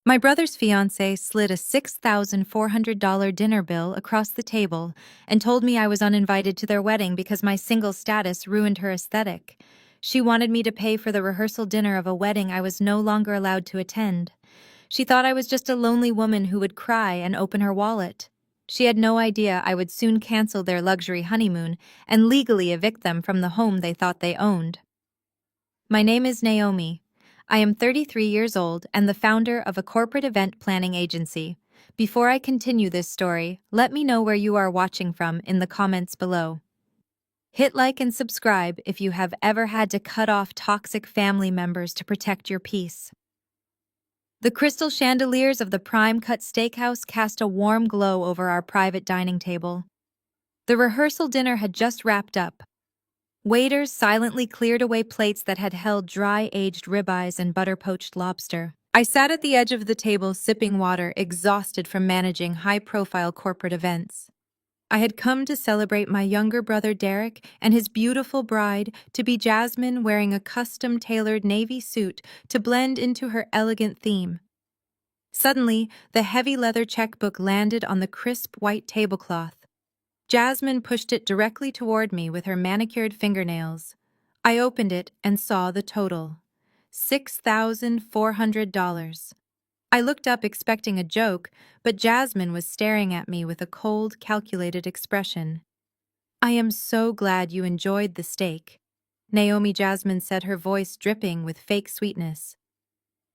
My brother's fiancé slid a $6,400 dinner bill across the table and told me I was uninvited to their wedding because my single status ruined her aesthetic. She wanted me to pay for the rehearsal dinner of a wedding I was no longer allowed to attend. She thought I was just a lonely woman who would cry and open her wallet. She had no idea I would soon cancel their luxury honeymoon and legally evict them from the home they thought they owned. My name is Naomi. I am 33 years old and the founder of a corporate event planning agency. Before I continue this story, let me know where you are watching from in the comments below. Hit like and subscribe if you have ever had to cut off toxic family members to protect your peace. The crystal chandeliers of the Prime Cut Steakhouse cast a warm glow over our private dining table. The rehearsal dinner had just wrapped up. Waiters silently cleared away plates that had held dry-aged ribeyes and butter-poached lobster. I sat at the edge of the table sipping water, exhausted from managing high-profile corporate events. I had come to celebrate my younger brother Derek and his beautiful bride, to be Jasmine, wearing a custom-tailored navy suit to blend into her elegant theme. Suddenly, the heavy leather checkbook landed on the crisp white tablecloth. Jasmine pushed it directly toward me with her manicured fingernails. I opened it and saw the total: $6,400. I looked up expecting a joke, but Jasmine was staring at me with a cold, calculated expression. "I am so glad you enjoyed the steak," Naomi Jasmine said, her voice dripping with fake sweetness.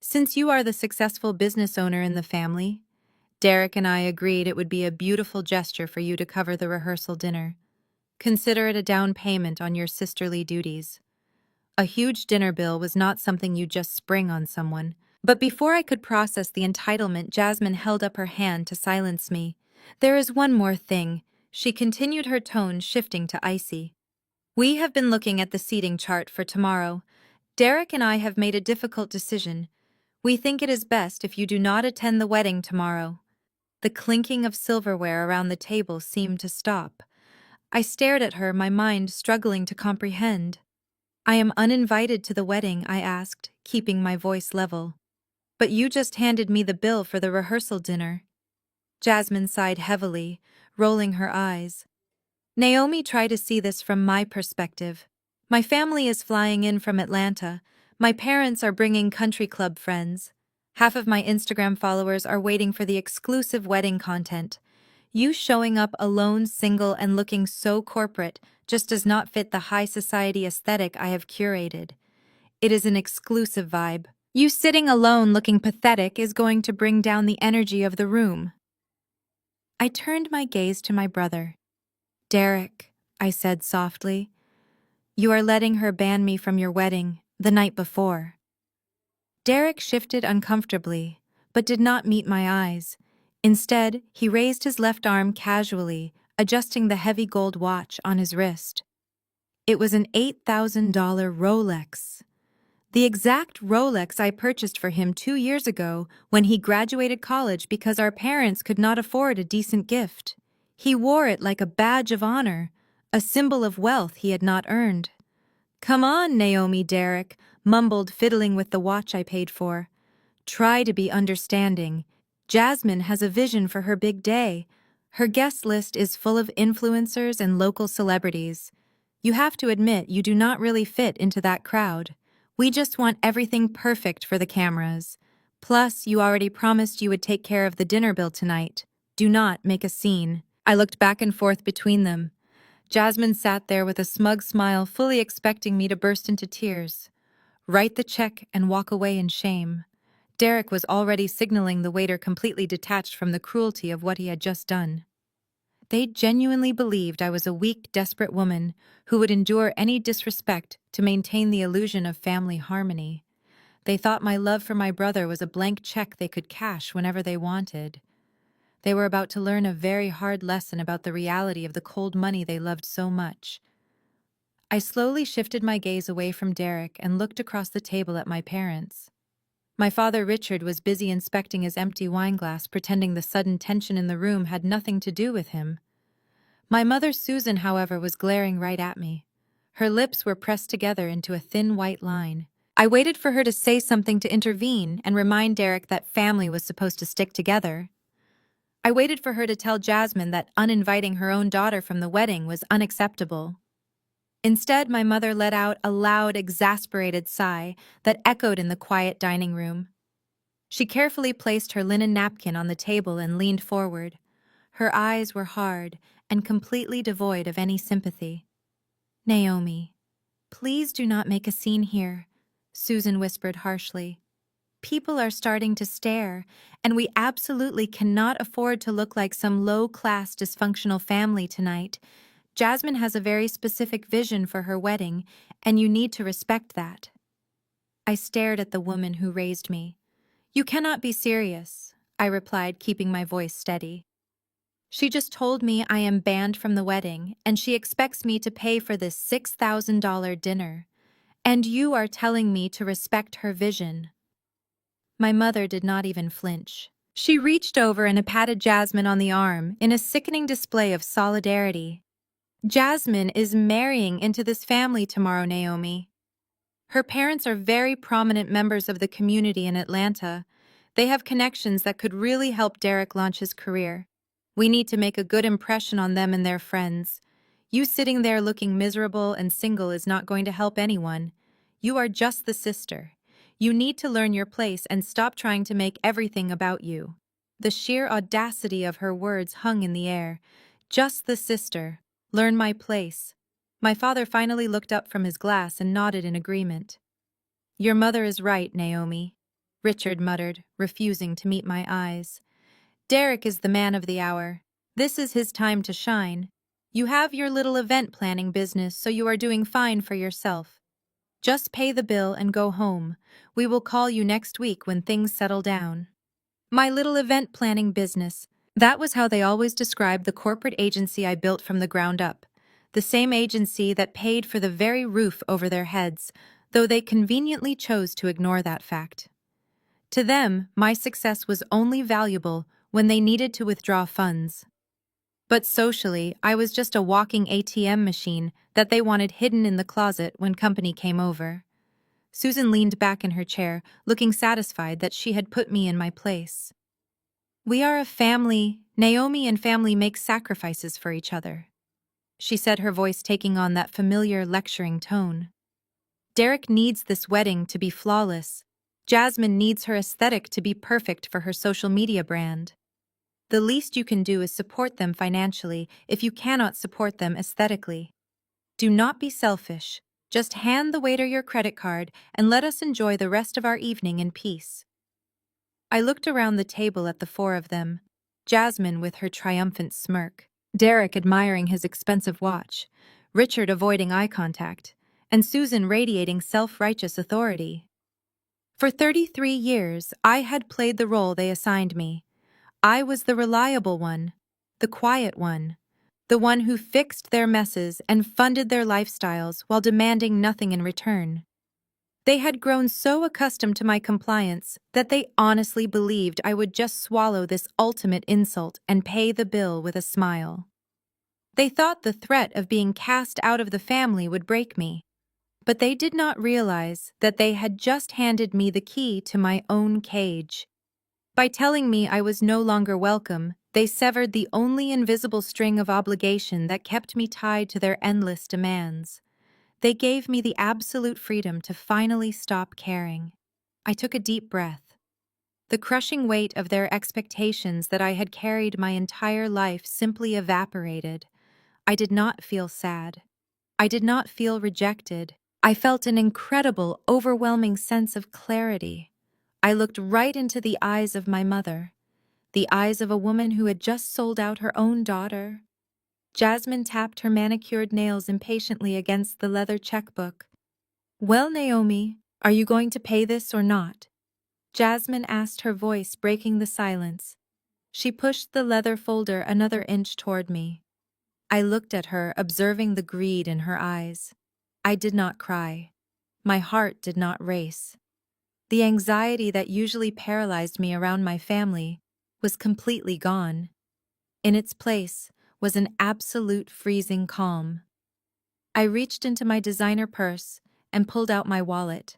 "Since you are the successful business owner in the family, Derek and I agreed it would be a beautiful gesture for you to cover the rehearsal dinner. Consider it a down payment on your sisterly duties." A huge dinner bill was not something you just spring on someone. But before I could process the entitlement, Jasmine held up her hand to silence me. "There is one more thing," she continued, her tone shifting to icy. "We have been looking at the seating chart for tomorrow. Derek and I have made a difficult decision. We think it is best if you do not attend the wedding tomorrow." The clinking of silverware around the table seemed to stop. I stared at her, my mind struggling to comprehend. "I am uninvited to the wedding?" I asked, keeping my voice level. "But you just handed me the bill for the rehearsal dinner." Jasmine sighed heavily, rolling her eyes. "Naomi, try to see this from my perspective. My family is flying in from Atlanta. My parents are bringing country club friends. Half of my Instagram followers are waiting for the exclusive wedding content. You showing up alone, single, and looking so corporate just does not fit the high society aesthetic I have curated. It is an exclusive vibe. You sitting alone looking pathetic is going to bring down the energy of the room." I turned my gaze to my brother. "Derek," I said softly, "you are letting her ban me from your wedding the night before." Derek shifted uncomfortably, but did not meet my eyes. Instead, he raised his left arm casually, adjusting the heavy gold watch on his wrist. It was an $8,000 Rolex. The exact Rolex I purchased for him 2 years ago when he graduated college because our parents could not afford a decent gift. He wore it like a badge of honor, a symbol of wealth he had not earned. "Come on, Naomi," Derek mumbled, fiddling with the watch I paid for. "Try to be understanding. Jasmine has a vision for her big day. Her guest list is full of influencers and local celebrities. You have to admit you do not really fit into that crowd. We just want everything perfect for the cameras. Plus, you already promised you would take care of the dinner bill tonight. Do not make a scene." I looked back and forth between them. Jasmine sat there with a smug smile, fully expecting me to burst into tears, write the check, and walk away in shame. Derek was already signaling the waiter, completely detached from the cruelty of what he had just done. They genuinely believed I was a weak, desperate woman who would endure any disrespect to maintain the illusion of family harmony. They thought my love for my brother was a blank check they could cash whenever they wanted. They were about to learn a very hard lesson about the reality of the cold money they loved so much. I slowly shifted my gaze away from Derek and looked across the table at my parents. My father Richard was busy inspecting his empty wineglass, pretending the sudden tension in the room had nothing to do with him. My mother Susan, however, was glaring right at me. Her lips were pressed together into a thin white line. I waited for her to say something to intervene and remind Derek that family was supposed to stick together. I waited for her to tell Jasmine that uninviting her own daughter from the wedding was unacceptable. Instead, my mother let out a loud, exasperated sigh that echoed in the quiet dining room. She carefully placed her linen napkin on the table and leaned forward. Her eyes were hard and completely devoid of any sympathy. "Naomi, please do not make a scene here," Susan whispered harshly. "People are starting to stare, and we absolutely cannot afford to look like some low-class dysfunctional family tonight. Jasmine has a very specific vision for her wedding, and you need to respect that." I stared at the woman who raised me. "You cannot be serious," I replied, keeping my voice steady. "She just told me I am banned from the wedding, and she expects me to pay for this $6,000 dinner. And you are telling me to respect her vision." My mother did not even flinch. She reached over and patted Jasmine on the arm in a sickening display of solidarity. "Jasmine is marrying into this family tomorrow, Naomi. Her parents are very prominent members of the community in Atlanta. They have connections that could really help Derek launch his career. We need to make a good impression on them and their friends. You sitting there looking miserable and single is not going to help anyone. You are just the sister. You need to learn your place and stop trying to make everything about you." The sheer audacity of her words hung in the air. Just the sister. Learn my place. My father finally looked up from his glass and nodded in agreement. "Your mother is right, Naomi," Richard muttered, refusing to meet my eyes. "Derek is the man of the hour. This is his time to shine. You have your little event planning business, so you are doing fine for yourself. Just pay the bill and go home. We will call you next week when things settle down." My little event planning business. That was how they always described the corporate agency I built from the ground up. The same agency that paid for the very roof over their heads, though they conveniently chose to ignore that fact. To them, my success was only valuable when they needed to withdraw funds. But socially, I was just a walking ATM machine that they wanted hidden in the closet when company came over. Susan leaned back in her chair, looking satisfied that she had put me in my place. "We are a family. Naomi and family make sacrifices for each other," she said, her voice taking on that familiar lecturing tone. "Derek needs this wedding to be flawless. Jasmine needs her aesthetic to be perfect for her social media brand. The least you can do is support them financially if you cannot support them aesthetically. Do not be selfish. Just hand the waiter your credit card and let us enjoy the rest of our evening in peace." I looked around the table at the four of them, Jasmine with her triumphant smirk, Derek admiring his expensive watch, Richard avoiding eye contact, and Susan radiating self-righteous authority. For 33 years, I had played the role they assigned me. I was the reliable one, the quiet one, the one who fixed their messes and funded their lifestyles while demanding nothing in return. They had grown so accustomed to my compliance that they honestly believed I would just swallow this ultimate insult and pay the bill with a smile. They thought the threat of being cast out of the family would break me, but they did not realize that they had just handed me the key to my own cage. By telling me I was no longer welcome, they severed the only invisible string of obligation that kept me tied to their endless demands. They gave me the absolute freedom to finally stop caring. I took a deep breath. The crushing weight of their expectations that I had carried my entire life simply evaporated. I did not feel sad. I did not feel rejected. I felt an incredible, overwhelming sense of clarity. I looked right into the eyes of my mother, the eyes of a woman who had just sold out her own daughter. Jasmine tapped her manicured nails impatiently against the leather checkbook. "Well, Naomi, are you going to pay this or not?" Jasmine asked, her voice breaking the silence. She pushed the leather folder another inch toward me. I looked at her, observing the greed in her eyes. I did not cry. My heart did not race. The anxiety that usually paralyzed me around my family was completely gone. In its place was an absolute freezing calm. I reached into my designer purse and pulled out my wallet.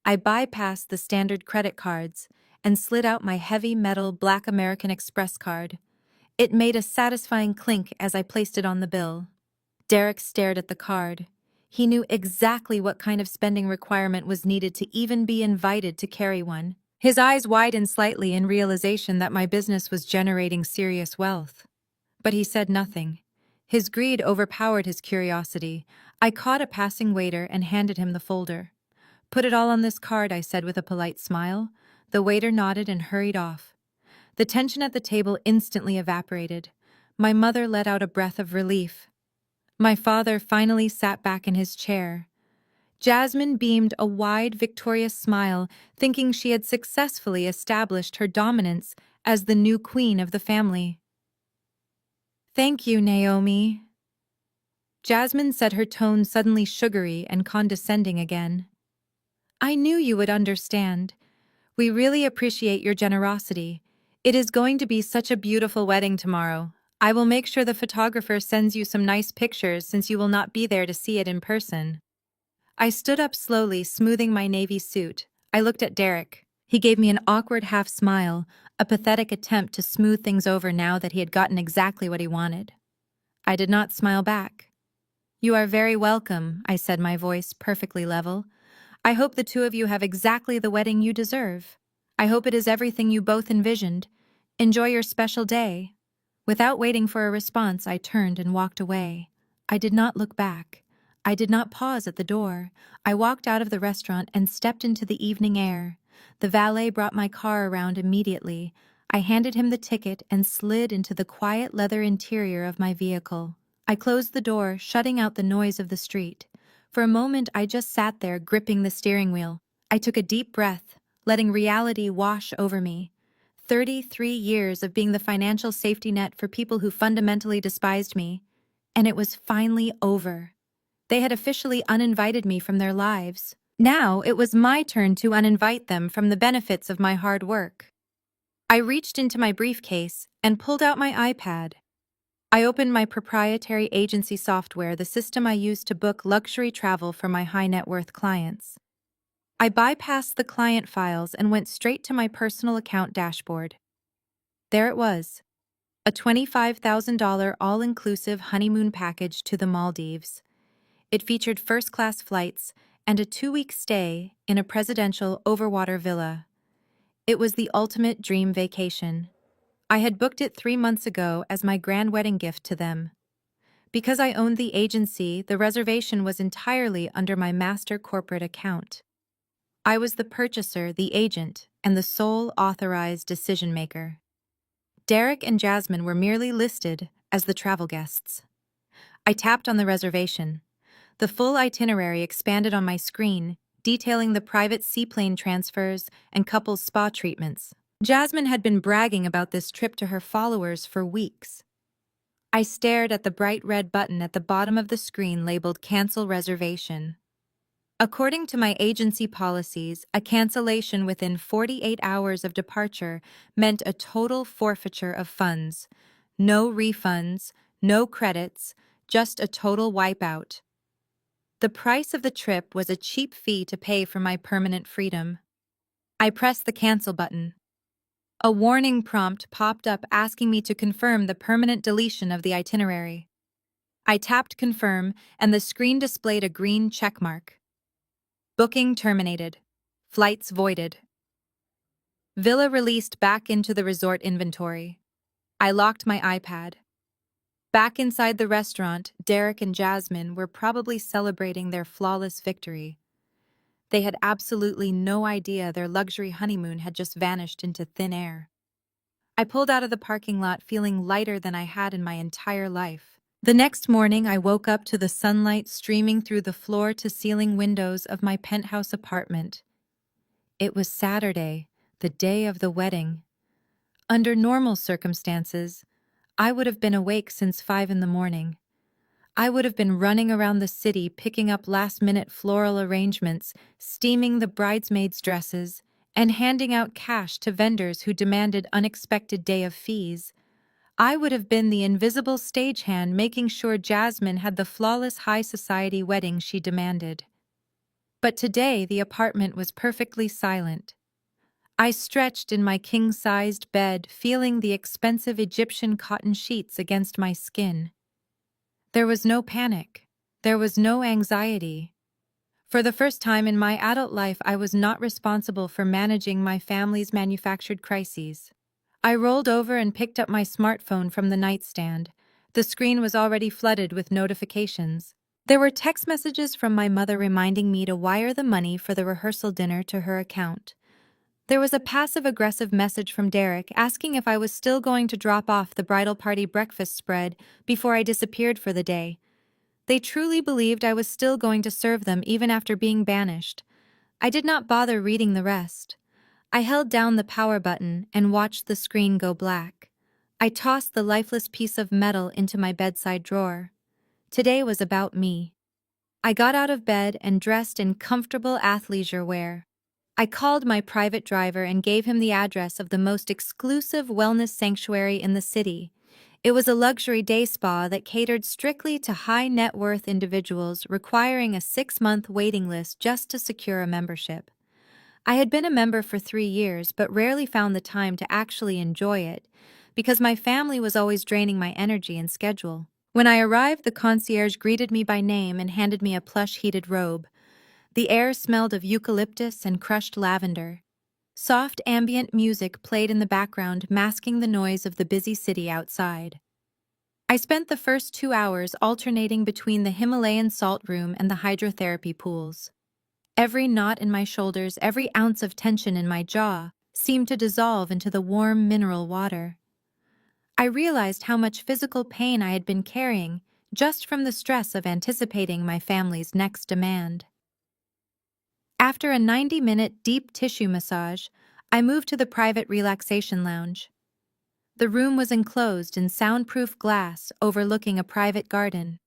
I bypassed the standard credit cards and slid out my heavy metal Black American Express card. It made a satisfying clink as I placed it on the bill. Derek stared at the card. He knew exactly what kind of spending requirement was needed to even be invited to carry one. His eyes widened slightly in realization that my business was generating serious wealth. But he said nothing. His greed overpowered his curiosity. I caught a passing waiter and handed him the folder. "Put it all on this card," I said with a polite smile. The waiter nodded and hurried off. The tension at the table instantly evaporated. My mother let out a breath of relief. My father finally sat back in his chair. Jasmine beamed a wide, victorious smile, thinking she had successfully established her dominance as the new queen of the family. "Thank you, Naomi." Jasmine said, her tone suddenly sugary and condescending again. "I knew you would understand. We really appreciate your generosity. It is going to be such a beautiful wedding tomorrow. I will make sure the photographer sends you some nice pictures since you will not be there to see it in person." I stood up slowly, smoothing my navy suit. I looked at Derek. He gave me an awkward half smile, a pathetic attempt to smooth things over now that he had gotten exactly what he wanted. I did not smile back. "You are very welcome," I said, my voice perfectly level. "I hope the two of you have exactly the wedding you deserve. I hope it is everything you both envisioned. Enjoy your special day." Without waiting for a response, I turned and walked away. I did not look back. I did not pause at the door. I walked out of the restaurant and stepped into the evening air. The valet brought my car around immediately. I handed him the ticket and slid into the quiet leather interior of my vehicle. I closed the door, shutting out the noise of the street. For a moment, I just sat there, gripping the steering wheel. I took a deep breath, letting reality wash over me. 33 years of being the financial safety net for people who fundamentally despised me. And it was finally over. They had officially uninvited me from their lives. Now it was my turn to uninvite them from the benefits of my hard work. I reached into my briefcase and pulled out my iPad. I opened my proprietary agency software, the system I use to book luxury travel for my high-net-worth clients. I bypassed the client files and went straight to my personal account dashboard. There it was, a $25,000 all-inclusive honeymoon package to the Maldives. It featured first-class flights and a 2-week stay in a presidential overwater villa. It was the ultimate dream vacation. I had booked it 3 months ago as my grand wedding gift to them. Because I owned the agency, the reservation was entirely under my master corporate account. I was the purchaser, the agent, and the sole authorized decision-maker. Derek and Jasmine were merely listed as the travel guests. I tapped on the reservation. The full itinerary expanded on my screen, detailing the private seaplane transfers and couples spa treatments. Jasmine had been bragging about this trip to her followers for weeks. I stared at the bright red button at the bottom of the screen labeled Cancel Reservation. According to my agency policies, a cancellation within 48 hours of departure meant a total forfeiture of funds. No refunds, no credits, just a total wipeout. The price of the trip was a cheap fee to pay for my permanent freedom. I pressed the cancel button. A warning prompt popped up asking me to confirm the permanent deletion of the itinerary. I tapped confirm, and the screen displayed a green checkmark. Booking terminated. Flights voided. Villa released back into the resort inventory. I locked my iPad. Back inside the restaurant, Derek and Jasmine were probably celebrating their flawless victory. They had absolutely no idea their luxury honeymoon had just vanished into thin air. I pulled out of the parking lot feeling lighter than I had in my entire life. The next morning, I woke up to the sunlight streaming through the floor-to-ceiling windows of my penthouse apartment. It was Saturday, the day of the wedding. Under normal circumstances, I would have been awake since 5 in the morning. I would have been running around the city picking up last-minute floral arrangements, steaming the bridesmaids' dresses, and handing out cash to vendors who demanded unexpected day of fees. I would have been the invisible stagehand making sure Jasmine had the flawless high society wedding she demanded. But today the apartment was perfectly silent. I stretched in my king-sized bed, feeling the expensive Egyptian cotton sheets against my skin. There was no panic. There was no anxiety. For the first time in my adult life, I was not responsible for managing my family's manufactured crises. I rolled over and picked up my smartphone from the nightstand. The screen was already flooded with notifications. There were text messages from my mother reminding me to wire the money for the rehearsal dinner to her account. There was a passive-aggressive message from Derek asking if I was still going to drop off the bridal party breakfast spread before I disappeared for the day. They truly believed I was still going to serve them even after being banished. I did not bother reading the rest. I held down the power button and watched the screen go black. I tossed the lifeless piece of metal into my bedside drawer. Today was about me. I got out of bed and dressed in comfortable athleisure wear. I called my private driver and gave him the address of the most exclusive wellness sanctuary in the city. It was a luxury day spa that catered strictly to high-net-worth individuals requiring a 6-month waiting list just to secure a membership. I had been a member for 3 years but rarely found the time to actually enjoy it, because my family was always draining my energy and schedule. When I arrived, the concierge greeted me by name and handed me a plush heated robe. The air smelled of eucalyptus and crushed lavender. Soft ambient music played in the background, masking the noise of the busy city outside. I spent the first 2 hours alternating between the Himalayan salt room and the hydrotherapy pools. Every knot in my shoulders, every ounce of tension in my jaw, seemed to dissolve into the warm mineral water. I realized how much physical pain I had been carrying just from the stress of anticipating my family's next demand. After a 90-minute deep tissue massage, I moved to the private relaxation lounge. The room was enclosed in soundproof glass overlooking a private garden.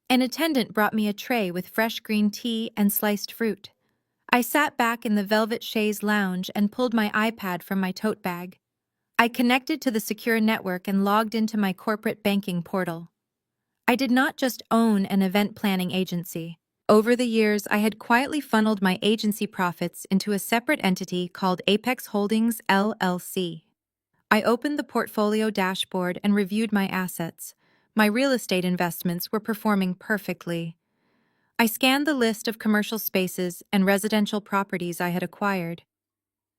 An attendant brought me a tray with fresh green tea and sliced fruit. I sat back in the velvet chaise lounge and pulled my iPad from my tote bag. I connected to the secure network and logged into my corporate banking portal. I did not just own an event planning agency. Over the years, I had quietly funneled my agency profits into a separate entity called Apex Holdings, LLC. I opened the portfolio dashboard and reviewed my assets. My real estate investments were performing perfectly. I scanned the list of commercial spaces and residential properties I had acquired.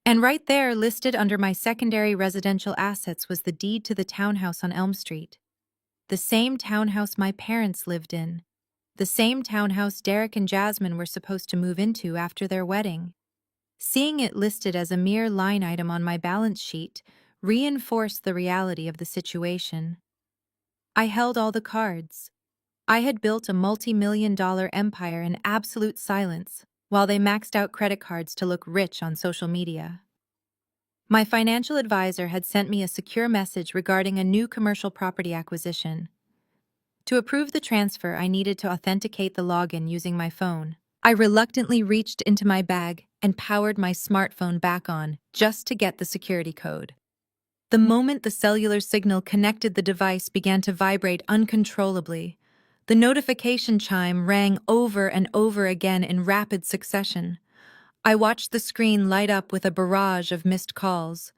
And right there, listed under my secondary residential assets, was the deed to the townhouse on Elm Street. The same townhouse my parents lived in. The same townhouse Derek and Jasmine were supposed to move into after their wedding. Seeing it listed as a mere line item on my balance sheet reinforced the reality of the situation. I held all the cards. I had built a multi-million-dollar empire in absolute silence, while they maxed out credit cards to look rich on social media. My financial advisor had sent me a secure message regarding a new commercial property acquisition. To approve the transfer, I needed to authenticate the login using my phone. I reluctantly reached into my bag and powered my smartphone back on just to get the security code. The moment the cellular signal connected, the device began to vibrate uncontrollably. The notification chime rang over and over again in rapid succession. I watched the screen light up with a barrage of missed calls.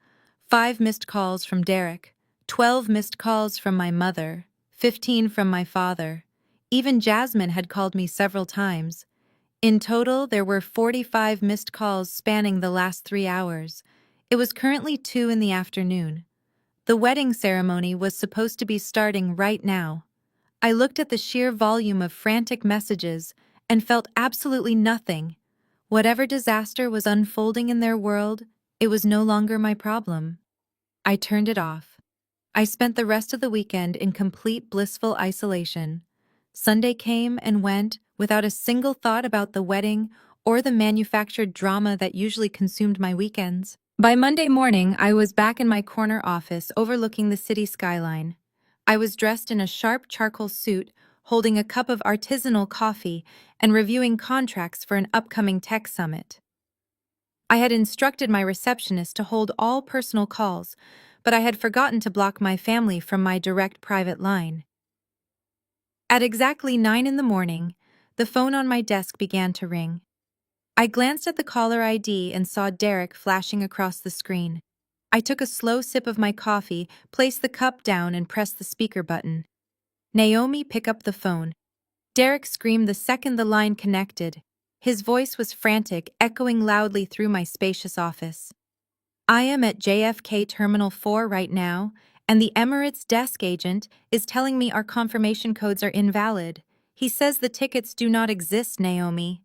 5 missed calls from Derek, 12 missed calls from my mother, 15 from my father. Even Jasmine had called me several times. In total, there were 45 missed calls spanning the last 3 hours. It was currently 2 in the afternoon. The wedding ceremony was supposed to be starting right now. I looked at the sheer volume of frantic messages and felt absolutely nothing. Whatever disaster was unfolding in their world, it was no longer my problem. I turned it off. I spent the rest of the weekend in complete blissful isolation. Sunday came and went without a single thought about the wedding or the manufactured drama that usually consumed my weekends. By Monday morning, I was back in my corner office overlooking the city skyline. I was dressed in a sharp charcoal suit, holding a cup of artisanal coffee and reviewing contracts for an upcoming tech summit. I had instructed my receptionist to hold all personal calls, but I had forgotten to block my family from my direct private line. At exactly 9 in the morning, the phone on my desk began to ring. I glanced at the caller ID and saw Derek flashing across the screen. I took a slow sip of my coffee, placed the cup down, and pressed the speaker button. Naomi, pick up the phone. Derek screamed the second the line connected. His voice was frantic, echoing loudly through my spacious office. I am at JFK Terminal 4 right now, and the Emirates desk agent is telling me our confirmation codes are invalid. He says the tickets do not exist, Naomi.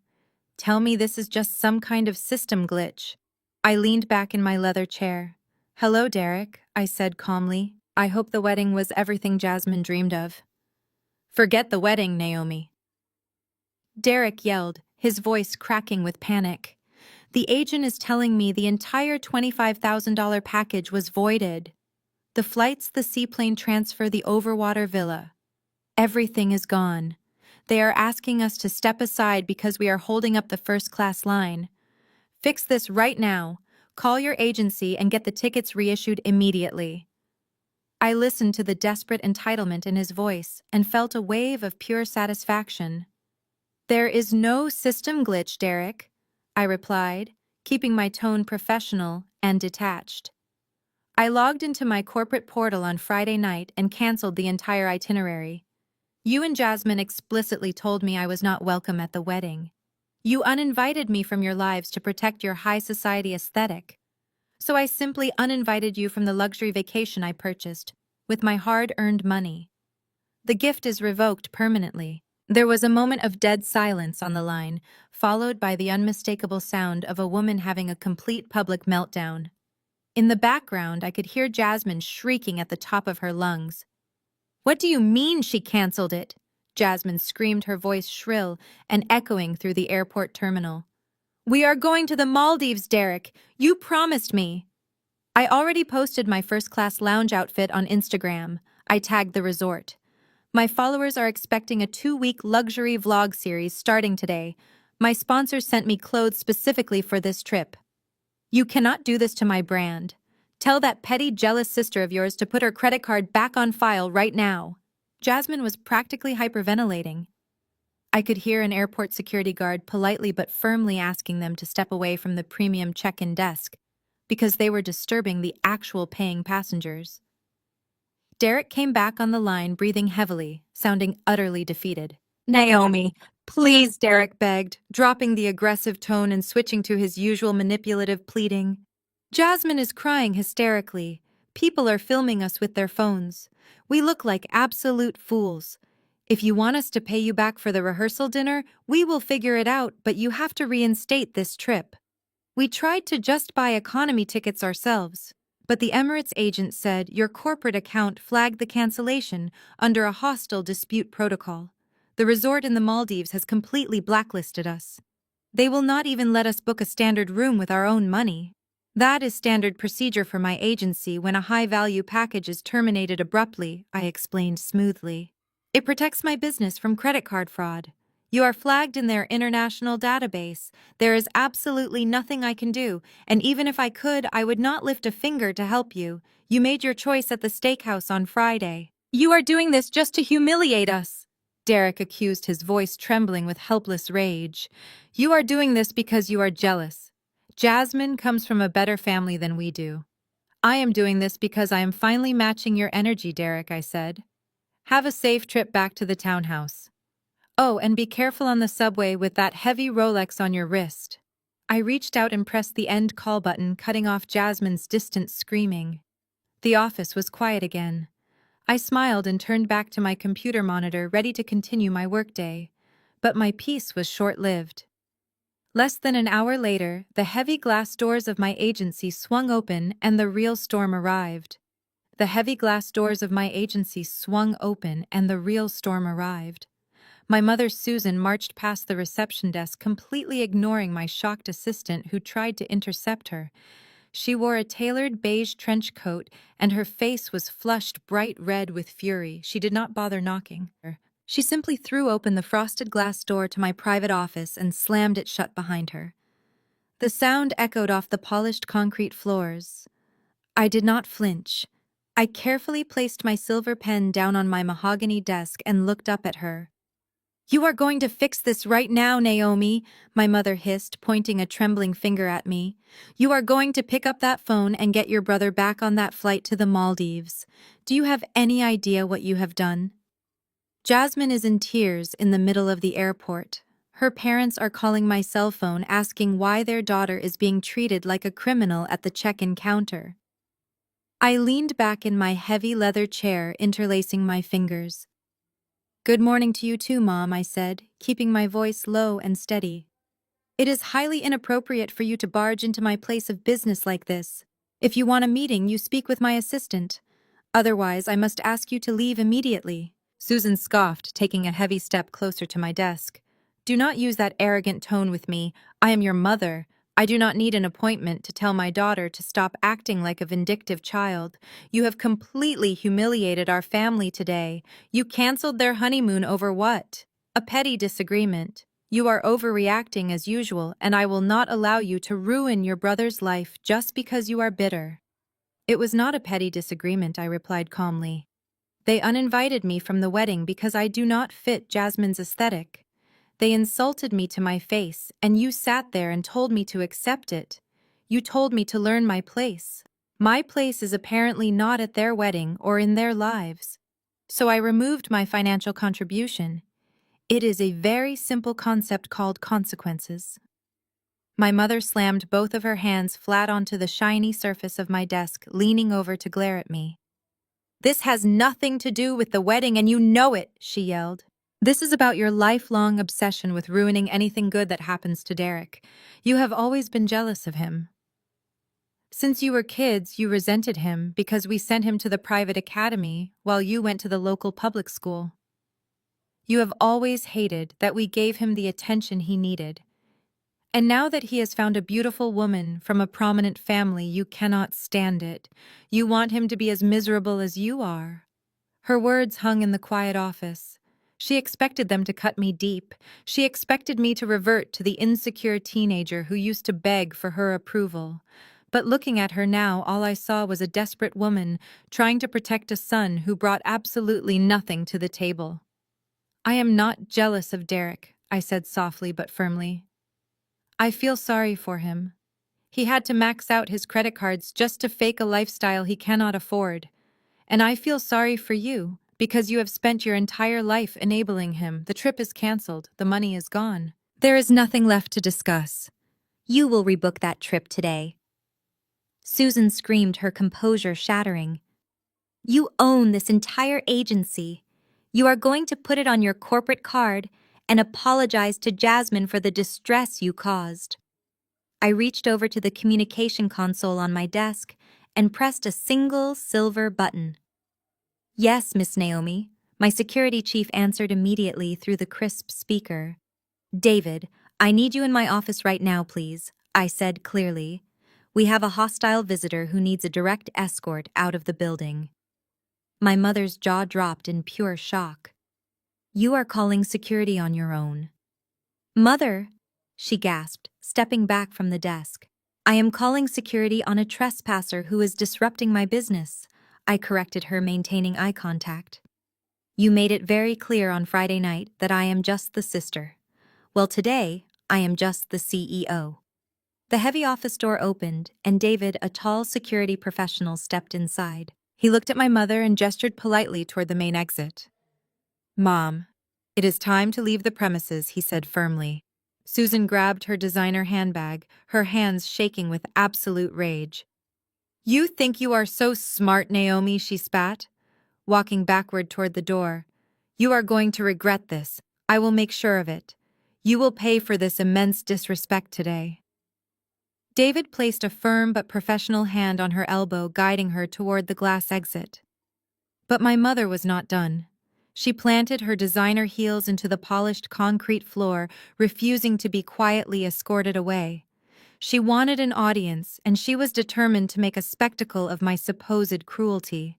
Tell me this is just some kind of system glitch. I leaned back in my leather chair. Hello, Derek, I said calmly. I hope the wedding was everything Jasmine dreamed of. Forget the wedding, Naomi. Derek yelled, his voice cracking with panic. The agent is telling me the entire $25,000 package was voided. The flights, the seaplane transfer, the overwater villa. Everything is gone. They are asking us to step aside because we are holding up the first-class line. Fix this right now. Call your agency and get the tickets reissued immediately. I listened to the desperate entitlement in his voice and felt a wave of pure satisfaction. There is no system glitch, Derek, I replied, keeping my tone professional and detached. I logged into my corporate portal on Friday night and canceled the entire itinerary. You and Jasmine explicitly told me I was not welcome at the wedding. You uninvited me from your lives to protect your high society aesthetic. So I simply uninvited you from the luxury vacation I purchased, with my hard-earned money. The gift is revoked permanently. There was a moment of dead silence on the line, followed by the unmistakable sound of a woman having a complete public meltdown. In the background, I could hear Jasmine shrieking at the top of her lungs. What do you mean she canceled it? Jasmine screamed, her voice shrill and echoing through the airport terminal. We are going to the Maldives, Derek. You promised me. I already posted my first-class lounge outfit on Instagram. I tagged the resort. My followers are expecting a 2-week luxury vlog series starting today. My sponsors sent me clothes specifically for this trip. You cannot do this to my brand. Tell that petty, jealous sister of yours to put her credit card back on file right now. Jasmine was practically hyperventilating. I could hear an airport security guard politely but firmly asking them to step away from the premium check-in desk because they were disturbing the actual paying passengers. Derek came back on the line, breathing heavily, sounding utterly defeated. Naomi, please, Derek begged, dropping the aggressive tone and switching to his usual manipulative pleading. Jasmine is crying hysterically. People are filming us with their phones. We look like absolute fools. If you want us to pay you back for the rehearsal dinner, we will figure it out, but you have to reinstate this trip. We tried to just buy economy tickets ourselves, but the Emirates agent said your corporate account flagged the cancellation under a hostile dispute protocol. The resort in the Maldives has completely blacklisted us. They will not even let us book a standard room with our own money. That is standard procedure for my agency when a high-value package is terminated abruptly, I explained smoothly. It protects my business from credit card fraud. You are flagged in their international database. There is absolutely nothing I can do, and even if I could, I would not lift a finger to help you. You made your choice at the steakhouse on Friday. You are doing this just to humiliate us, Derek accused, his voice trembling with helpless rage. You are doing this because you are jealous. Jasmine comes from a better family than we do. I am doing this because I am finally matching your energy, Derek, I said. Have a safe trip back to the townhouse. Oh, and be careful on the subway with that heavy Rolex on your wrist. I reached out and pressed the end call button, cutting off Jasmine's distant screaming. The office was quiet again. I smiled and turned back to my computer monitor, ready to continue my workday. But my peace was short-lived. Less than an hour later, the heavy glass doors of my agency swung open and the real storm arrived. The heavy glass doors of my agency swung open and the real storm arrived. My mother, Susan, marched past the reception desk, completely ignoring my shocked assistant who tried to intercept her. She wore a tailored beige trench coat, and her face was flushed bright red with fury. She did not bother knocking. She simply threw open the frosted glass door to my private office and slammed it shut behind her. The sound echoed off the polished concrete floors. I did not flinch. I carefully placed my silver pen down on my mahogany desk and looked up at her. You are going to fix this right now, Naomi, my mother hissed, pointing a trembling finger at me. You are going to pick up that phone and get your brother back on that flight to the Maldives. Do you have any idea what you have done? Jasmine is in tears in the middle of the airport. Her parents are calling my cell phone asking why their daughter is being treated like a criminal at the check-in counter. I leaned back in my heavy leather chair, interlacing my fingers. Good morning to you too, Mom, I said, keeping my voice low and steady. It is highly inappropriate for you to barge into my place of business like this. If you want a meeting, you speak with my assistant. Otherwise, I must ask you to leave immediately. Susan scoffed, taking a heavy step closer to my desk. Do not use that arrogant tone with me. I am your mother. I do not need an appointment to tell my daughter to stop acting like a vindictive child. You have completely humiliated our family today. You canceled their honeymoon over what? A petty disagreement. You are overreacting as usual, and I will not allow you to ruin your brother's life just because you are bitter. It was not a petty disagreement, I replied calmly. They uninvited me from the wedding because I do not fit Jasmine's aesthetic. They insulted me to my face, and you sat there and told me to accept it. You told me to learn my place. My place is apparently not at their wedding or in their lives. So I removed my financial contribution. It is a very simple concept called consequences. My mother slammed both of her hands flat onto the shiny surface of my desk, leaning over to glare at me. This has nothing to do with the wedding, and you know it, she yelled. This is about your lifelong obsession with ruining anything good that happens to Derek. You have always been jealous of him. Since you were kids, you resented him because we sent him to the private academy while you went to the local public school. You have always hated that we gave him the attention he needed. And now that he has found a beautiful woman from a prominent family, you cannot stand it. You want him to be as miserable as you are. Her words hung in the quiet office. She expected them to cut me deep. She expected me to revert to the insecure teenager who used to beg for her approval. But looking at her now, all I saw was a desperate woman trying to protect a son who brought absolutely nothing to the table. I am not jealous of Derek, I said softly but firmly. I feel sorry for him. He had to max out his credit cards just to fake a lifestyle he cannot afford. And I feel sorry for you, because you have spent your entire life enabling him. The trip is canceled. The money is gone. There is nothing left to discuss. You will rebook that trip today. Susan screamed, her composure shattering. You own this entire agency. You are going to put it on your corporate card and apologize to Jasmine for the distress you caused. I reached over to the communication console on my desk and pressed a single silver button. Yes, Miss Naomi, my security chief answered immediately through the crisp speaker. David, I need you in my office right now, please, I said clearly. We have a hostile visitor who needs a direct escort out of the building. My mother's jaw dropped in pure shock. You are calling security on your own. Mother, she gasped, stepping back from the desk. I am calling security on a trespasser who is disrupting my business, I corrected her, maintaining eye contact. You made it very clear on Friday night that I am just the sister. Well, today, I am just the CEO. The heavy office door opened, and David, a tall security professional, stepped inside. He looked at my mother and gestured politely toward the main exit. Mom, it is time to leave the premises, he said firmly. Susan grabbed her designer handbag, her hands shaking with absolute rage. You think you are so smart, Naomi, she spat, walking backward toward the door. You are going to regret this. I will make sure of it. You will pay for this immense disrespect today. David placed a firm but professional hand on her elbow, guiding her toward the glass exit. But my mother was not done. She planted her designer heels into the polished concrete floor, refusing to be quietly escorted away. She wanted an audience, and she was determined to make a spectacle of my supposed cruelty.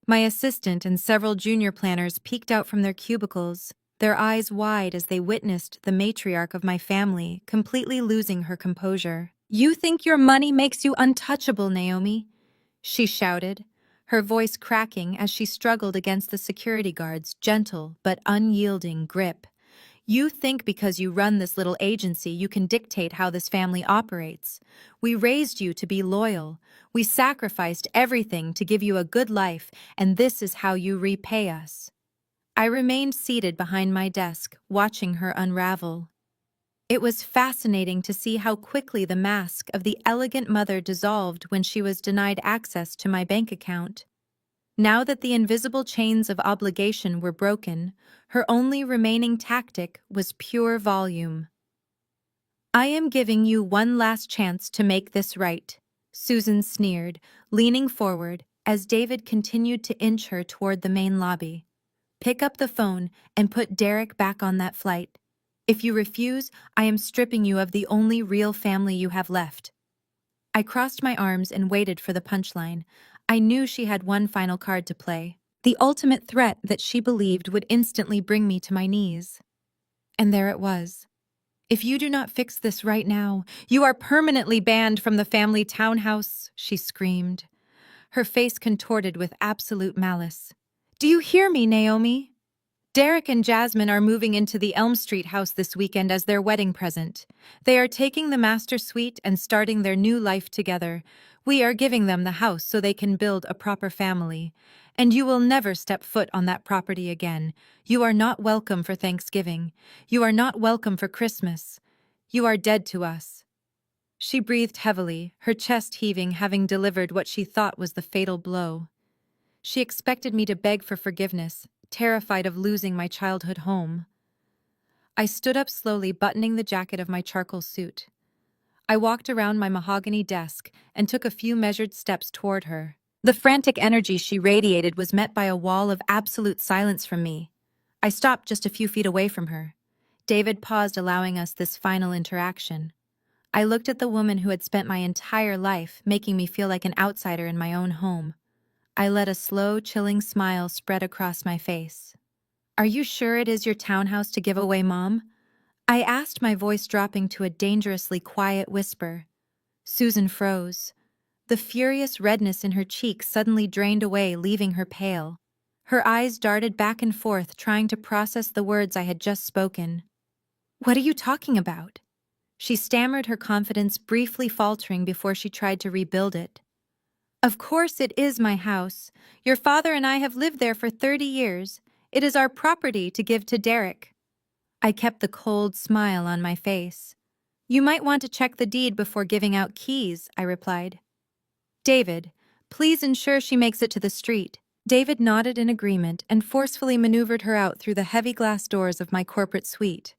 My assistant and several junior planners peeked out from their cubicles, their eyes wide as they witnessed the matriarch of my family completely losing her composure. You think your money makes you untouchable, Naomi? She shouted, her voice cracking as she struggled against the security guard's gentle but unyielding grip. You think because you run this little agency you can dictate how this family operates. We raised you to be loyal. We sacrificed everything to give you a good life, and this is how you repay us. I remained seated behind my desk, watching her unravel. It was fascinating to see how quickly the mask of the elegant mother dissolved when she was denied access to my bank account. Now that the invisible chains of obligation were broken, her only remaining tactic was pure volume. "I am giving you one last chance to make this right," Susan sneered, leaning forward as David continued to inch her toward the main lobby. "Pick up the phone and put Derek back on that flight. If you refuse, I am stripping you of the only real family you have left." I crossed my arms and waited for the punchline. I knew she had one final card to play, the ultimate threat that she believed would instantly bring me to my knees. And there it was. "If you do not fix this right now, you are permanently banned from the family townhouse," she screamed, her face contorted with absolute malice. "Do you hear me, Naomi? Derek and Jasmine are moving into the Elm Street house this weekend as their wedding present. They are taking the master suite and starting their new life together. We are giving them the house so they can build a proper family. And you will never step foot on that property again. You are not welcome for Thanksgiving. You are not welcome for Christmas. You are dead to us." She breathed heavily, her chest heaving, having delivered what she thought was the fatal blow. She expected me to beg for forgiveness, terrified of losing my childhood home. I stood up slowly, buttoning the jacket of my charcoal suit. I walked around my mahogany desk and took a few measured steps toward her. The frantic energy she radiated was met by a wall of absolute silence from me. I stopped just a few feet away from her. David paused, allowing us this final interaction. I looked at the woman who had spent my entire life making me feel like an outsider in my own home. I let a slow, chilling smile spread across my face. "Are you sure it is your townhouse to give away, Mom?" I asked, my voice dropping to a dangerously quiet whisper. Susan froze. The furious redness in her cheeks suddenly drained away, leaving her pale. Her eyes darted back and forth, trying to process the words I had just spoken. "What are you talking about?" She stammered, her confidence briefly faltering before she tried to rebuild it. "Of course it is my house. Your father and I have lived there for 30 years. It is our property to give to Derek." I kept the cold smile on my face. "You might want to check the deed before giving out keys," I replied. "David, please ensure she makes it to the street." David nodded in agreement and forcefully maneuvered her out through the heavy glass doors of my corporate suite.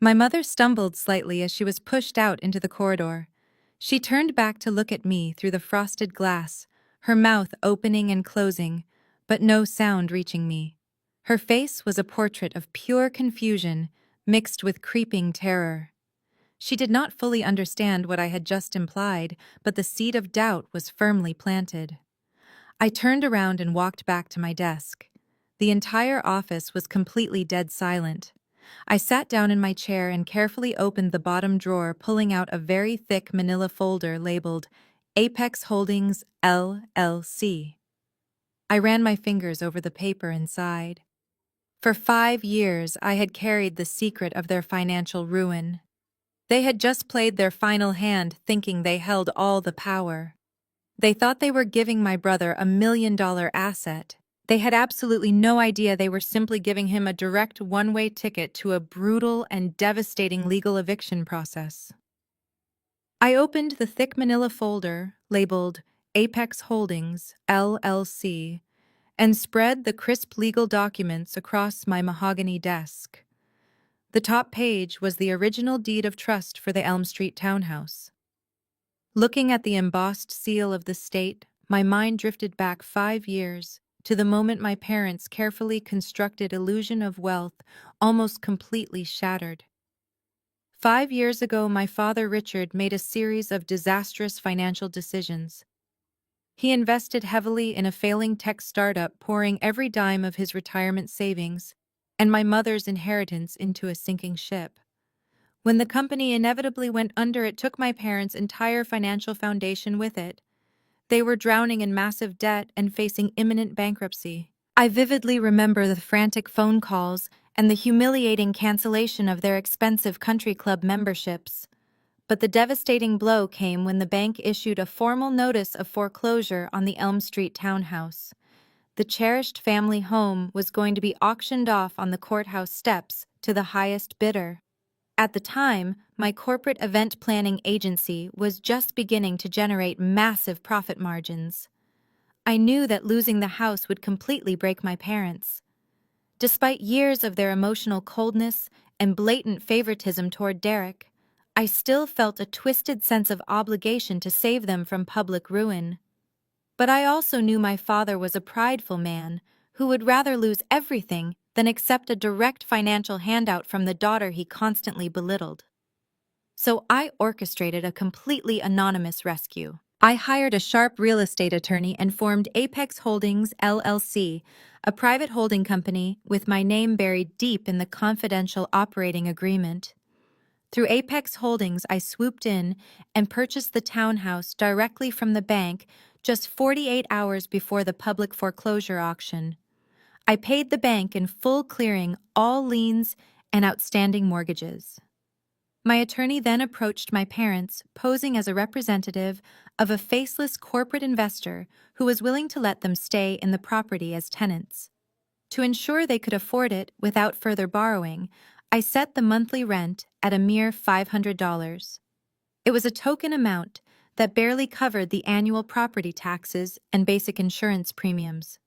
My mother stumbled slightly as she was pushed out into the corridor. She turned back to look at me through the frosted glass, her mouth opening and closing, but no sound reaching me. Her face was a portrait of pure confusion, mixed with creeping terror. She did not fully understand what I had just implied, but the seed of doubt was firmly planted. I turned around and walked back to my desk. The entire office was completely dead silent. I sat down in my chair and carefully opened the bottom drawer, pulling out a very thick manila folder labeled Apex Holdings, LLC. I ran my fingers over the paper inside. For 5 years, I had carried the secret of their financial ruin. They had just played their final hand, thinking they held all the power. They thought they were giving my brother $1 million asset. They had absolutely no idea they were simply giving him a direct one-way ticket to a brutal and devastating legal eviction process. I opened the thick manila folder labeled Apex Holdings, LLC, and spread the crisp legal documents across my mahogany desk. The top page was the original deed of trust for the Elm Street townhouse. Looking at the embossed seal of the state, my mind drifted back 5 years to the moment my parents' carefully constructed illusion of wealth almost completely shattered. 5 years ago, my father Richard made a series of disastrous financial decisions. He invested heavily in a failing tech startup, pouring every dime of his retirement savings and my mother's inheritance into a sinking ship. When the company inevitably went under, it took my parents' entire financial foundation with it. They were drowning in massive debt and facing imminent bankruptcy. I vividly remember the frantic phone calls and the humiliating cancellation of their expensive country club memberships. But the devastating blow came when the bank issued a formal notice of foreclosure on the Elm Street townhouse. The cherished family home was going to be auctioned off on the courthouse steps to the highest bidder. At the time, my corporate event planning agency was just beginning to generate massive profit margins. I knew that losing the house would completely break my parents. Despite years of their emotional coldness and blatant favoritism toward Derek, I still felt a twisted sense of obligation to save them from public ruin. But I also knew my father was a prideful man who would rather lose everything than accept a direct financial handout from the daughter he constantly belittled. So I orchestrated a completely anonymous rescue. I hired a sharp real estate attorney and formed Apex Holdings, LLC, a private holding company with my name buried deep in the confidential operating agreement. Through Apex Holdings, I swooped in and purchased the townhouse directly from the bank just 48 hours before the public foreclosure auction. I paid the bank in full, clearing all liens and outstanding mortgages. My attorney then approached my parents, posing as a representative of a faceless corporate investor who was willing to let them stay in the property as tenants. To ensure they could afford it without further borrowing, I set the monthly rent at a mere $500. It was a token amount that barely covered the annual property taxes and basic insurance premiums.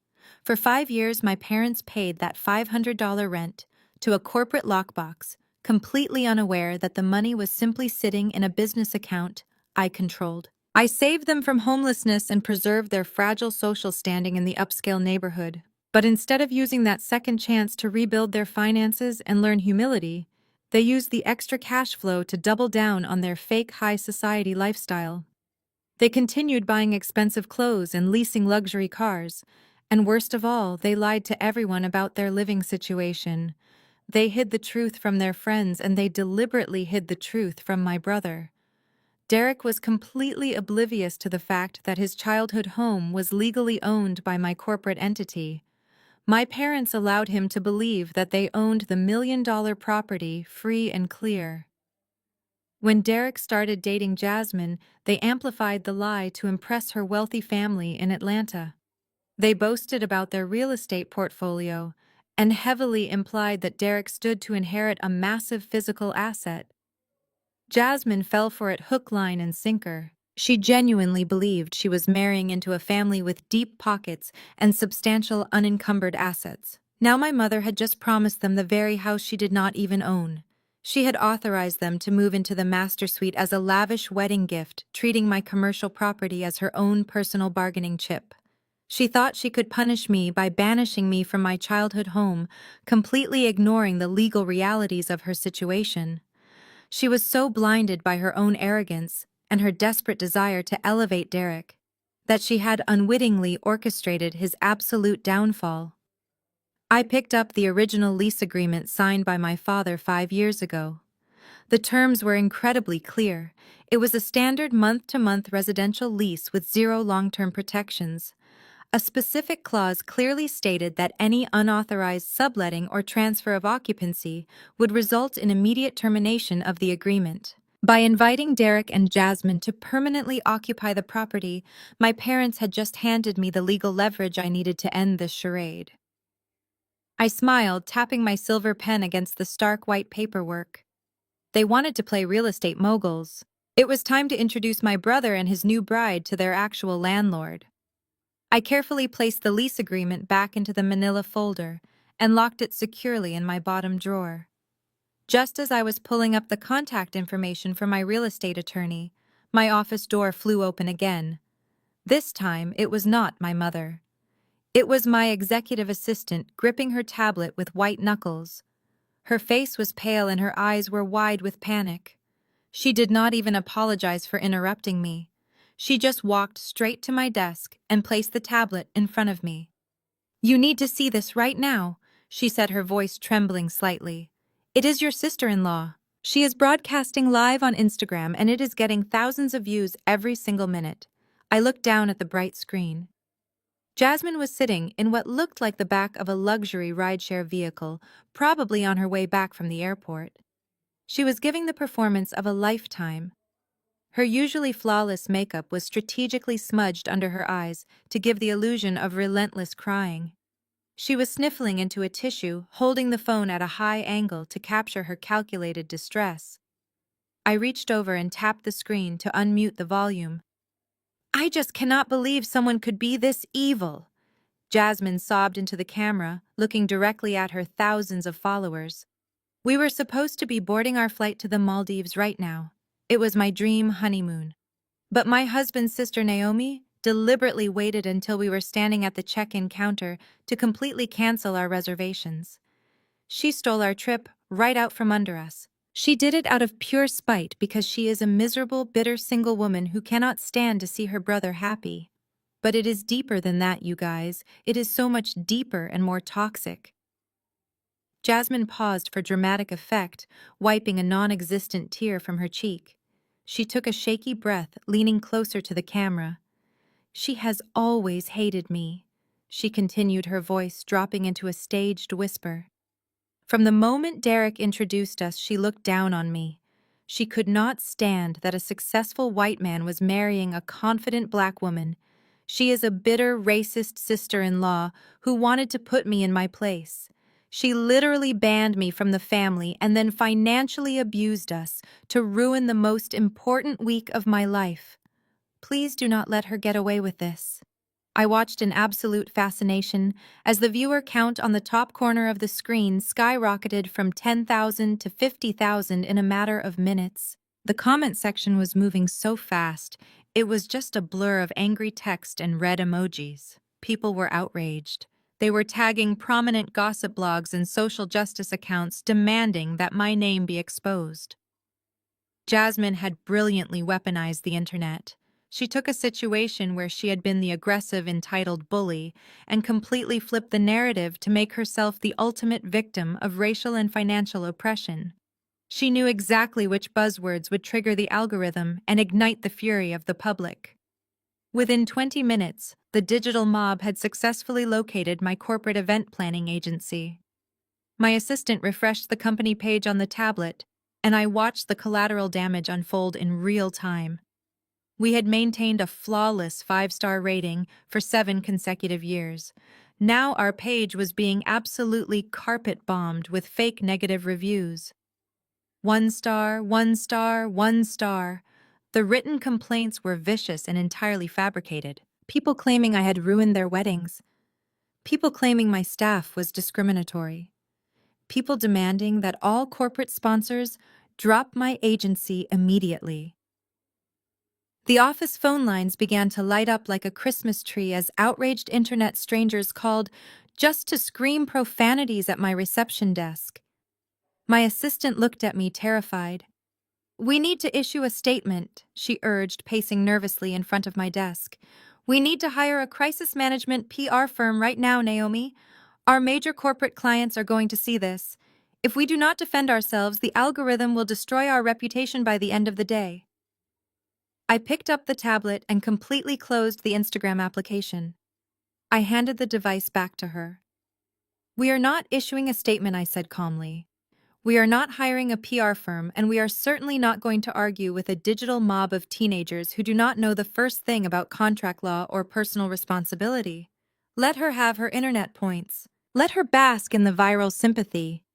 For 5 years, my parents paid that $500 rent to a corporate lockbox, completely unaware that the money was simply sitting in a business account I controlled. I saved them from homelessness and preserved their fragile social standing in the upscale neighborhood. But instead of using that second chance to rebuild their finances and learn humility, they used the extra cash flow to double down on their fake high society lifestyle. They continued buying expensive clothes and leasing luxury cars, and worst of all, they lied to everyone about their living situation. They hid the truth from their friends, and they deliberately hid the truth from my brother. Derek was completely oblivious to the fact that his childhood home was legally owned by my corporate entity. My parents allowed him to believe that they owned the $1 million property free and clear. When Derek started dating Jasmine, they amplified the lie to impress her wealthy family in Atlanta. They boasted about their real estate portfolio and heavily implied that Derek stood to inherit a massive physical asset. Jasmine fell for it hook, line, and sinker. She genuinely believed she was marrying into a family with deep pockets and substantial unencumbered assets. Now my mother had just promised them the very house she did not even own. She had authorized them to move into the master suite as a lavish wedding gift, treating my commercial property as her own personal bargaining chip. She thought she could punish me by banishing me from my childhood home, completely ignoring the legal realities of her situation. She was so blinded by her own arrogance and her desperate desire to elevate Derek that she had unwittingly orchestrated his absolute downfall. I picked up the original lease agreement signed by my father 5 years ago. The terms were incredibly clear. It was a standard month-to-month residential lease with 0 long-term protections. A specific clause clearly stated that any unauthorized subletting or transfer of occupancy would result in immediate termination of the agreement. By inviting Derek and Jasmine to permanently occupy the property, my parents had just handed me the legal leverage I needed to end this charade. I smiled, tapping my silver pen against the stark white paperwork. They wanted to play real estate moguls. It was time to introduce my brother and his new bride to their actual landlord. I carefully placed the lease agreement back into the manila folder and locked it securely in my bottom drawer. Just as I was pulling up the contact information for my real estate attorney, my office door flew open again. This time, it was not my mother. It was my executive assistant gripping her tablet with white knuckles. Her face was pale and her eyes were wide with panic. She did not even apologize for interrupting me. She just walked straight to my desk and placed the tablet in front of me. "You need to see this right now," she said, her voice trembling slightly. "It is your sister-in-law. She is broadcasting live on Instagram and it is getting thousands of views every single minute." I looked down at the bright screen. Jasmine was sitting in what looked like the back of a luxury rideshare vehicle, probably on her way back from the airport. She was giving the performance of a lifetime. Her usually flawless makeup was strategically smudged under her eyes to give the illusion of relentless crying. She was sniffling into a tissue, holding the phone at a high angle to capture her calculated distress. I reached over and tapped the screen to unmute the volume. "I just cannot believe someone could be this evil," Jasmine sobbed into the camera, looking directly at her thousands of followers. "We were supposed to be boarding our flight to the Maldives right now. It was my dream honeymoon. But my husband's sister Naomi deliberately waited until we were standing at the check-in counter to completely cancel our reservations. She stole our trip right out from under us. She did it out of pure spite because she is a miserable, bitter single woman who cannot stand to see her brother happy. But it is deeper than that, you guys. It is so much deeper and more toxic." Jasmine paused for dramatic effect, wiping a non-existent tear from her cheek. She took a shaky breath, leaning closer to the camera. "She has always hated me," she continued, her voice dropping into a staged whisper. "From the moment Derek introduced us, she looked down on me. She could not stand that a successful white man was marrying a confident black woman. She is a bitter, racist sister-in-law who wanted to put me in my place. She literally banned me from the family and then financially abused us to ruin the most important week of my life. Please do not let her get away with this." I watched in absolute fascination as the viewer count on the top corner of the screen skyrocketed from 10,000 to 50,000 in a matter of minutes. The comment section was moving so fast, it was just a blur of angry text and red emojis. People were outraged. They were tagging prominent gossip blogs and social justice accounts demanding that my name be exposed. Jasmine had brilliantly weaponized the internet. She took a situation where she had been the aggressive, entitled bully and completely flipped the narrative to make herself the ultimate victim of racial and financial oppression. She knew exactly which buzzwords would trigger the algorithm and ignite the fury of the public. Within 20 minutes, the digital mob had successfully located my corporate event planning agency. My assistant refreshed the company page on the tablet, and I watched the collateral damage unfold in real time. We had maintained a flawless 5-star rating for 7 consecutive years. Now our page was being absolutely carpet-bombed with fake negative reviews. 1 star, 1 star, 1 star. The written complaints were vicious and entirely fabricated. People claiming I had ruined their weddings. People claiming my staff was discriminatory. People demanding that all corporate sponsors drop my agency immediately. The office phone lines began to light up like a Christmas tree as outraged internet strangers called just to scream profanities at my reception desk. My assistant looked at me terrified. "We need to issue a statement," she urged, pacing nervously in front of my desk. "We need to hire a crisis management PR firm right now, Naomi. Our major corporate clients are going to see this. If we do not defend ourselves, the algorithm will destroy our reputation by the end of the day." I picked up the tablet and completely closed the Instagram application. I handed the device back to her. "We are not issuing a statement," I said calmly. "We are not hiring a PR firm, and we are certainly not going to argue with a digital mob of teenagers who do not know the first thing about contract law or personal responsibility. Let her have her internet points. Let her bask in the viral sympathy."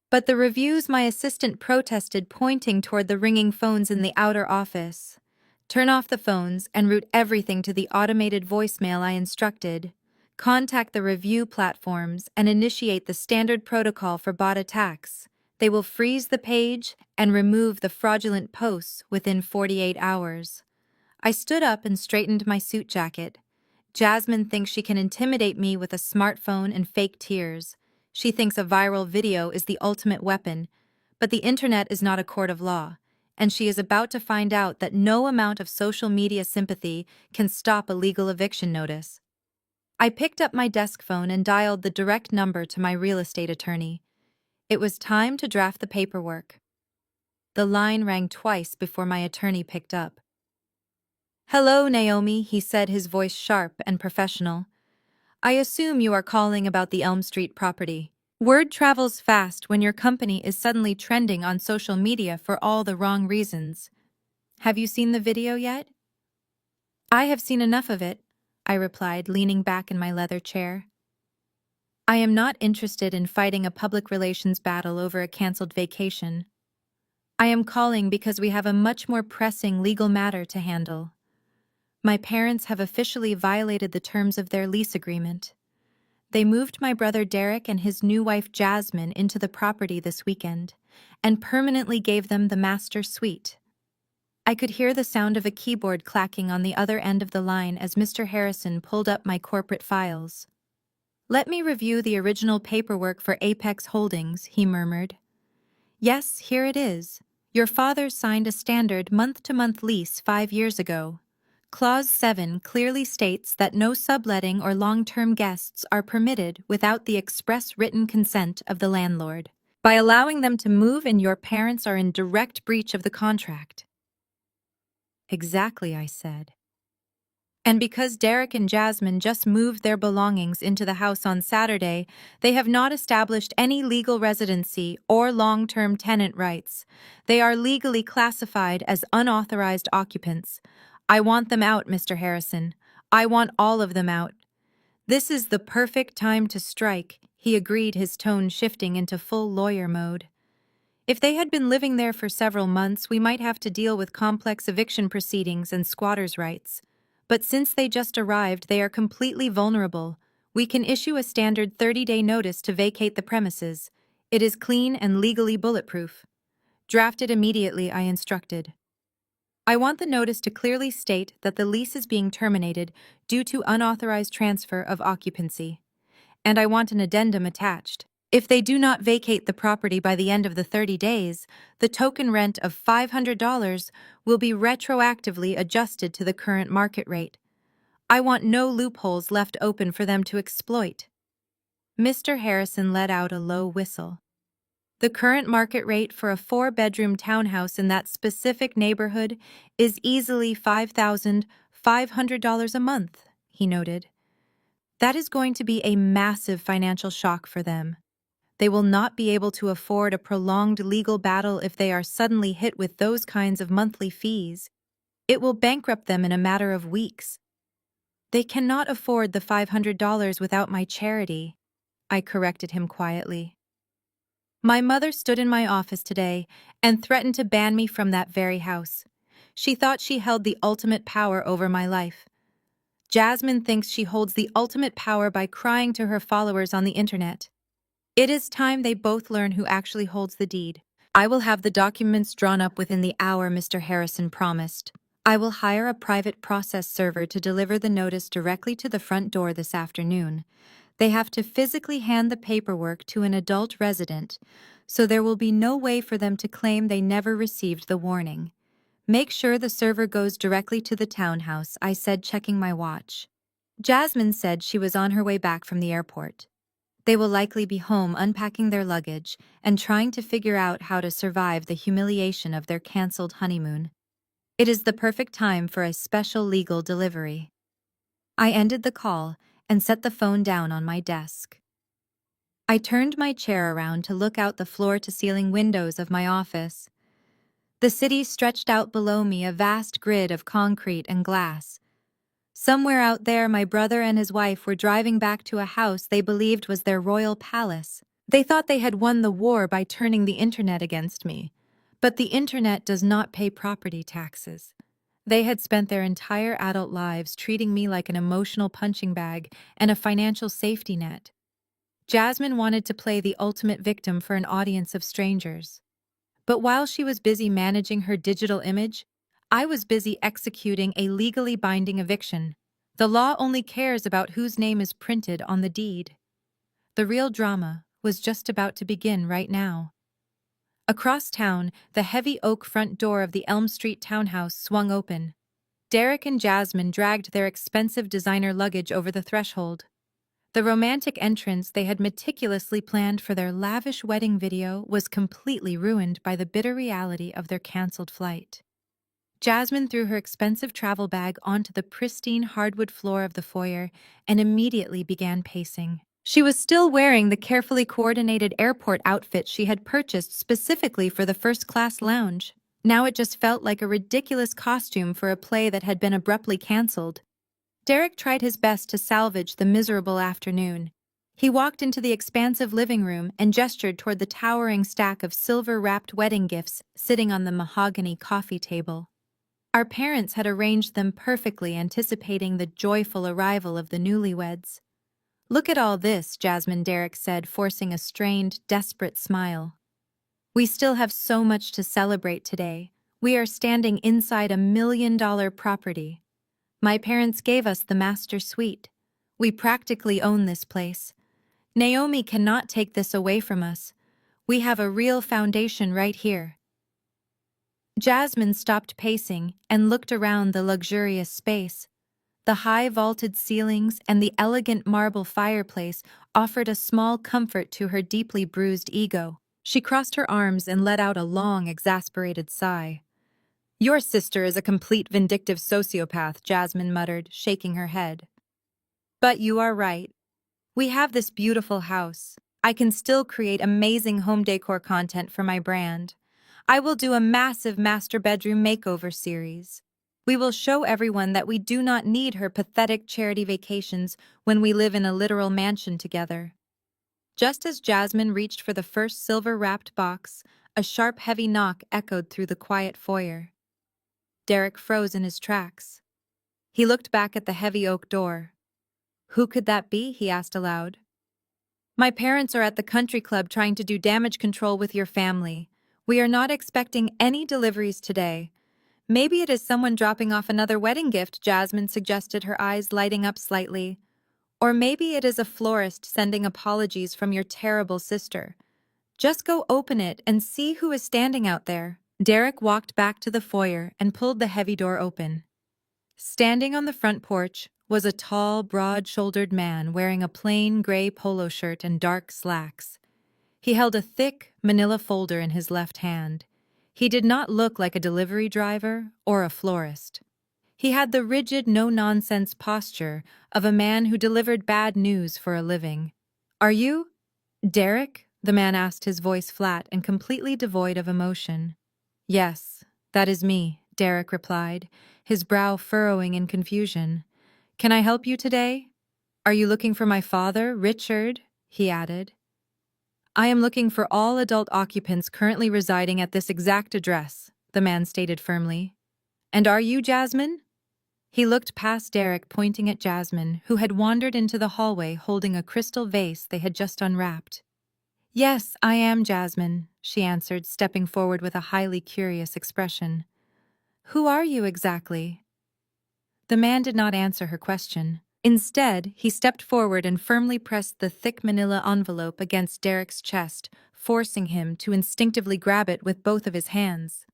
But the reviews, my assistant protested, pointing toward the ringing phones in the outer office. "Turn off the phones and route everything to the automated voicemail I instructed. Contact the review platforms and initiate the standard protocol for bot attacks. They will freeze the page and remove the fraudulent posts within 48 hours. I stood up and straightened my suit jacket. Jasmine thinks she can intimidate me with a smartphone and fake tears. She thinks a viral video is the ultimate weapon, but the internet is not a court of law, and she is about to find out that no amount of social media sympathy can stop a legal eviction notice. I picked up my desk phone and dialed the direct number to my real estate attorney. It was time to draft the paperwork. The line rang twice before my attorney picked up. "Hello, Naomi," he said, his voice sharp and professional. I assume you are calling about the Elm Street property. Word travels fast when your company is suddenly trending on social media for all the wrong reasons. Have you seen the video yet? I have seen enough of it, I replied, leaning back in my leather chair. I am not interested in fighting a public relations battle over a canceled vacation. I am calling because we have a much more pressing legal matter to handle. My parents have officially violated the terms of their lease agreement. They moved my brother Derek and his new wife Jasmine into the property this weekend and permanently gave them the master suite. I could hear the sound of a keyboard clacking on the other end of the line as Mr. Harrison pulled up my corporate files. "Let me review the original paperwork for Apex Holdings," he murmured. "Yes, here it is. Your father signed a standard month-to-month lease 5 years ago. Clause 7 clearly states that no subletting or long-term guests are permitted without the express written consent of the landlord. By allowing them to move in, your parents are in direct breach of the contract." "Exactly," I said. "And because Derek and Jasmine just moved their belongings into the house on Saturday, they have not established any legal residency or long-term tenant rights. They are legally classified as unauthorized occupants. I want them out, Mr. Harrison. I want all of them out." "This is the perfect time to strike," he agreed, his tone shifting into full lawyer mode. "If they had been living there for several months, we might have to deal with complex eviction proceedings and squatters' rights. But since they just arrived, they are completely vulnerable. We can issue a standard 30-day notice to vacate the premises. It is clean and legally bulletproof." "Draft it immediately," I instructed. "I want the notice to clearly state that the lease is being terminated due to unauthorized transfer of occupancy. And I want an addendum attached. If they do not vacate the property by the end of the 30 days, the token rent of $500 will be retroactively adjusted to the current market rate. I want no loopholes left open for them to exploit." Mr. Harrison let out a low whistle. "The current market rate for a 4-bedroom townhouse in that specific neighborhood is easily $5,500 a month," he noted. "That is going to be a massive financial shock for them. They will not be able to afford a prolonged legal battle if they are suddenly hit with those kinds of monthly fees. It will bankrupt them in a matter of weeks." "They cannot afford the $500 without my charity," I corrected him quietly. "My mother stood in my office today and threatened to ban me from that very house. She thought she held the ultimate power over my life. Jasmine thinks she holds the ultimate power by crying to her followers on the internet. It is time they both learn who actually holds the deed. I will have the documents drawn up within the hour," Mr. Harrison promised. "I will hire a private process server to deliver the notice directly to the front door this afternoon. They have to physically hand the paperwork to an adult resident, so there will be no way for them to claim they never received the warning. Make sure the server goes directly to the townhouse," I said, checking my watch. Jasmine said she was on her way back from the airport. They will likely be home unpacking their luggage and trying to figure out how to survive the humiliation of their canceled honeymoon. It is the perfect time for a special legal delivery. I ended the call and set the phone down on my desk. I turned my chair around to look out the floor-to-ceiling windows of my office. The city stretched out below me, a vast grid of concrete and glass. Somewhere out there, my brother and his wife were driving back to a house they believed was their royal palace. They thought they had won the war by turning the internet against me. But the internet does not pay property taxes. They had spent their entire adult lives treating me like an emotional punching bag and a financial safety net. Jasmine wanted to play the ultimate victim for an audience of strangers. But while she was busy managing her digital image, I was busy executing a legally binding eviction. The law only cares about whose name is printed on the deed. The real drama was just about to begin right now. Across town, the heavy oak front door of the Elm Street townhouse swung open. Derek and Jasmine dragged their expensive designer luggage over the threshold. The romantic entrance they had meticulously planned for their lavish wedding video was completely ruined by the bitter reality of their canceled flight. Jasmine threw her expensive travel bag onto the pristine hardwood floor of the foyer and immediately began pacing. She was still wearing the carefully coordinated airport outfit she had purchased specifically for the first-class lounge. Now it just felt like a ridiculous costume for a play that had been abruptly canceled. Derek tried his best to salvage the miserable afternoon. He walked into the expansive living room and gestured toward the towering stack of silver-wrapped wedding gifts sitting on the mahogany coffee table. Our parents had arranged them perfectly, anticipating the joyful arrival of the newlyweds. "Look at all this," Jasmine Derek said, forcing a strained, desperate smile. "We still have so much to celebrate today. We are standing inside $1 million property. My parents gave us the master suite. We practically own this place. Naomi cannot take this away from us. We have a real foundation right here." Jasmine stopped pacing and looked around the luxurious space. The high vaulted ceilings and the elegant marble fireplace offered a small comfort to her deeply bruised ego. She crossed her arms and let out a long, exasperated sigh. "Your sister is a complete vindictive sociopath," Jasmine muttered, shaking her head. "But you are right. We have this beautiful house. I can still create amazing home decor content for my brand. I will do a massive master bedroom makeover series. We will show everyone that we do not need her pathetic charity vacations when we live in a literal mansion together." Just as Jasmine reached for the first silver-wrapped box, a sharp, heavy knock echoed through the quiet foyer. Derek froze in his tracks. He looked back at the heavy oak door. "Who could that be?" he asked aloud. "My parents are at the country club trying to do damage control with your family. We are not expecting any deliveries today. Maybe it is someone dropping off another wedding gift," Jasmine suggested, her eyes lighting up slightly. "Or maybe it is a florist sending apologies from your terrible sister. Just go open it and see who is standing out there." Derek walked back to the foyer and pulled the heavy door open. Standing on the front porch was a tall, broad-shouldered man wearing a plain gray polo shirt and dark slacks. He held a thick, manila folder in his left hand. He did not look like a delivery driver or a florist. He had the rigid, no-nonsense posture of a man who delivered bad news for a living. "Are you Derek?" the man asked, his voice flat and completely devoid of emotion. "Yes, that is me," Derek replied, his brow furrowing in confusion. "Can I help you today? Are you looking for my father, Richard?" he added. "I am looking for all adult occupants currently residing at this exact address," the man stated firmly. "And are you Jasmine?" He looked past Derek, pointing at Jasmine, who had wandered into the hallway holding a crystal vase they had just unwrapped. "Yes, I am Jasmine," she answered, stepping forward with a highly curious expression. "Who are you exactly?" The man did not answer her question. Instead, he stepped forward and firmly pressed the thick manila envelope against Derek's chest, forcing him to instinctively grab it with both of his hands.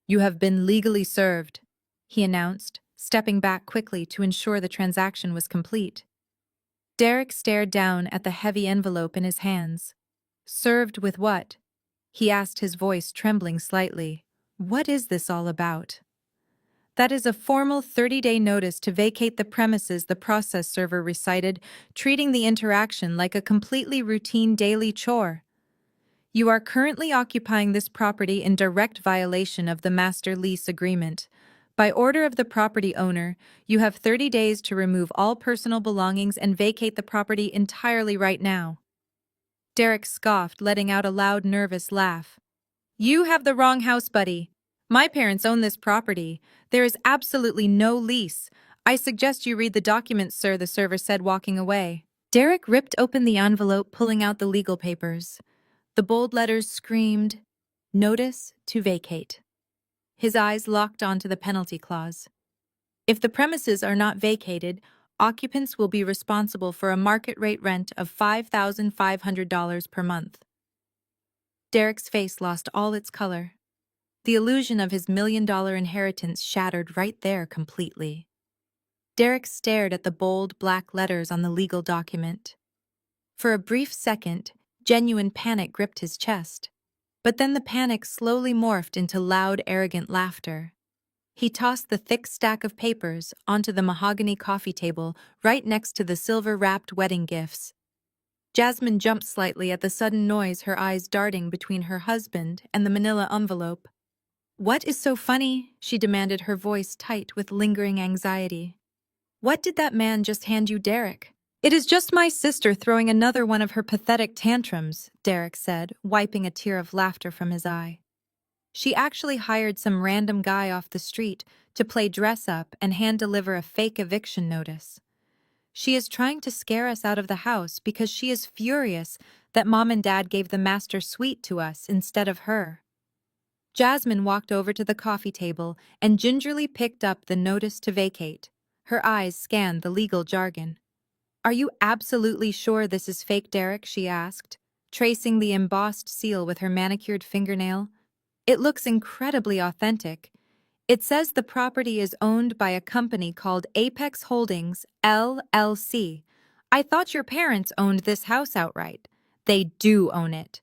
"You have been legally served," he announced, stepping back quickly to ensure the transaction was complete. Derek stared down at the heavy envelope in his hands. "Served with what?" he asked, his voice trembling slightly. "What is this all about?" "That is a formal 30-day notice to vacate the premises," the process server recited, treating the interaction like a completely routine daily chore. "You are currently occupying this property in direct violation of the master lease agreement. By order of the property owner, you have 30 days to remove all personal belongings and vacate the property entirely right now." Derek scoffed, letting out a loud, nervous laugh. "You have the wrong house, buddy. My parents own this property. There is absolutely no lease. I suggest you read the documents, sir," the server said, walking away. Derek ripped open the envelope, pulling out the legal papers. The bold letters screamed, "Notice to vacate." His eyes locked onto the penalty clause. If the premises are not vacated, occupants will be responsible for a market rate rent of $5,500 per month. Derek's face lost all its color. The illusion of his $1 million inheritance shattered right there completely. Derek stared at the bold black letters on the legal document. For a brief second, genuine panic gripped his chest. But then the panic slowly morphed into loud, arrogant laughter. He tossed the thick stack of papers onto the mahogany coffee table right next to the silver-wrapped wedding gifts. Jasmine jumped slightly at the sudden noise, her eyes darting between her husband and the manila envelope. "What is so funny?" she demanded, her voice tight with lingering anxiety. "What did that man just hand you, Derek?" "It is just my sister throwing another one of her pathetic tantrums," Derek said, wiping a tear of laughter from his eye. "She actually hired some random guy off the street to play dress-up and hand-deliver a fake eviction notice. She is trying to scare us out of the house because she is furious that Mom and Dad gave the master suite to us instead of her." Jasmine walked over to the coffee table and gingerly picked up the notice to vacate. Her eyes scanned the legal jargon. "Are you absolutely sure this is fake, Derek?" she asked, tracing the embossed seal with her manicured fingernail. "It looks incredibly authentic. It says the property is owned by a company called Apex Holdings, LLC. I thought your parents owned this house outright." "They do own it,"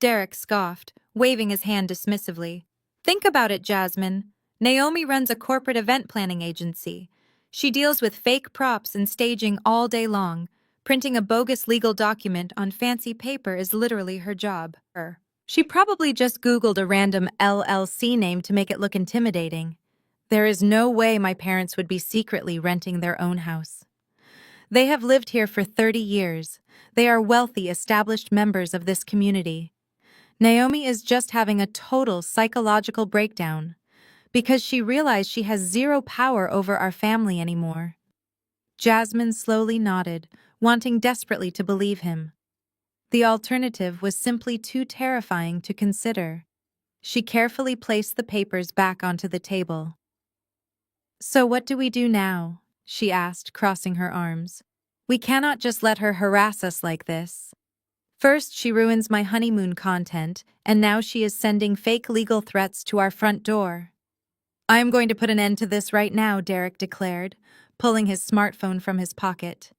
Derek scoffed, waving his hand dismissively. "Think about it, Jasmine. Naomi runs a corporate event planning agency. She deals with fake props and staging all day long. Printing a bogus legal document on fancy paper is literally her job. She probably just Googled a random LLC name to make it look intimidating. There is no way my parents would be secretly renting their own house. They have lived here for 30 years. They are wealthy, established members of this community. Naomi is just having a total psychological breakdown because she realized she has zero power over our family anymore." Jasmine slowly nodded, wanting desperately to believe him. The alternative was simply too terrifying to consider. She carefully placed the papers back onto the table. "So what do we do now?" she asked, crossing her arms. "We cannot just let her harass us like this. First, she ruins my honeymoon content, and now she is sending fake legal threats to our front door." "I am going to put an end to this right now," Derek declared, pulling his smartphone from his pocket.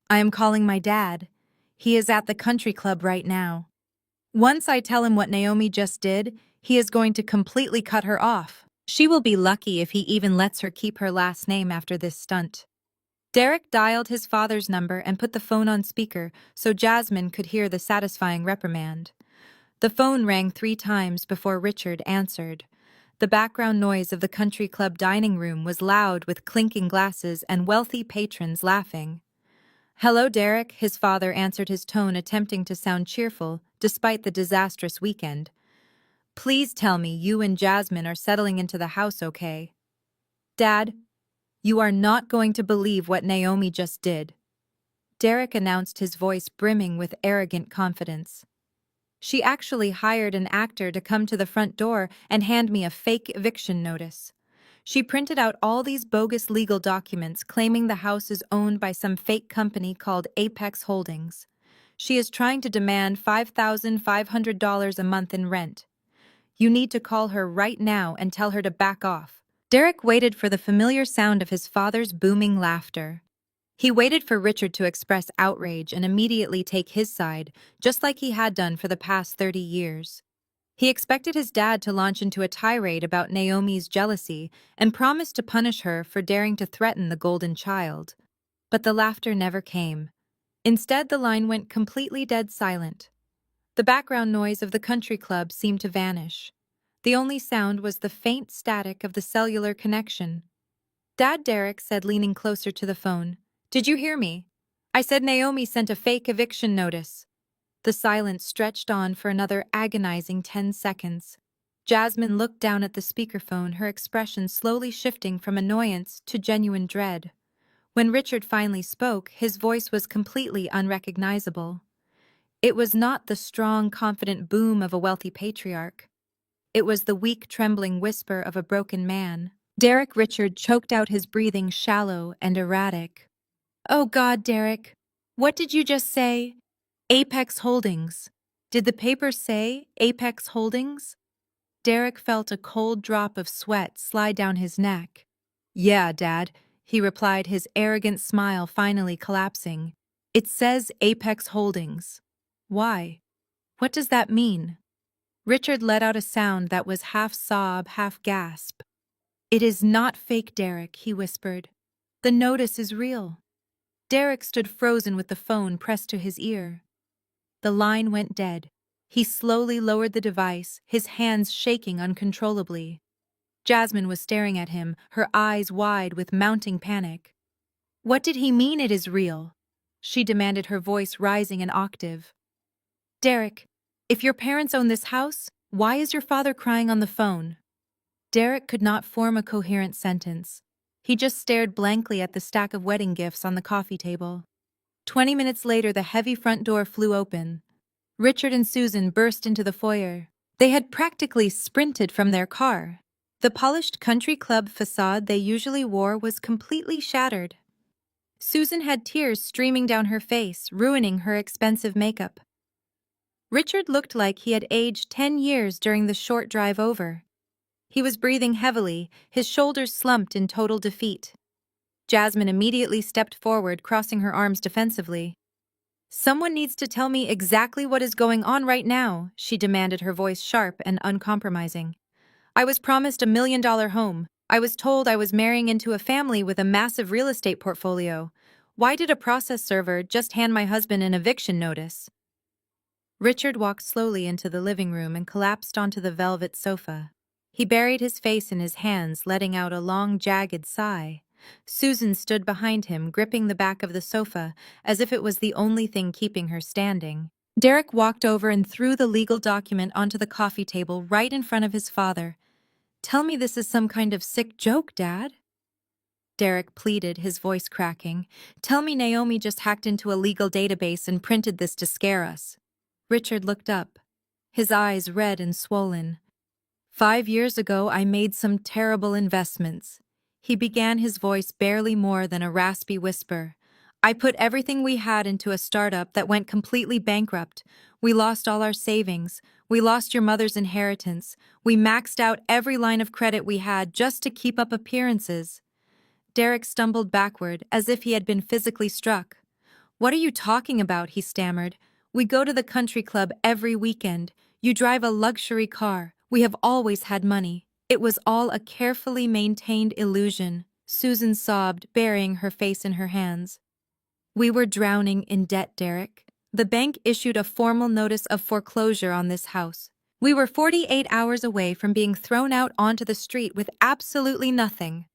"I am calling my dad. He is at the country club right now. Once I tell him what Naomi just did, he is going to completely cut her off. She will be lucky if he even lets her keep her last name after this stunt." Derek dialed his father's number and put the phone on speaker so Jasmine could hear the satisfying reprimand. The phone rang 3 times before Richard answered. The background noise of the country club dining room was loud with clinking glasses and wealthy patrons laughing. "Hello, Derek," his father answered, his tone attempting to sound cheerful despite the disastrous weekend. "Please tell me you and Jasmine are settling into the house okay." "Dad, you are not going to believe what Naomi just did," Derek announced, his voice brimming with arrogant confidence. "She actually hired an actor to come to the front door and hand me a fake eviction notice. She printed out all these bogus legal documents claiming the house is owned by some fake company called Apex Holdings. She is trying to demand $5,500 a month in rent. You need to call her right now and tell her to back off." Derek waited for the familiar sound of his father's booming laughter. He waited for Richard to express outrage and immediately take his side, just like he had done for the past 30 years. He expected his dad to launch into a tirade about Naomi's jealousy and promise to punish her for daring to threaten the golden child. But the laughter never came. Instead, the line went completely dead silent. The background noise of the country club seemed to vanish. The only sound was the faint static of the cellular connection. "Dad," Derek said, leaning closer to the phone. "Did you hear me? I said Naomi sent a fake eviction notice." The silence stretched on for another agonizing 10 seconds. Jasmine looked down at the speakerphone, her expression slowly shifting from annoyance to genuine dread. When Richard finally spoke, his voice was completely unrecognizable. It was not the strong, confident boom of a wealthy patriarch. It was the weak, trembling whisper of a broken man. Richard choked out, his breathing shallow and erratic. "Oh God, Derek, what did you just say?" "Apex Holdings. Did the paper say Apex Holdings?" Derek felt a cold drop of sweat slide down his neck. "Yeah, Dad," he replied, his arrogant smile finally collapsing. "It says Apex Holdings." "Why? What does that mean?" Richard let out a sound that was half sob, half gasp. It is not fake, Derek, he whispered. The notice is real. Derek stood frozen with the phone pressed to his ear. The line went dead. He slowly lowered the device, his hands shaking uncontrollably. Jasmine was staring at him, her eyes wide with mounting panic. What did he mean it is real? She demanded, her voice rising an octave. Derek, if your parents own this house, why is your father crying on the phone? Derek could not form a coherent sentence. He just stared blankly at the stack of wedding gifts on the coffee table. 20 minutes later, the heavy front door flew open. Richard and Susan burst into the foyer. They had practically sprinted from their car. The polished country club facade they usually wore was completely shattered. Susan had tears streaming down her face, ruining her expensive makeup. Richard looked like he had aged 10 years during the short drive over. He was breathing heavily, his shoulders slumped in total defeat. Jasmine immediately stepped forward, crossing her arms defensively. Someone needs to tell me exactly what is going on right now, she demanded, her voice sharp and uncompromising. I was promised a $1 million home. I was told I was marrying into a family with a massive real estate portfolio. Why did a process server just hand my husband an eviction notice? Richard walked slowly into the living room and collapsed onto the velvet sofa. He buried his face in his hands, letting out a long, jagged sigh. Susan stood behind him, gripping the back of the sofa, as if it was the only thing keeping her standing. Derek walked over and threw the legal document onto the coffee table right in front of his father. Tell me this is some kind of sick joke, Dad? Derek pleaded, his voice cracking. Tell me Naomi just hacked into a legal database and printed this to scare us. Richard looked up, his eyes red and swollen. 5 years ago, I made some terrible investments. He began, his voice barely more than a raspy whisper. I put everything we had into a startup that went completely bankrupt. We lost all our savings. We lost your mother's inheritance. We maxed out every line of credit we had just to keep up appearances. Derek stumbled backward, as if he had been physically struck. What are you talking about? He stammered. We go to the country club every weekend. You drive a luxury car. We have always had money. It was all a carefully maintained illusion. Susan sobbed, burying her face in her hands. We were drowning in debt, Derek. The bank issued a formal notice of foreclosure on this house. We were 48 hours away from being thrown out onto the street with absolutely nothing.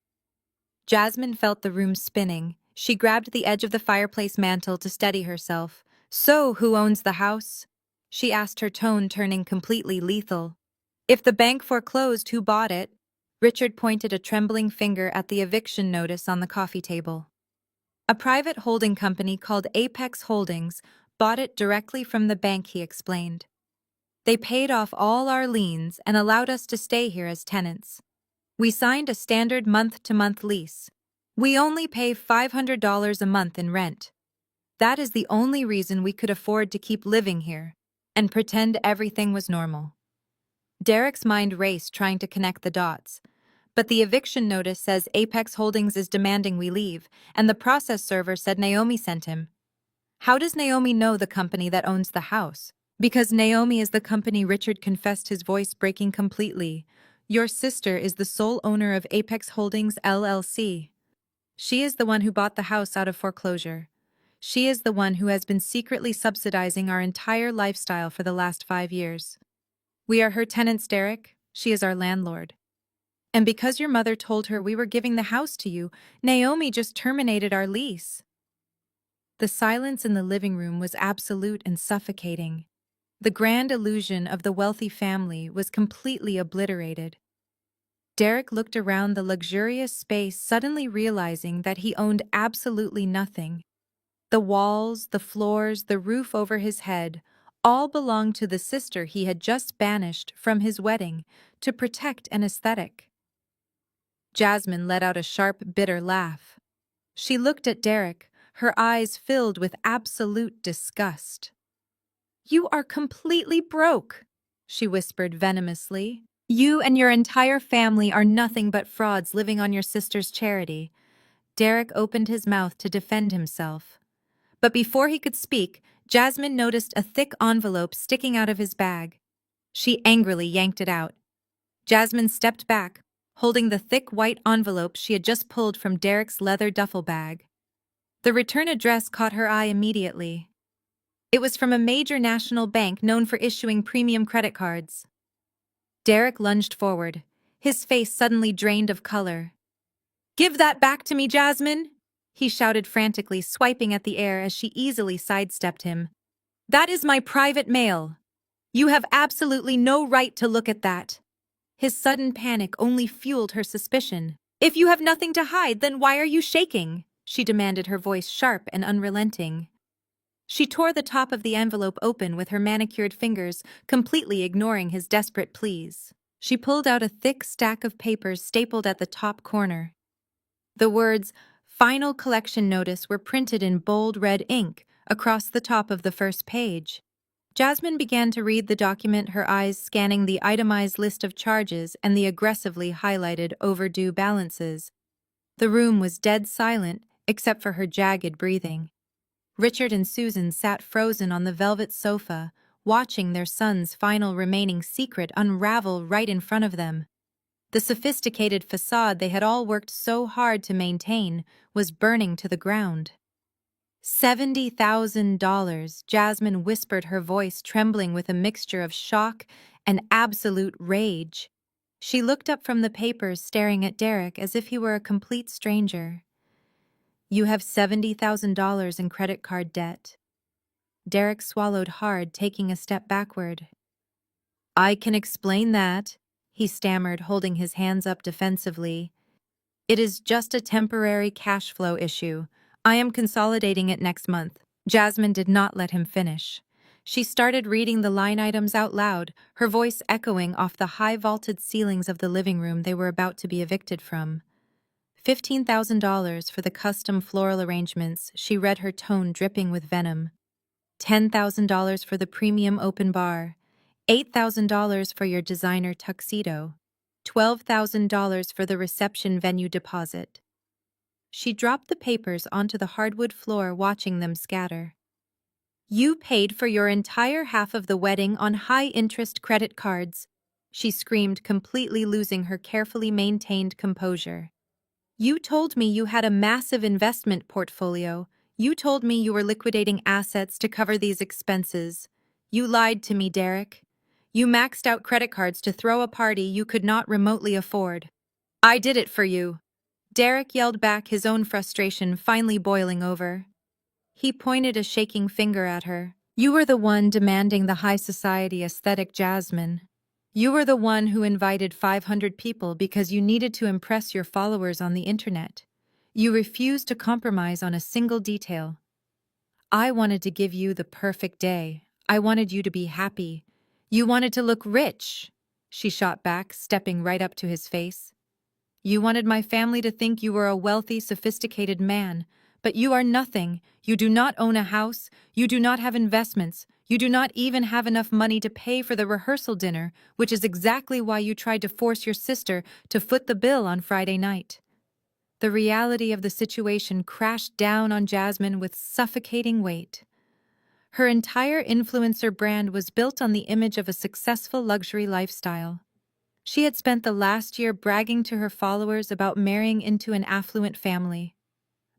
Jasmine felt the room spinning. She grabbed the edge of the fireplace mantel to steady herself. So, who owns the house? She asked, her tone turning completely lethal. If the bank foreclosed, who bought it? Richard pointed a trembling finger at the eviction notice on the coffee table. A private holding company called Apex Holdings bought it directly from the bank, he explained. They paid off all our liens and allowed us to stay here as tenants. We signed a standard month-to-month lease. We only pay $500 a month in rent. That is the only reason we could afford to keep living here and pretend everything was normal. Derek's mind raced, trying to connect the dots. But the eviction notice says Apex Holdings is demanding we leave, and the process server said Naomi sent him. How does Naomi know the company that owns the house? Because Naomi is the company, Richard confessed, his voice breaking completely. Your sister is the sole owner of Apex Holdings LLC. She is the one who bought the house out of foreclosure. She is the one who has been secretly subsidizing our entire lifestyle for the last 5 years. We are her tenants, Derek. She is our landlord. And because your mother told her we were giving the house to you, Naomi just terminated our lease. The silence in the living room was absolute and suffocating. The grand illusion of the wealthy family was completely obliterated. Derek looked around the luxurious space, suddenly realizing that he owned absolutely nothing. The walls, the floors, the roof over his head, all belonged to the sister he had just banished from his wedding to protect an aesthetic. Jasmine let out a sharp, bitter laugh. She looked at Derek, her eyes filled with absolute disgust. You are completely broke, she whispered venomously. You and your entire family are nothing but frauds living on your sister's charity. Derek opened his mouth to defend himself. But before he could speak, Jasmine noticed a thick envelope sticking out of his bag. She angrily yanked it out. Jasmine stepped back, holding the thick white envelope she had just pulled from Derek's leather duffel bag. The return address caught her eye immediately. It was from a major national bank known for issuing premium credit cards. Derek lunged forward, his face suddenly drained of color. "Give that back to me, Jasmine!" he shouted frantically, swiping at the air as she easily sidestepped him. "That is my private mail. You have absolutely no right to look at that." His sudden panic only fueled her suspicion. "If you have nothing to hide, then why are you shaking?" she demanded, her voice sharp and unrelenting. She tore the top of the envelope open with her manicured fingers, completely ignoring his desperate pleas. She pulled out a thick stack of papers stapled at the top corner. The words, "Final Collection Notice," were printed in bold red ink across the top of the first page. Jasmine began to read the document, her eyes scanning the itemized list of charges and the aggressively highlighted overdue balances. The room was dead silent, except for her jagged breathing. Richard and Susan sat frozen on the velvet sofa, watching their son's final remaining secret unravel right in front of them. The sophisticated facade they had all worked so hard to maintain was burning to the ground. $70,000, Jasmine whispered, her voice trembling with a mixture of shock and absolute rage. She looked up from the papers, staring at Derek as if he were a complete stranger. "You have $70,000 in credit card debt." Derek swallowed hard, taking a step backward. "I can explain that," he stammered, holding his hands up defensively. "It is just a temporary cash flow issue. I am consolidating it next month." Jasmine did not let him finish. She started reading the line items out loud, her voice echoing off the high vaulted ceilings of the living room they were about to be evicted from. $15,000 for the custom floral arrangements, she read, her tone dripping with venom. $10,000 for the premium open bar. $8,000 for your designer tuxedo. $12,000 for the reception venue deposit. She dropped the papers onto the hardwood floor, watching them scatter. "You paid for your entire half of the wedding on high-interest credit cards," she screamed, completely losing her carefully maintained composure. "You told me you had a massive investment portfolio. You told me you were liquidating assets to cover these expenses. You lied to me, Derek. You maxed out credit cards to throw a party you could not remotely afford. I did it for you." Derek yelled back, his own frustration finally boiling over. He pointed a shaking finger at her. "You were the one demanding the high society aesthetic, Jasmine. You were the one who invited 500 people because you needed to impress your followers on the internet. You refused to compromise on a single detail. I wanted to give you the perfect day. I wanted you to be happy. You wanted to look rich," she shot back, stepping right up to his face. "You wanted my family to think you were a wealthy, sophisticated man. But you are nothing. You do not own a house. You do not have investments. You do not even have enough money to pay for the rehearsal dinner, which is exactly why you tried to force your sister to foot the bill on Friday night." The reality of the situation crashed down on Jasmine with suffocating weight. Her entire influencer brand was built on the image of a successful luxury lifestyle. She had spent the last year bragging to her followers about marrying into an affluent family.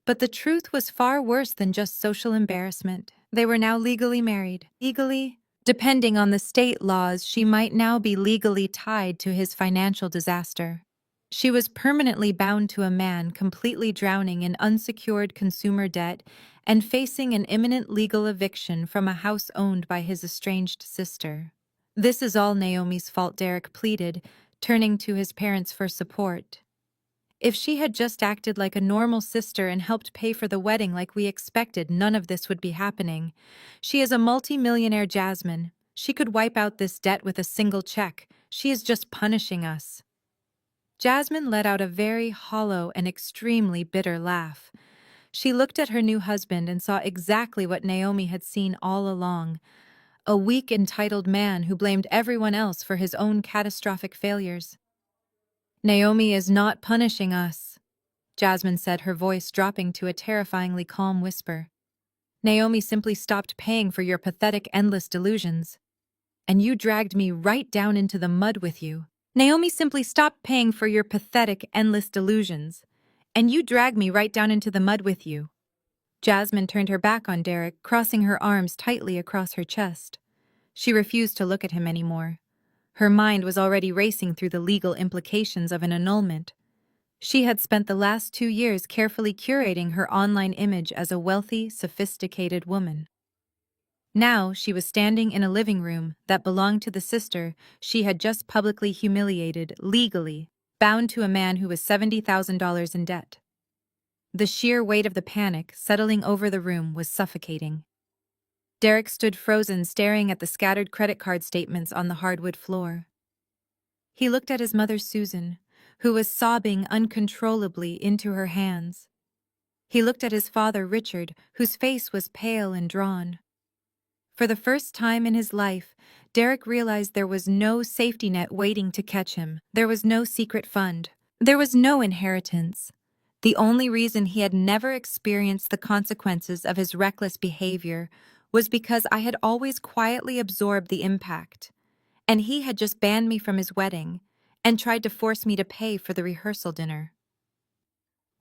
But the truth was far worse than just social embarrassment. They were now legally married. Legally, depending on the state laws, she might now be legally tied to his financial disaster. She was permanently bound to a man, completely drowning in unsecured consumer debt and facing an imminent legal eviction from a house owned by his estranged sister. "This is all Naomi's fault," Derek pleaded, turning to his parents for support. "If she had just acted like a normal sister and helped pay for the wedding like we expected, none of this would be happening. She is a multi-millionaire, Jasmine. She could wipe out this debt with a single check. She is just punishing us." Jasmine let out a very hollow and extremely bitter laugh. She looked at her new husband and saw exactly what Naomi had seen all along: a weak, entitled man who blamed everyone else for his own catastrophic failures. "Naomi is not punishing us," Jasmine said, her voice dropping to a terrifyingly calm whisper. "Naomi simply stopped paying for your pathetic, endless delusions. And you dragged me right down into the mud with you." Naomi simply stopped paying for your pathetic, endless delusions. And you dragged me right down into the mud with you. Jasmine turned her back on Derek, crossing her arms tightly across her chest. She refused to look at him anymore. Her mind was already racing through the legal implications of an annulment. She had spent the last 2 years carefully curating her online image as a wealthy, sophisticated woman. Now she was standing in a living room that belonged to the sister she had just publicly humiliated, legally, bound to a man who was $70,000 in debt. The sheer weight of the panic settling over the room was suffocating. Derek stood frozen, staring at the scattered credit card statements on the hardwood floor. He looked at his mother Susan, who was sobbing uncontrollably into her hands. He looked at his father Richard, whose face was pale and drawn. For the first time in his life, Derek realized there was no safety net waiting to catch him. There was no secret fund. There was no inheritance. The only reason he had never experienced the consequences of his reckless behavior was because I had always quietly absorbed the impact, and he had just banned me from his wedding and tried to force me to pay for the rehearsal dinner.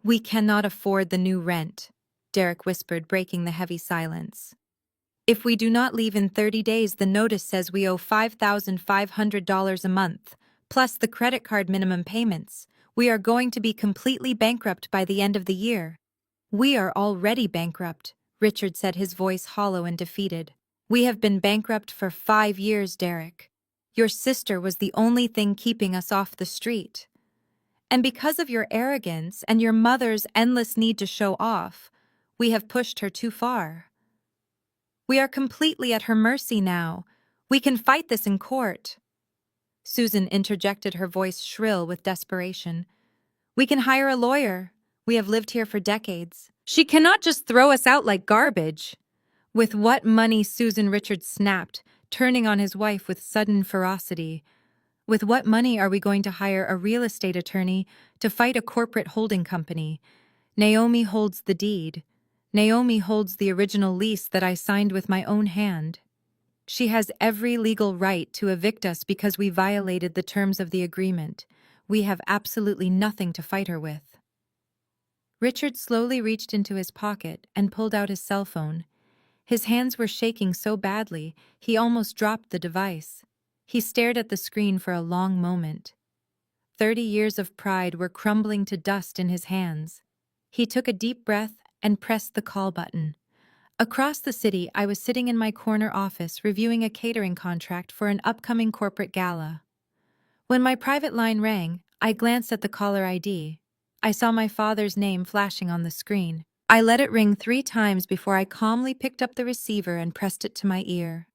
"We cannot afford the new rent," Derek whispered, breaking the heavy silence. "If we do not leave in 30 days, the notice says we owe $5,500 a month, plus the credit card minimum payments. We are going to be completely bankrupt by the end of the year." "We are already bankrupt," Richard said, his voice hollow and defeated. "We have been bankrupt for 5 years, Derek. Your sister was the only thing keeping us off the street. And because of your arrogance and your mother's endless need to show off, we have pushed her too far. We are completely at her mercy now. We can fight this in court." Susan interjected, her voice shrill with desperation. "We can hire a lawyer. We have lived here for decades. She cannot just throw us out like garbage." "With what money?" Susan, Richard snapped, turning on his wife with sudden ferocity. "With what money are we going to hire a real estate attorney to fight a corporate holding company? Naomi holds the deed. Naomi holds the original lease that I signed with my own hand. She has every legal right to evict us because we violated the terms of the agreement. We have absolutely nothing to fight her with." Richard slowly reached into his pocket and pulled out his cell phone. His hands were shaking so badly, he almost dropped the device. He stared at the screen for a long moment. 30 years of pride were crumbling to dust in his hands. He took a deep breath and pressed the call button. Across the city, I was sitting in my corner office reviewing a catering contract for an upcoming corporate gala. When my private line rang, I glanced at the caller ID. I saw my father's name flashing on the screen. I let it ring 3 times before I calmly picked up the receiver and pressed it to my ear.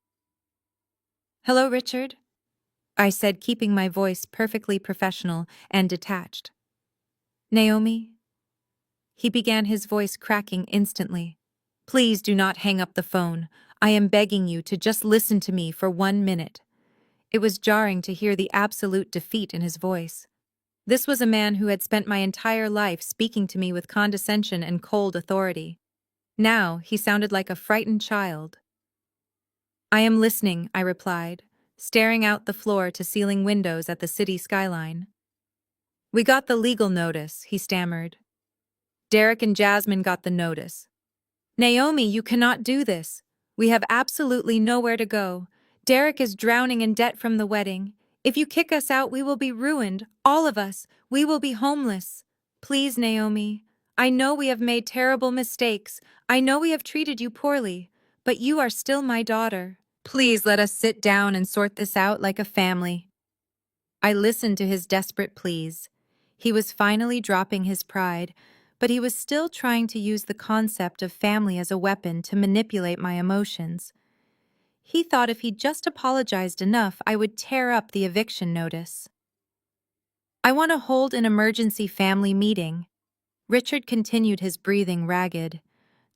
"Hello, Richard," I said, keeping my voice perfectly professional and detached. "Naomi?" He began, his voice cracking instantly. "Please do not hang up the phone. I am begging you to just listen to me for 1 minute." It was jarring to hear the absolute defeat in his voice. This was a man who had spent my entire life speaking to me with condescension and cold authority. Now he sounded like a frightened child. "I am listening," I replied, staring out the floor-to-ceiling windows at the city skyline. "We got the legal notice," he stammered. "Derek and Jasmine got the notice." "Naomi, you cannot do this. We have absolutely nowhere to go. Derek is drowning in debt from the wedding. If you kick us out, we will be ruined, all of us. We will be homeless. Please, Naomi. I know we have made terrible mistakes. I know we have treated you poorly. But you are still my daughter. Please let us sit down and sort this out like a family." I listened to his desperate pleas. He was finally dropping his pride, but he was still trying to use the concept of family as a weapon to manipulate my emotions. He thought if he just apologized enough, I would tear up the eviction notice. "I want to hold an emergency family meeting." Richard continued, his breathing ragged.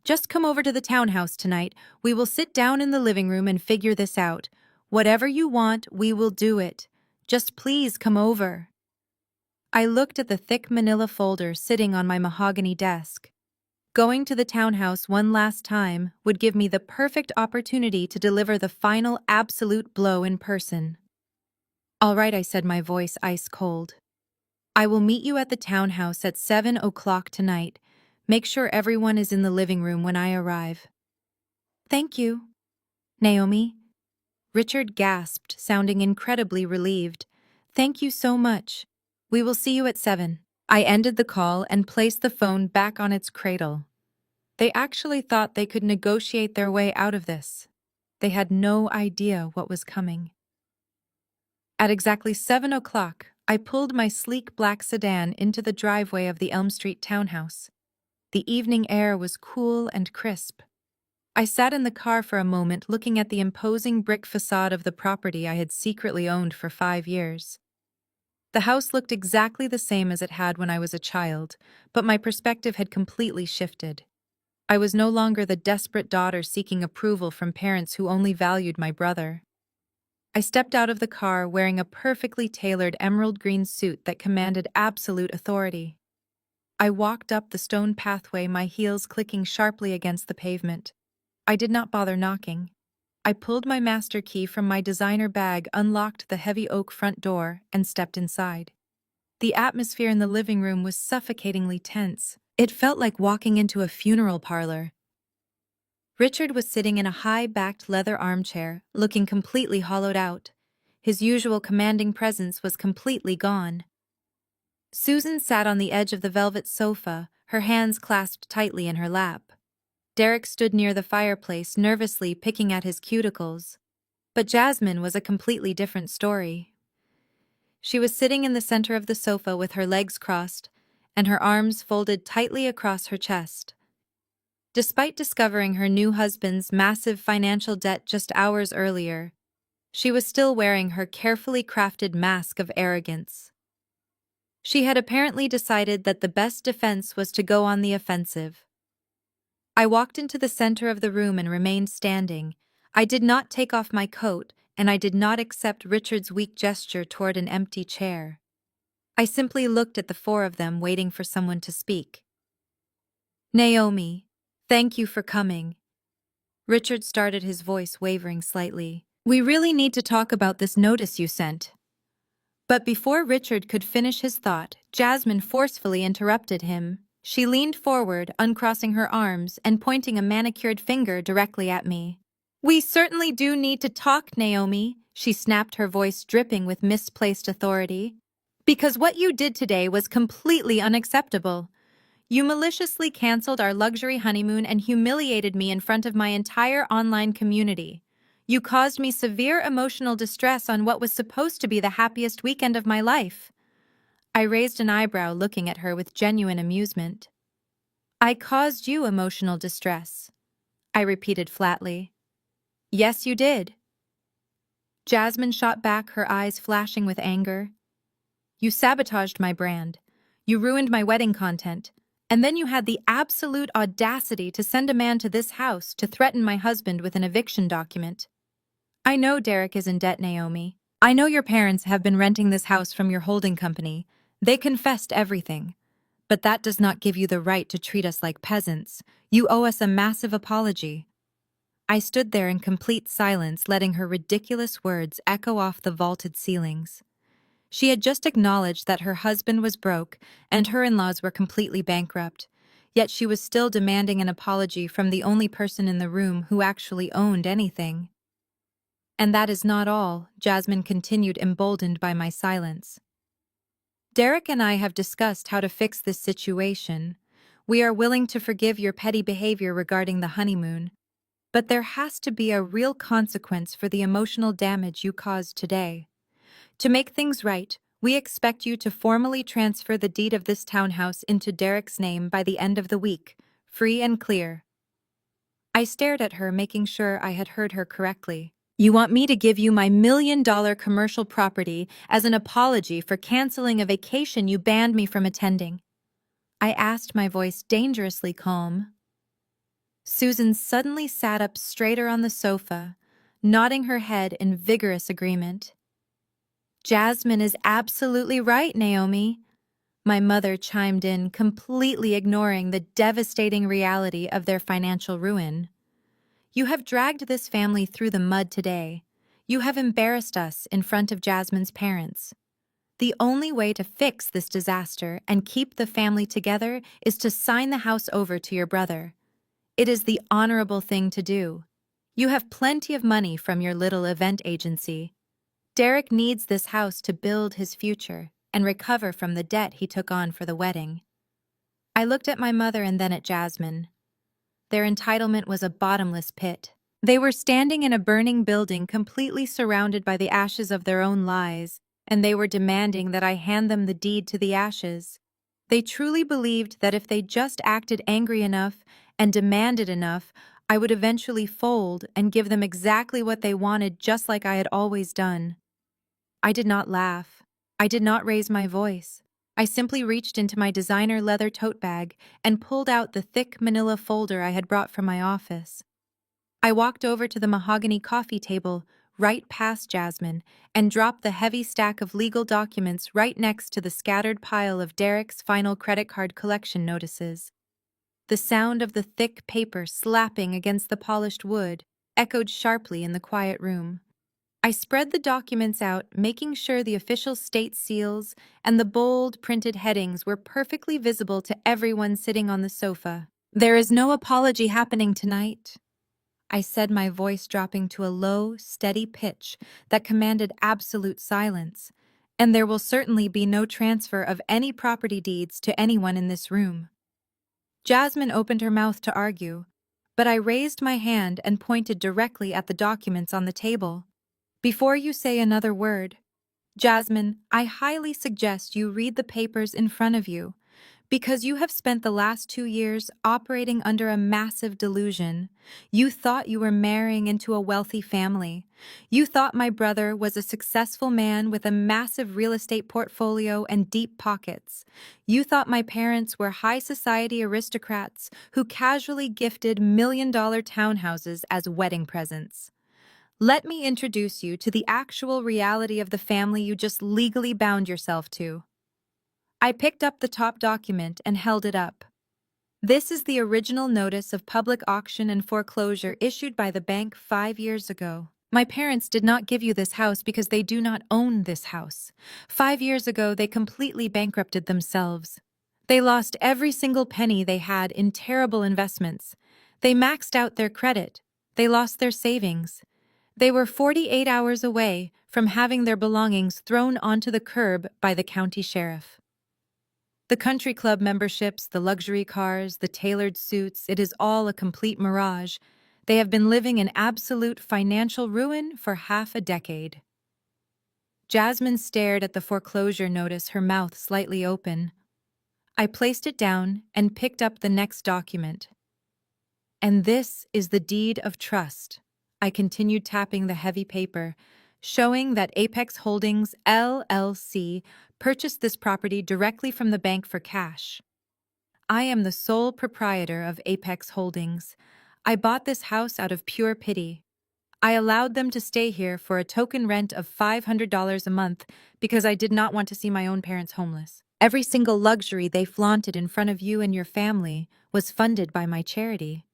"Just come over to the townhouse tonight. We will sit down in the living room and figure this out. Whatever you want, we will do it. Just please come over." I looked at the thick manila folder sitting on my mahogany desk. Going to the townhouse one last time would give me the perfect opportunity to deliver the final absolute blow in person. All right, I said, my voice ice cold. I will meet you at the townhouse at 7 o'clock tonight. Make sure everyone is in the living room when I arrive. Thank you, Naomi. Richard gasped, sounding incredibly relieved. Thank you so much. We will see you at 7. I ended the call and placed the phone back on its cradle. They actually thought they could negotiate their way out of this. They had no idea what was coming. At exactly 7 o'clock, I pulled my sleek black sedan into the driveway of the Elm Street townhouse. The evening air was cool and crisp. I sat in the car for a moment looking at the imposing brick facade of the property I had secretly owned for 5 years. The house looked exactly the same as it had when I was a child, but my perspective had completely shifted. I was no longer the desperate daughter seeking approval from parents who only valued my brother. I stepped out of the car wearing a perfectly tailored emerald green suit that commanded absolute authority. I walked up the stone pathway, my heels clicking sharply against the pavement. I did not bother knocking. I pulled my master key from my designer bag, unlocked the heavy oak front door, and stepped inside. The atmosphere in the living room was suffocatingly tense. It felt like walking into a funeral parlor. Richard was sitting in a high-backed leather armchair, looking completely hollowed out. His usual commanding presence was completely gone. Susan sat on the edge of the velvet sofa, her hands clasped tightly in her lap. Derek stood near the fireplace, nervously picking at his cuticles. But Jasmine was a completely different story. She was sitting in the center of the sofa with her legs crossed and her arms folded tightly across her chest. Despite discovering her new husband's massive financial debt just hours earlier, she was still wearing her carefully crafted mask of arrogance. She had apparently decided that the best defense was to go on the offensive. I walked into the center of the room and remained standing. I did not take off my coat, and I did not accept Richard's weak gesture toward an empty chair. I simply looked at the four of them, waiting for someone to speak. Naomi, thank you for coming. Richard started, his voice wavering slightly. We really need to talk about this notice you sent. But before Richard could finish his thought, Jasmine forcefully interrupted him. She leaned forward, uncrossing her arms and pointing a manicured finger directly at me. We certainly do need to talk, Naomi, she snapped, her voice dripping with misplaced authority. Because what you did today was completely unacceptable. You maliciously canceled our luxury honeymoon and humiliated me in front of my entire online community. You caused me severe emotional distress on what was supposed to be the happiest weekend of my life. I raised an eyebrow, looking at her with genuine amusement. I caused you emotional distress, I repeated flatly. Yes, you did. Jasmine shot back, her eyes flashing with anger. You sabotaged my brand. You ruined my wedding content. And then you had the absolute audacity to send a man to this house to threaten my husband with an eviction document. I know Derek is in debt, Naomi. I know your parents have been renting this house from your holding company. They confessed everything. But that does not give you the right to treat us like peasants. You owe us a massive apology. I stood there in complete silence, letting her ridiculous words echo off the vaulted ceilings. She had just acknowledged that her husband was broke and her in-laws were completely bankrupt, yet she was still demanding an apology from the only person in the room who actually owned anything. And that is not all, Jasmine continued, emboldened by my silence. Derek and I have discussed how to fix this situation. We are willing to forgive your petty behavior regarding the honeymoon, but there has to be a real consequence for the emotional damage you caused today. To make things right, we expect you to formally transfer the deed of this townhouse into Derek's name by the end of the week, free and clear. I stared at her, making sure I had heard her correctly. You want me to give you my $1 million commercial property as an apology for canceling a vacation you banned me from attending? I asked, my voice dangerously calm. Susan suddenly sat up straighter on the sofa, nodding her head in vigorous agreement. Jasmine is absolutely right, Naomi. My mother chimed in, completely ignoring the devastating reality of their financial ruin. You have dragged this family through the mud today. You have embarrassed us in front of Jasmine's parents. The only way to fix this disaster and keep the family together is to sign the house over to your brother. It is the honorable thing to do. You have plenty of money from your little event agency. Derek needs this house to build his future and recover from the debt he took on for the wedding. I looked at my mother and then at Jasmine. Their entitlement was a bottomless pit. They were standing in a burning building completely surrounded by the ashes of their own lies, and they were demanding that I hand them the deed to the ashes. They truly believed that if they just acted angry enough and demanded enough, I would eventually fold and give them exactly what they wanted, just like I had always done. I did not laugh. I did not raise my voice. I simply reached into my designer leather tote bag and pulled out the thick manila folder I had brought from my office. I walked over to the mahogany coffee table right past Jasmine and dropped the heavy stack of legal documents right next to the scattered pile of Derek's final credit card collection notices. The sound of the thick paper slapping against the polished wood echoed sharply in the quiet room. I spread the documents out, making sure the official state seals and the bold printed headings were perfectly visible to everyone sitting on the sofa. "There is no apology happening tonight," I said, my voice dropping to a low, steady pitch that commanded absolute silence. "And there will certainly be no transfer of any property deeds to anyone in this room." Jasmine opened her mouth to argue, but I raised my hand and pointed directly at the documents on the table. "Before you say another word, Jasmine, I highly suggest you read the papers in front of you, because you have spent the last 2 years operating under a massive delusion. You thought you were marrying into a wealthy family. You thought my brother was a successful man with a massive real estate portfolio and deep pockets. You thought my parents were high society aristocrats who casually gifted million-dollar townhouses as wedding presents. Let me introduce you to the actual reality of the family you just legally bound yourself to." I picked up the top document and held it up. "This is the original notice of public auction and foreclosure issued by the bank 5 years ago. My parents did not give you this house because they do not own this house. 5 years ago, they completely bankrupted themselves. They lost every single penny they had in terrible investments. They maxed out their credit. They lost their savings. They were 48 hours away from having their belongings thrown onto the curb by the county sheriff. The country club memberships, the luxury cars, the tailored suits, it is all a complete mirage. They have been living in absolute financial ruin for half a decade." Jasmine stared at the foreclosure notice, her mouth slightly open. I placed it down and picked up the next document. "And this is the deed of trust." I continued tapping the heavy paper, showing that Apex Holdings, LLC, purchased this property directly from the bank for cash. I am the sole proprietor of Apex Holdings. I bought this house out of pure pity. I allowed them to stay here for a token rent of $500 a month because I did not want to see my own parents homeless. Every single luxury they flaunted in front of you and your family was funded by my charity.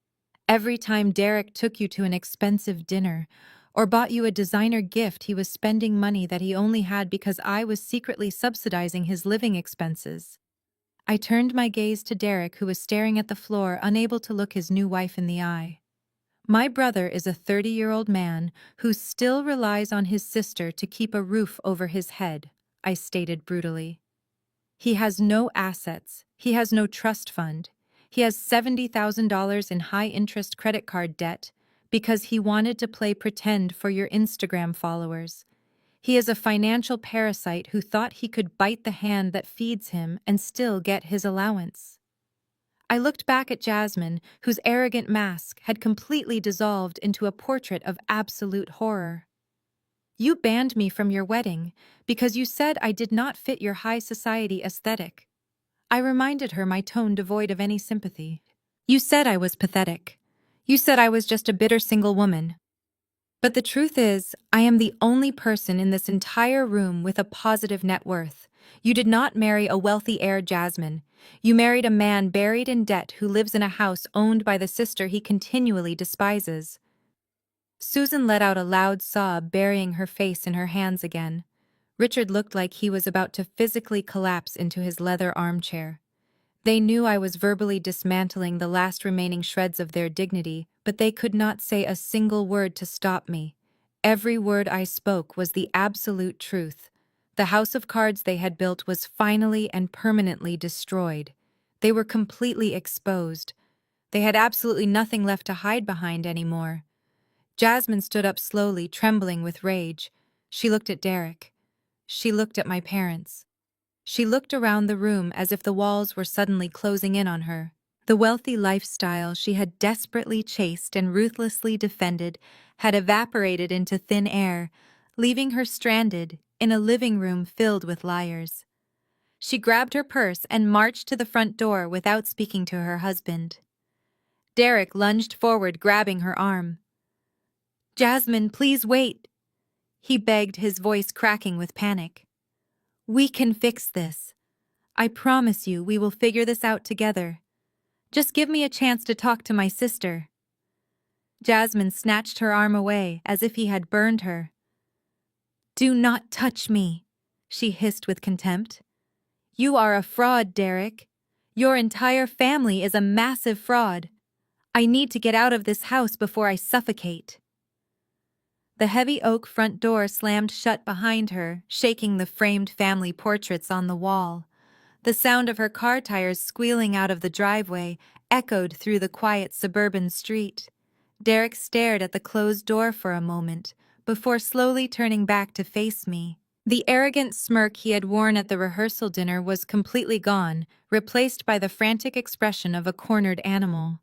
Every time Derek took you to an expensive dinner or bought you a designer gift, he was spending money that he only had because I was secretly subsidizing his living expenses. I turned my gaze to Derek, who was staring at the floor, unable to look his new wife in the eye. "My brother is a 30-year-old man who still relies on his sister to keep a roof over his head," I stated brutally. "He has no assets. He has no trust fund. He has $70,000 in high-interest credit card debt because he wanted to play pretend for your Instagram followers. He is a financial parasite who thought he could bite the hand that feeds him and still get his allowance." I looked back at Jasmine, whose arrogant mask had completely dissolved into a portrait of absolute horror. "You banned me from your wedding because you said I did not fit your high society aesthetic." I reminded her, my tone devoid of any sympathy. "You said I was pathetic. You said I was just a bitter single woman. But the truth is, I am the only person in this entire room with a positive net worth. You did not marry a wealthy heir, Jasmine. You married a man buried in debt who lives in a house owned by the sister he continually despises." Susan let out a loud sob, burying her face in her hands again. Richard looked like he was about to physically collapse into his leather armchair. They knew I was verbally dismantling the last remaining shreds of their dignity, but they could not say a single word to stop me. Every word I spoke was the absolute truth. The house of cards they had built was finally and permanently destroyed. They were completely exposed. They had absolutely nothing left to hide behind anymore. Jasmine stood up slowly, trembling with rage. She looked at Derek. She looked at my parents. She looked around the room as if the walls were suddenly closing in on her. The wealthy lifestyle she had desperately chased and ruthlessly defended had evaporated into thin air, leaving her stranded in a living room filled with liars. She grabbed her purse and marched to the front door without speaking to her husband. Derek lunged forward, grabbing her arm. "Jasmine, please wait," he begged, his voice cracking with panic. "We can fix this. I promise you we will figure this out together. Just give me a chance to talk to my sister." Jasmine snatched her arm away as if he had burned her. "Do not touch me," she hissed with contempt. "You are a fraud, Derek. Your entire family is a massive fraud. I need to get out of this house before I suffocate." The heavy oak front door slammed shut behind her, shaking the framed family portraits on the wall. The sound of her car tires squealing out of the driveway echoed through the quiet suburban street. Derek stared at the closed door for a moment, before slowly turning back to face me. The arrogant smirk he had worn at the rehearsal dinner was completely gone, replaced by the frantic expression of a cornered animal.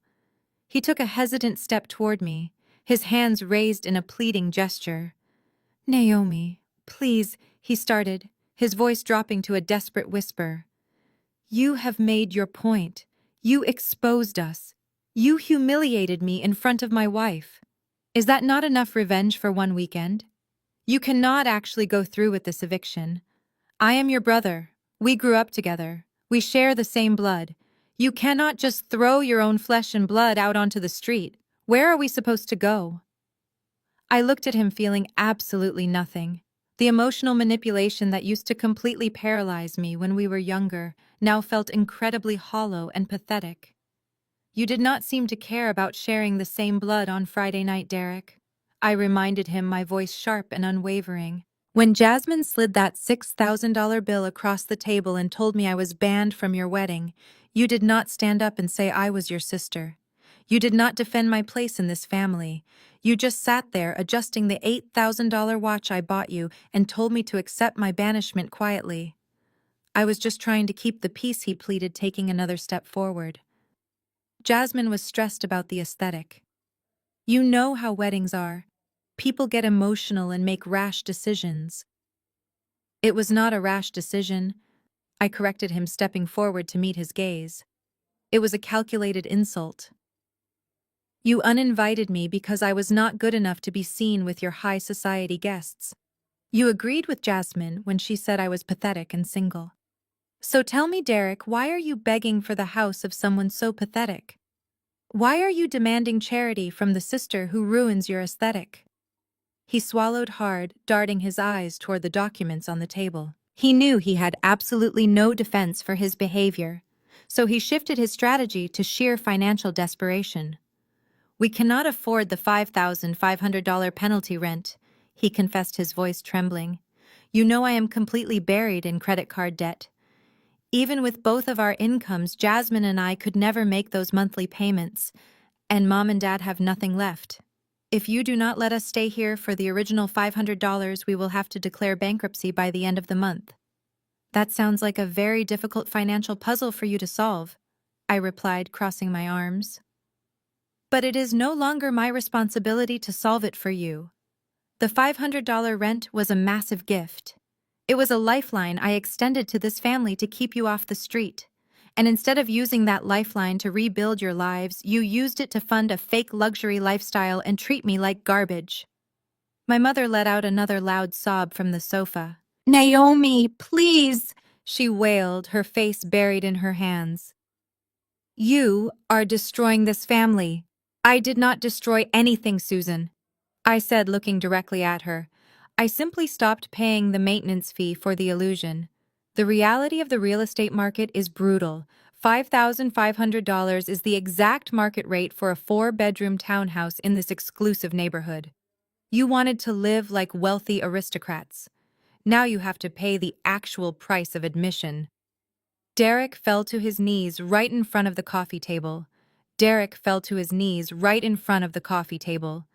He took a hesitant step toward me, his hands raised in a pleading gesture. "Naomi, please," he started, his voice dropping to a desperate whisper. "You have made your point. You exposed us. You humiliated me in front of my wife. Is that not enough revenge for one weekend? You cannot actually go through with this eviction. I am your brother. We grew up together. We share the same blood. You cannot just throw your own flesh and blood out onto the street. Where are we supposed to go?" I looked at him, feeling absolutely nothing. The emotional manipulation that used to completely paralyze me when we were younger now felt incredibly hollow and pathetic. "You did not seem to care about sharing the same blood on Friday night, Derek," I reminded him, my voice sharp and unwavering. "When Jasmine slid that $6,000 bill across the table and told me I was banned from your wedding, you did not stand up and say I was your sister. You did not defend my place in this family. You just sat there adjusting the $8,000 watch I bought you and told me to accept my banishment quietly." I was just trying to keep the peace, he pleaded, taking another step forward. Jasmine was stressed about the aesthetic. "You know how weddings are. People get emotional and make rash decisions." "It was not a rash decision," I corrected him, stepping forward to meet his gaze. "It was a calculated insult. You uninvited me because I was not good enough to be seen with your high society guests. You agreed with Jasmine when she said I was pathetic and single. So tell me, Derek, why are you begging for the house of someone so pathetic? Why are you demanding charity from the sister who ruins your aesthetic?" He swallowed hard, darting his eyes toward the documents on the table. He knew he had absolutely no defense for his behavior, so he shifted his strategy to sheer financial desperation. "We cannot afford the $5,500 penalty rent," he confessed, his voice trembling. "You know I am completely buried in credit card debt. Even with both of our incomes, Jasmine and I could never make those monthly payments, and Mom and Dad have nothing left. If you do not let us stay here for the original $500, we will have to declare bankruptcy by the end of the month." "That sounds like a very difficult financial puzzle for you to solve," I replied, crossing my arms. "But it is no longer my responsibility to solve it for you. The $500 rent was a massive gift. It was a lifeline I extended to this family to keep you off the street. And instead of using that lifeline to rebuild your lives, you used it to fund a fake luxury lifestyle and treat me like garbage." My mother let out another loud sob from the sofa. "Naomi, please," she wailed, her face buried in her hands. "You are destroying this family." "I did not destroy anything, Susan. I said, looking directly at her. I simply stopped paying the maintenance fee for the illusion. The reality of the real estate market is brutal. $5,500 is the exact market rate for a 4-bedroom townhouse in this exclusive neighborhood. You wanted to live like wealthy aristocrats. Now you have to pay the actual price of admission. Derek fell to his knees right in front of the coffee table. Derek fell to his knees right in front of the coffee table.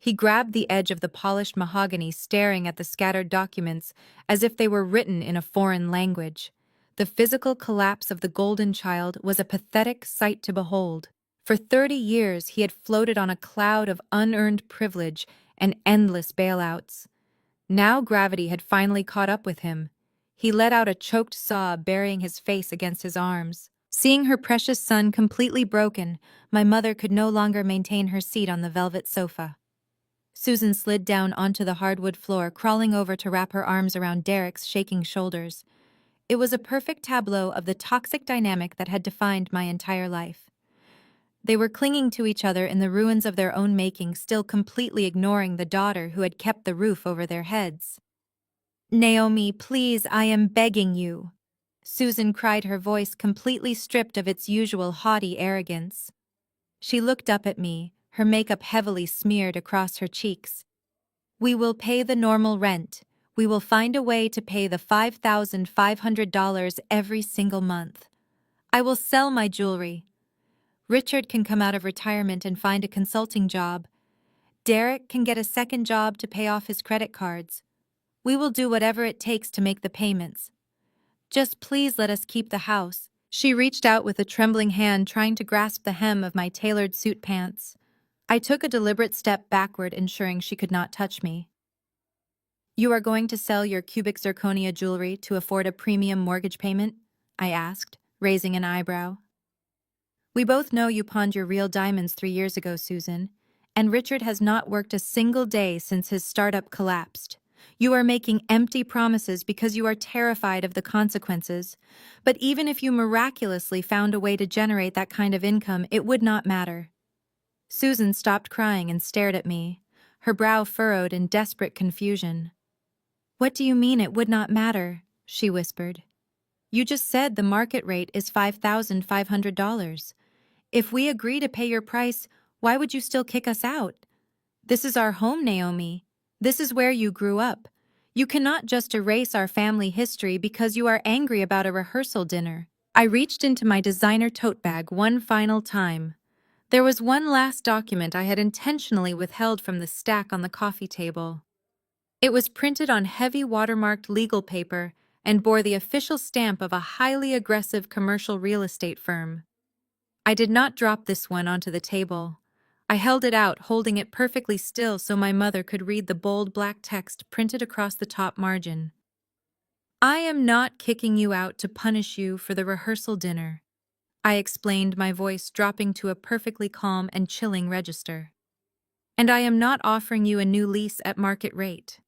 He grabbed the edge of the polished mahogany, staring at the scattered documents as if they were written in a foreign language. The physical collapse of the golden child was a pathetic sight to behold. For 30 years, he had floated on a cloud of unearned privilege and endless bailouts. Now gravity had finally caught up with him. He let out a choked sob, burying his face against his arms. Seeing her precious son completely broken, my mother could no longer maintain her seat on the velvet sofa. Susan slid down onto the hardwood floor, crawling over to wrap her arms around Derek's shaking shoulders. It was a perfect tableau of the toxic dynamic that had defined my entire life. They were clinging to each other in the ruins of their own making, still completely ignoring the daughter who had kept the roof over their heads. "Naomi, please, I am begging you," Susan cried, her voice completely stripped of its usual haughty arrogance. She looked up at me, her makeup heavily smeared across her cheeks. "We will pay the normal rent. We will find a way to pay the $5,500 every single month. I will sell my jewelry. Richard can come out of retirement and find a consulting job. Derek can get a second job to pay off his credit cards. We will do whatever it takes to make the payments. Just please let us keep the house." She reached out with a trembling hand, trying to grasp the hem of my tailored suit pants. I took a deliberate step backward, ensuring she could not touch me. "You are going to sell your cubic zirconia jewelry to afford a premium mortgage payment?" I asked, raising an eyebrow. "We both know you pawned your real diamonds 3 years ago, Susan, and Richard has not worked a single day since his startup collapsed. You are making empty promises because you are terrified of the consequences. But even if you miraculously found a way to generate that kind of income, it would not matter." Susan stopped crying and stared at me, her brow furrowed in desperate confusion. "What do you mean it would not matter?" she whispered. "You just said the market rate is $5,500. If we agree to pay your price, why would you still kick us out? This is our home, Naomi. This is where you grew up. You cannot just erase our family history because you are angry about a rehearsal dinner." I reached into my designer tote bag one final time. There was one last document I had intentionally withheld from the stack on the coffee table. It was printed on heavy watermarked legal paper and bore the official stamp of a highly aggressive commercial real estate firm. I did not drop this one onto the table. I held it out, holding it perfectly still so my mother could read the bold black text printed across the top margin. "I am not kicking you out to punish you for the rehearsal dinner," I explained, my voice dropping to a perfectly calm and chilling register. "And I am not offering you a new lease at market rate."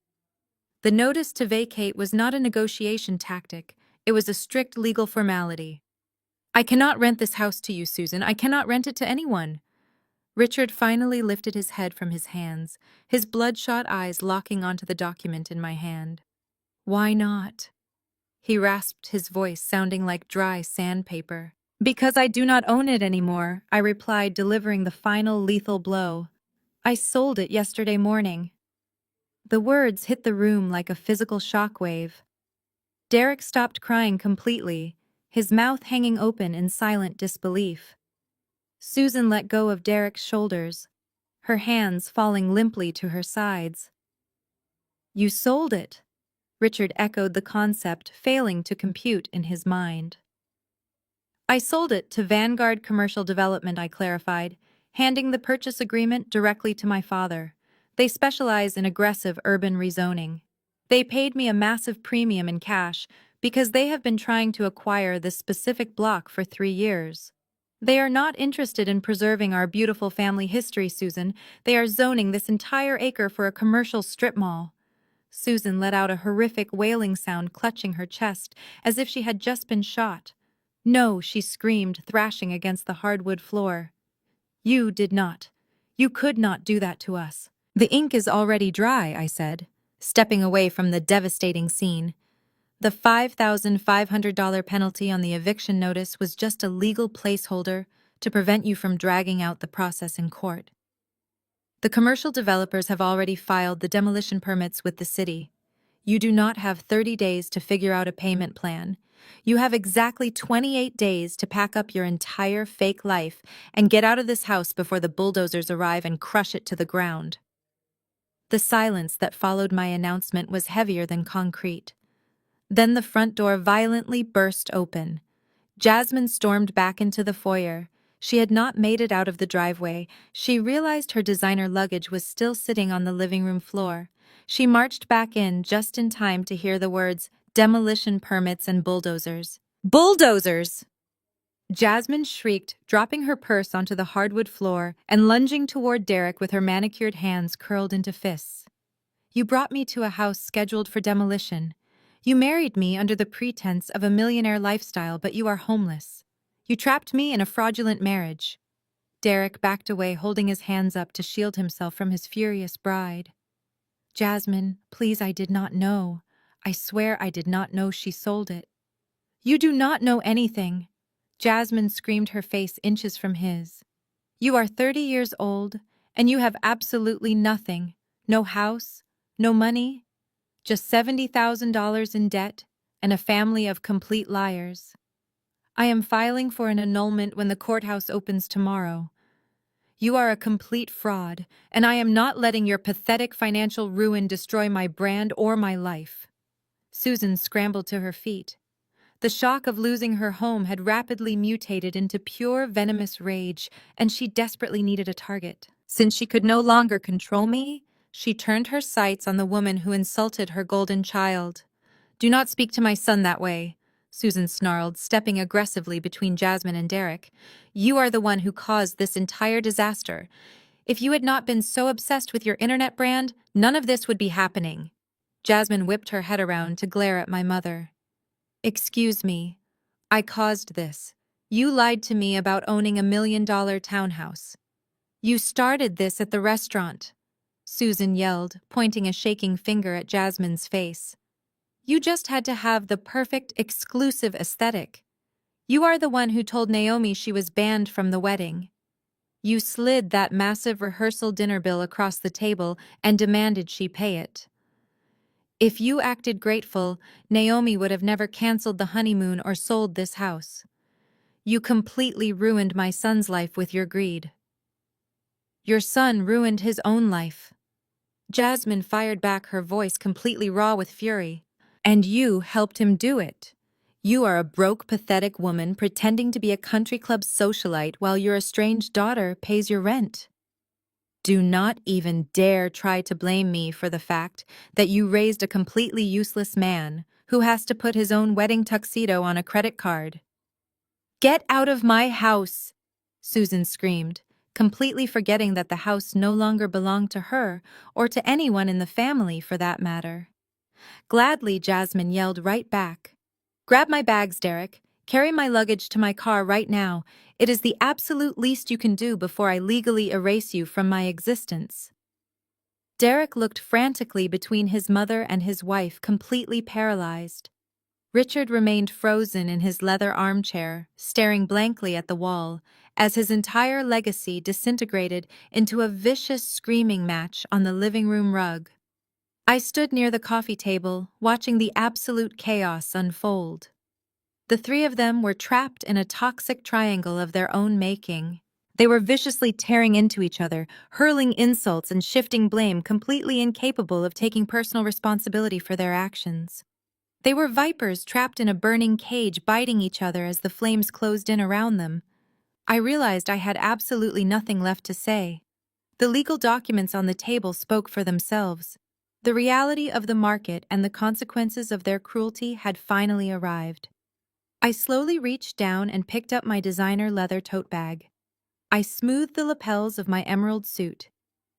The notice to vacate was not a negotiation tactic, it was a strict legal formality. "I cannot rent this house to you, Susan. I cannot rent it to anyone." Richard finally lifted his head from his hands, his bloodshot eyes locking onto the document in my hand. "Why not?" He rasped, his voice sounding like dry sandpaper. "Because I do not own it anymore," I replied, delivering the final lethal blow. "I sold it yesterday morning." The words hit the room like a physical shockwave. Derek stopped crying completely, his mouth hanging open in silent disbelief. Susan let go of Derek's shoulders, her hands falling limply to her sides. "You sold it," Richard echoed the concept, failing to compute in his mind. "I sold it to Vanguard Commercial Development," I clarified, handing the purchase agreement directly to my father. "They specialize in aggressive urban rezoning. They paid me a massive premium in cash because they have been trying to acquire this specific block for 3 years. They are not interested in preserving our beautiful family history, Susan. They are zoning this entire acre for a commercial strip mall." Susan let out a horrific wailing sound, clutching her chest, as if she had just been shot. "No," she screamed, thrashing against the hardwood floor. "You did not. You could not do that to us. The ink is already dry, I said, stepping away from the devastating scene. The $5,500 penalty on the eviction notice was just a legal placeholder to prevent you from dragging out the process in court. The commercial developers have already filed the demolition permits with the city. You do not have 30 days to figure out a payment plan. You have exactly 28 days to pack up your entire fake life and get out of this house before the bulldozers arrive and crush it to the ground. The silence that followed my announcement was heavier than concrete. Then the front door violently burst open. Jasmine stormed back into the foyer. She had not made it out of the driveway. She realized her designer luggage was still sitting on the living room floor. She marched back in just in time to hear the words, demolition permits and bulldozers. Bulldozers! Jasmine shrieked, dropping her purse onto the hardwood floor and lunging toward Derek with her manicured hands curled into fists. You brought me to a house scheduled for demolition. You married me under the pretense of a millionaire lifestyle, but you are homeless. You trapped me in a fraudulent marriage. Derek backed away, holding his hands up to shield himself from his furious bride. Jasmine, please, I did not know. I swear I did not know she sold it. You do not know anything. Jasmine screamed, her face inches from his. You are 30 years old, and you have absolutely nothing. No house, no money, just $70,000 in debt, and a family of complete liars. I am filing for an annulment when the courthouse opens tomorrow. You are a complete fraud, and I am not letting your pathetic financial ruin destroy my brand or my life. Susan scrambled to her feet. The shock of losing her home had rapidly mutated into pure venomous rage, and she desperately needed a target. Since she could no longer control me, she turned her sights on the woman who insulted her golden child. Do not speak to my son that way, Susan snarled, stepping aggressively between Jasmine and Derek. You are the one who caused this entire disaster. If you had not been so obsessed with your internet brand, none of this would be happening. Jasmine whipped her head around to glare at my mother. Excuse me. I caused this. You lied to me about owning a $1 million townhouse. You started this at the restaurant, Susan yelled, pointing a shaking finger at Jasmine's face. You just had to have the perfect, exclusive aesthetic. You are the one who told Naomi she was banned from the wedding. You slid that massive rehearsal dinner bill across the table and demanded she pay it. If you acted grateful, Naomi would have never canceled the honeymoon or sold this house. You completely ruined my son's life with your greed. Your son ruined his own life. Jasmine fired back, her voice completely raw with fury. And you helped him do it. You are a broke, pathetic woman pretending to be a country club socialite while your estranged daughter pays your rent. Do not even dare try to blame me for the fact that you raised a completely useless man who has to put his own wedding tuxedo on a credit card. Get out of my house, Susan screamed, completely forgetting that the house no longer belonged to her or to anyone in the family for that matter. Gladly, Jasmine yelled right back. Grab my bags, Derek. Carry my luggage to my car right now. It is the absolute least you can do before I legally erase you from my existence. Derek looked frantically between his mother and his wife, completely paralyzed. Richard remained frozen in his leather armchair, staring blankly at the wall, as his entire legacy disintegrated into a vicious screaming match on the living room rug. I stood near the coffee table, watching the absolute chaos unfold. The three of them were trapped in a toxic triangle of their own making. They were viciously tearing into each other, hurling insults and shifting blame, completely incapable of taking personal responsibility for their actions. They were vipers trapped in a burning cage, biting each other as the flames closed in around them. I realized I had absolutely nothing left to say. The legal documents on the table spoke for themselves. The reality of the market and the consequences of their cruelty had finally arrived. I slowly reached down and picked up my designer leather tote bag. I smoothed the lapels of my emerald suit.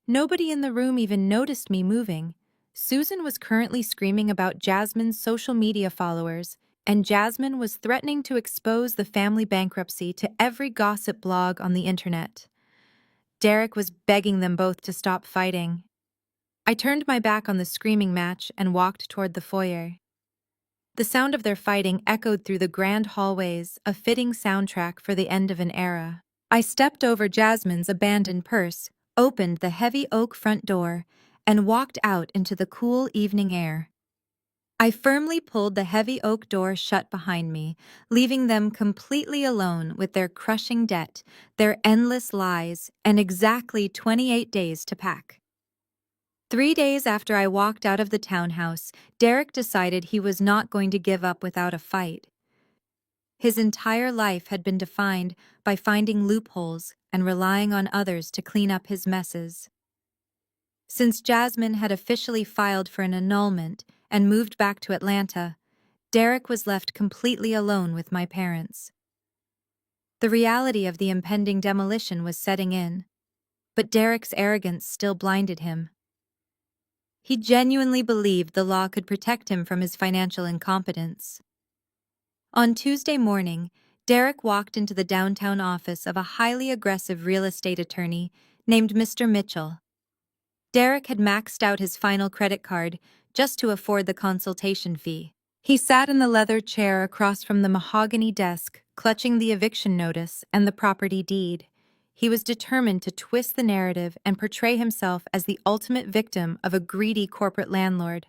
Nobody in the room even noticed me moving. Susan was currently screaming about Jasmine's social media followers, and Jasmine was threatening to expose the family bankruptcy to every gossip blog on the internet. Derek was begging them both to stop fighting. I turned my back on the screaming match and walked toward the foyer. The sound of their fighting echoed through the grand hallways, a fitting soundtrack for the end of an era. I stepped over Jasmine's abandoned purse, opened the heavy oak front door, and walked out into the cool evening air. I firmly pulled the heavy oak door shut behind me, leaving them completely alone with their crushing debt, their endless lies, and exactly 28 days to pack. 3 days after I walked out of the townhouse, Derek decided he was not going to give up without a fight. His entire life had been defined by finding loopholes and relying on others to clean up his messes. Since Jasmine had officially filed for an annulment and moved back to Atlanta, Derek was left completely alone with my parents. The reality of the impending demolition was setting in, but Derek's arrogance still blinded him. He genuinely believed the law could protect him from his financial incompetence. On Tuesday morning, Derek walked into the downtown office of a highly aggressive real estate attorney named Mr. Mitchell. Derek had maxed out his final credit card just to afford the consultation fee. He sat in the leather chair across from the mahogany desk, clutching the eviction notice and the property deed. He was determined to twist the narrative and portray himself as the ultimate victim of a greedy corporate landlord.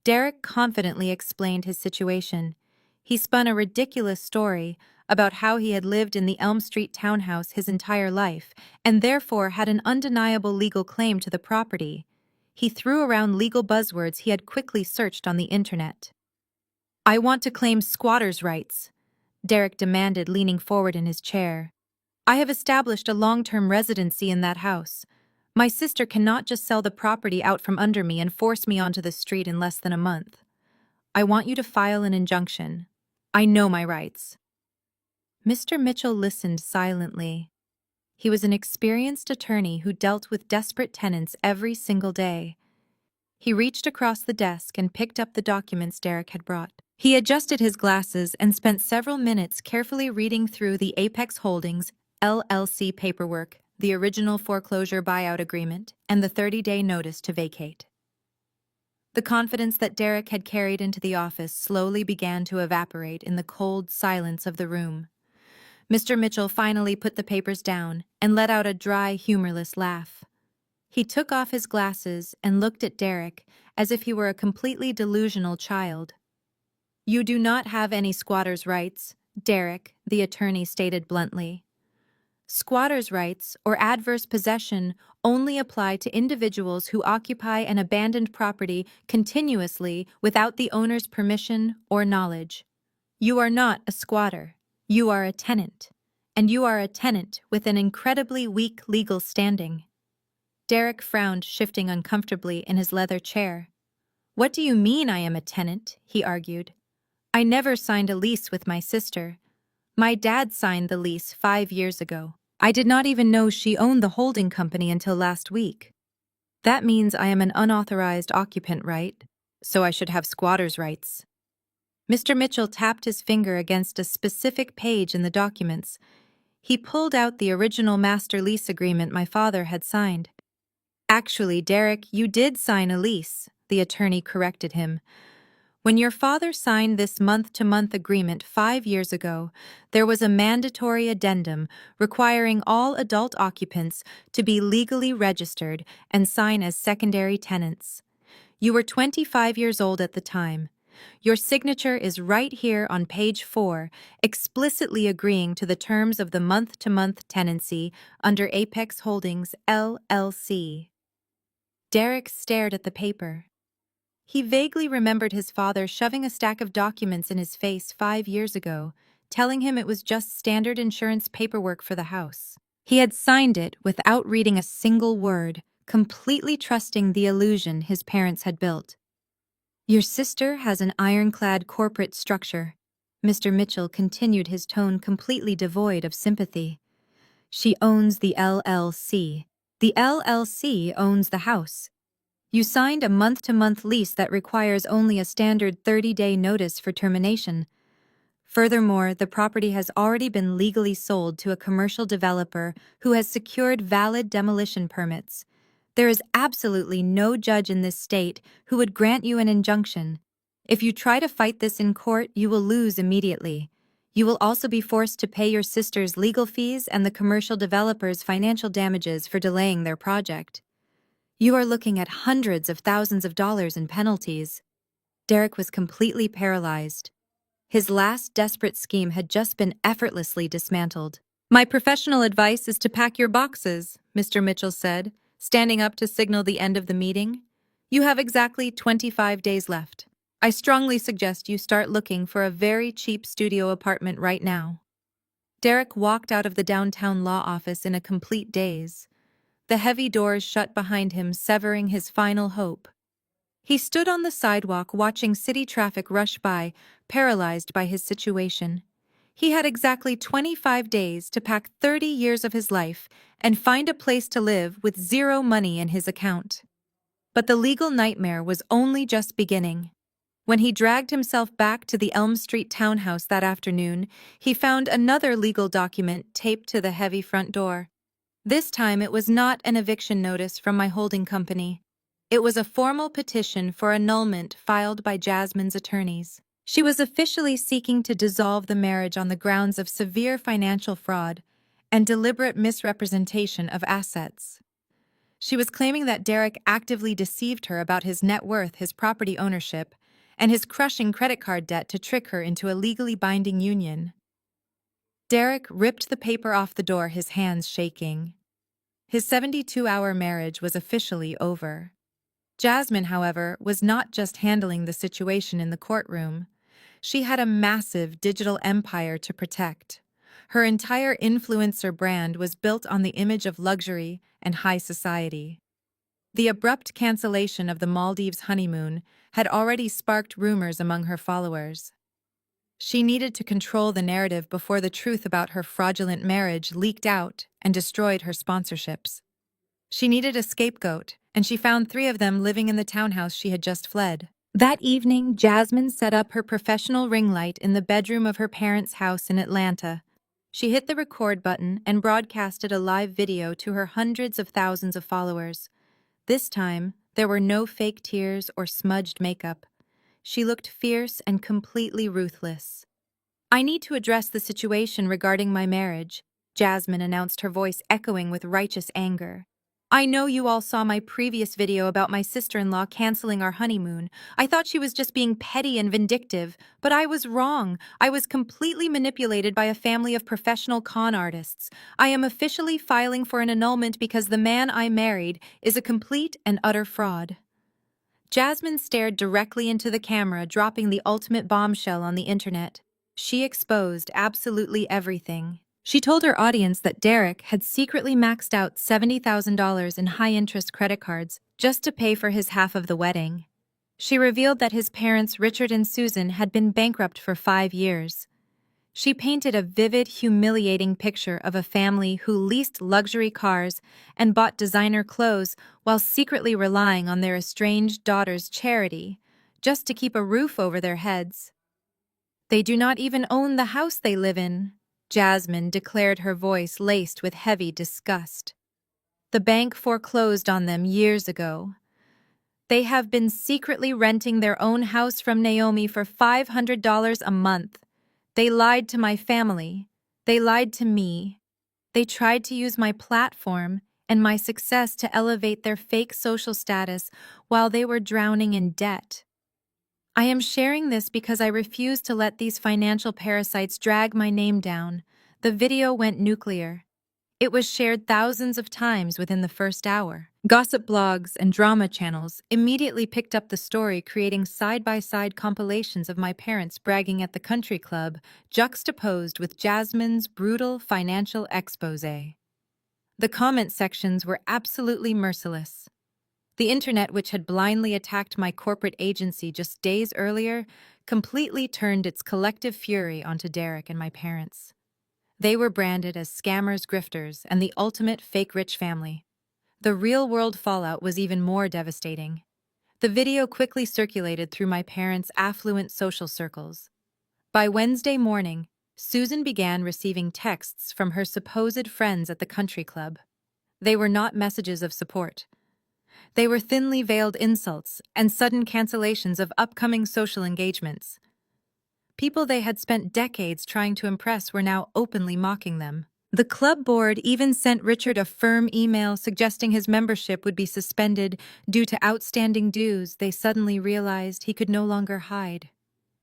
Derek confidently explained his situation. He spun a ridiculous story about how he had lived in the Elm Street townhouse his entire life and therefore had an undeniable legal claim to the property. He threw around legal buzzwords he had quickly searched on the internet. "I want to claim squatters' rights," Derek demanded, leaning forward in his chair. "I have established a long-term residency in that house. My sister cannot just sell the property out from under me and force me onto the street in less than a month. I want you to file an injunction. I know my rights." Mr. Mitchell listened silently. He was an experienced attorney who dealt with desperate tenants every single day. He reached across the desk and picked up the documents Derek had brought. He adjusted his glasses and spent several minutes carefully reading through the Apex Holdings LLC paperwork, the original foreclosure buyout agreement, and the 30-day notice to vacate. The confidence that Derek had carried into the office slowly began to evaporate in the cold silence of the room. Mr. Mitchell finally put the papers down and let out a dry, humorless laugh. He took off his glasses and looked at Derek as if he were a completely delusional child. "You do not have any squatters' rights," Derek, the attorney, stated bluntly. "Squatters' rights, or adverse possession, only apply to individuals who occupy an abandoned property continuously without the owner's permission or knowledge. You are not a squatter. You are a tenant. And you are a tenant with an incredibly weak legal standing." Derek frowned, shifting uncomfortably in his leather chair. "What do you mean I am a tenant?" he argued. "I never signed a lease with my sister. My dad signed the lease 5 years ago. I did not even know she owned the holding company until last week. That means I am an unauthorized occupant, right? So I should have squatters' rights." Mr. Mitchell tapped his finger against a specific page in the documents. He pulled out the original master lease agreement my father had signed. "Actually, Derek, you did sign a lease," the attorney corrected him. "When your father signed this month-to-month agreement 5 years ago, there was a mandatory addendum requiring all adult occupants to be legally registered and sign as secondary tenants. You were 25 years old at the time. Your signature is right here on page 4, explicitly agreeing to the terms of the month-to-month tenancy under Apex Holdings, LLC." Derek stared at the paper. He vaguely remembered his father shoving a stack of documents in his face 5 years ago, telling him it was just standard insurance paperwork for the house. He had signed it without reading a single word, completely trusting the illusion his parents had built. "Your sister has an ironclad corporate structure." Mr. Mitchell continued, his tone completely devoid of sympathy. "She owns the LLC. The LLC owns the house. You signed a month-to-month lease that requires only a standard 30-day notice for termination. Furthermore, the property has already been legally sold to a commercial developer who has secured valid demolition permits. There is absolutely no judge in this state who would grant you an injunction. If you try to fight this in court, you will lose immediately. You will also be forced to pay your sister's legal fees and the commercial developer's financial damages for delaying their project. You are looking at hundreds of thousands of dollars in penalties. Derek was completely paralyzed. His last desperate scheme had just been effortlessly dismantled. "My professional advice is to pack your boxes," Mr. Mitchell said, standing up to signal the end of the meeting. "You have exactly 25 days left. I strongly suggest you start looking for a very cheap studio apartment right now." Derek walked out of the downtown law office in a complete daze. The heavy doors shut behind him, severing his final hope. He stood on the sidewalk watching city traffic rush by, paralyzed by his situation. He had exactly 25 days to pack 30 years of his life and find a place to live with zero money in his account. But the legal nightmare was only just beginning. When he dragged himself back to the Elm Street townhouse that afternoon, he found another legal document taped to the heavy front door. This time it was not an eviction notice from my holding company. It was a formal petition for annulment filed by Jasmine's attorneys. She was officially seeking to dissolve the marriage on the grounds of severe financial fraud and deliberate misrepresentation of assets. She was claiming that Derek actively deceived her about his net worth, his property ownership, and his crushing credit card debt to trick her into a legally binding union. Derek ripped the paper off the door, his hands shaking. His 72-hour marriage was officially over. Jasmine, however, was not just handling the situation in the courtroom. She had a massive digital empire to protect. Her entire influencer brand was built on the image of luxury and high society. The abrupt cancellation of the Maldives honeymoon had already sparked rumors among her followers. She needed to control the narrative before the truth about her fraudulent marriage leaked out and destroyed her sponsorships. She needed a scapegoat, and she found 3 of them living in the townhouse she had just fled. That evening, Jasmine set up her professional ring light in the bedroom of her parents' house in Atlanta. She hit the record button and broadcasted a live video to her hundreds of thousands of followers. This time, there were no fake tears or smudged makeup. She looked fierce and completely ruthless. "I need to address the situation regarding my marriage," Jasmine announced, her voice echoing with righteous anger. "I know you all saw my previous video about my sister-in-law canceling our honeymoon. I thought she was just being petty and vindictive, but I was wrong. I was completely manipulated by a family of professional con artists. I am officially filing for an annulment because the man I married is a complete and utter fraud." Jasmine stared directly into the camera, dropping the ultimate bombshell on the internet. She exposed absolutely everything. She told her audience that Derek had secretly maxed out $70,000 in high-interest credit cards just to pay for his half of the wedding. She revealed that his parents, Richard and Susan, had been bankrupt for 5 years. She painted a vivid, humiliating picture of a family who leased luxury cars and bought designer clothes while secretly relying on their estranged daughter's charity just to keep a roof over their heads. "They do not even own the house they live in," Jasmine declared, her voice laced with heavy disgust. "The bank foreclosed on them years ago. They have been secretly renting their own house from Naomi for $500 a month. They lied to my family. They lied to me. They tried to use my platform and my success to elevate their fake social status while they were drowning in debt. I am sharing this because I refuse to let these financial parasites drag my name down." The video went nuclear. It was shared thousands of times within the first hour. Gossip blogs and drama channels immediately picked up the story, creating side-by-side compilations of my parents bragging at the country club, juxtaposed with Jasmine's brutal financial exposé. The comment sections were absolutely merciless. The internet, which had blindly attacked my corporate agency just days earlier, completely turned its collective fury onto Derek and my parents. They were branded as scammers, grifters, and the ultimate fake rich family. The real-world fallout was even more devastating. The video quickly circulated through my parents' affluent social circles. By Wednesday morning, Susan began receiving texts from her supposed friends at the country club. They were not messages of support. They were thinly veiled insults and sudden cancellations of upcoming social engagements. People they had spent decades trying to impress were now openly mocking them. The club board even sent Richard a firm email suggesting his membership would be suspended due to outstanding dues they suddenly realized he could no longer hide.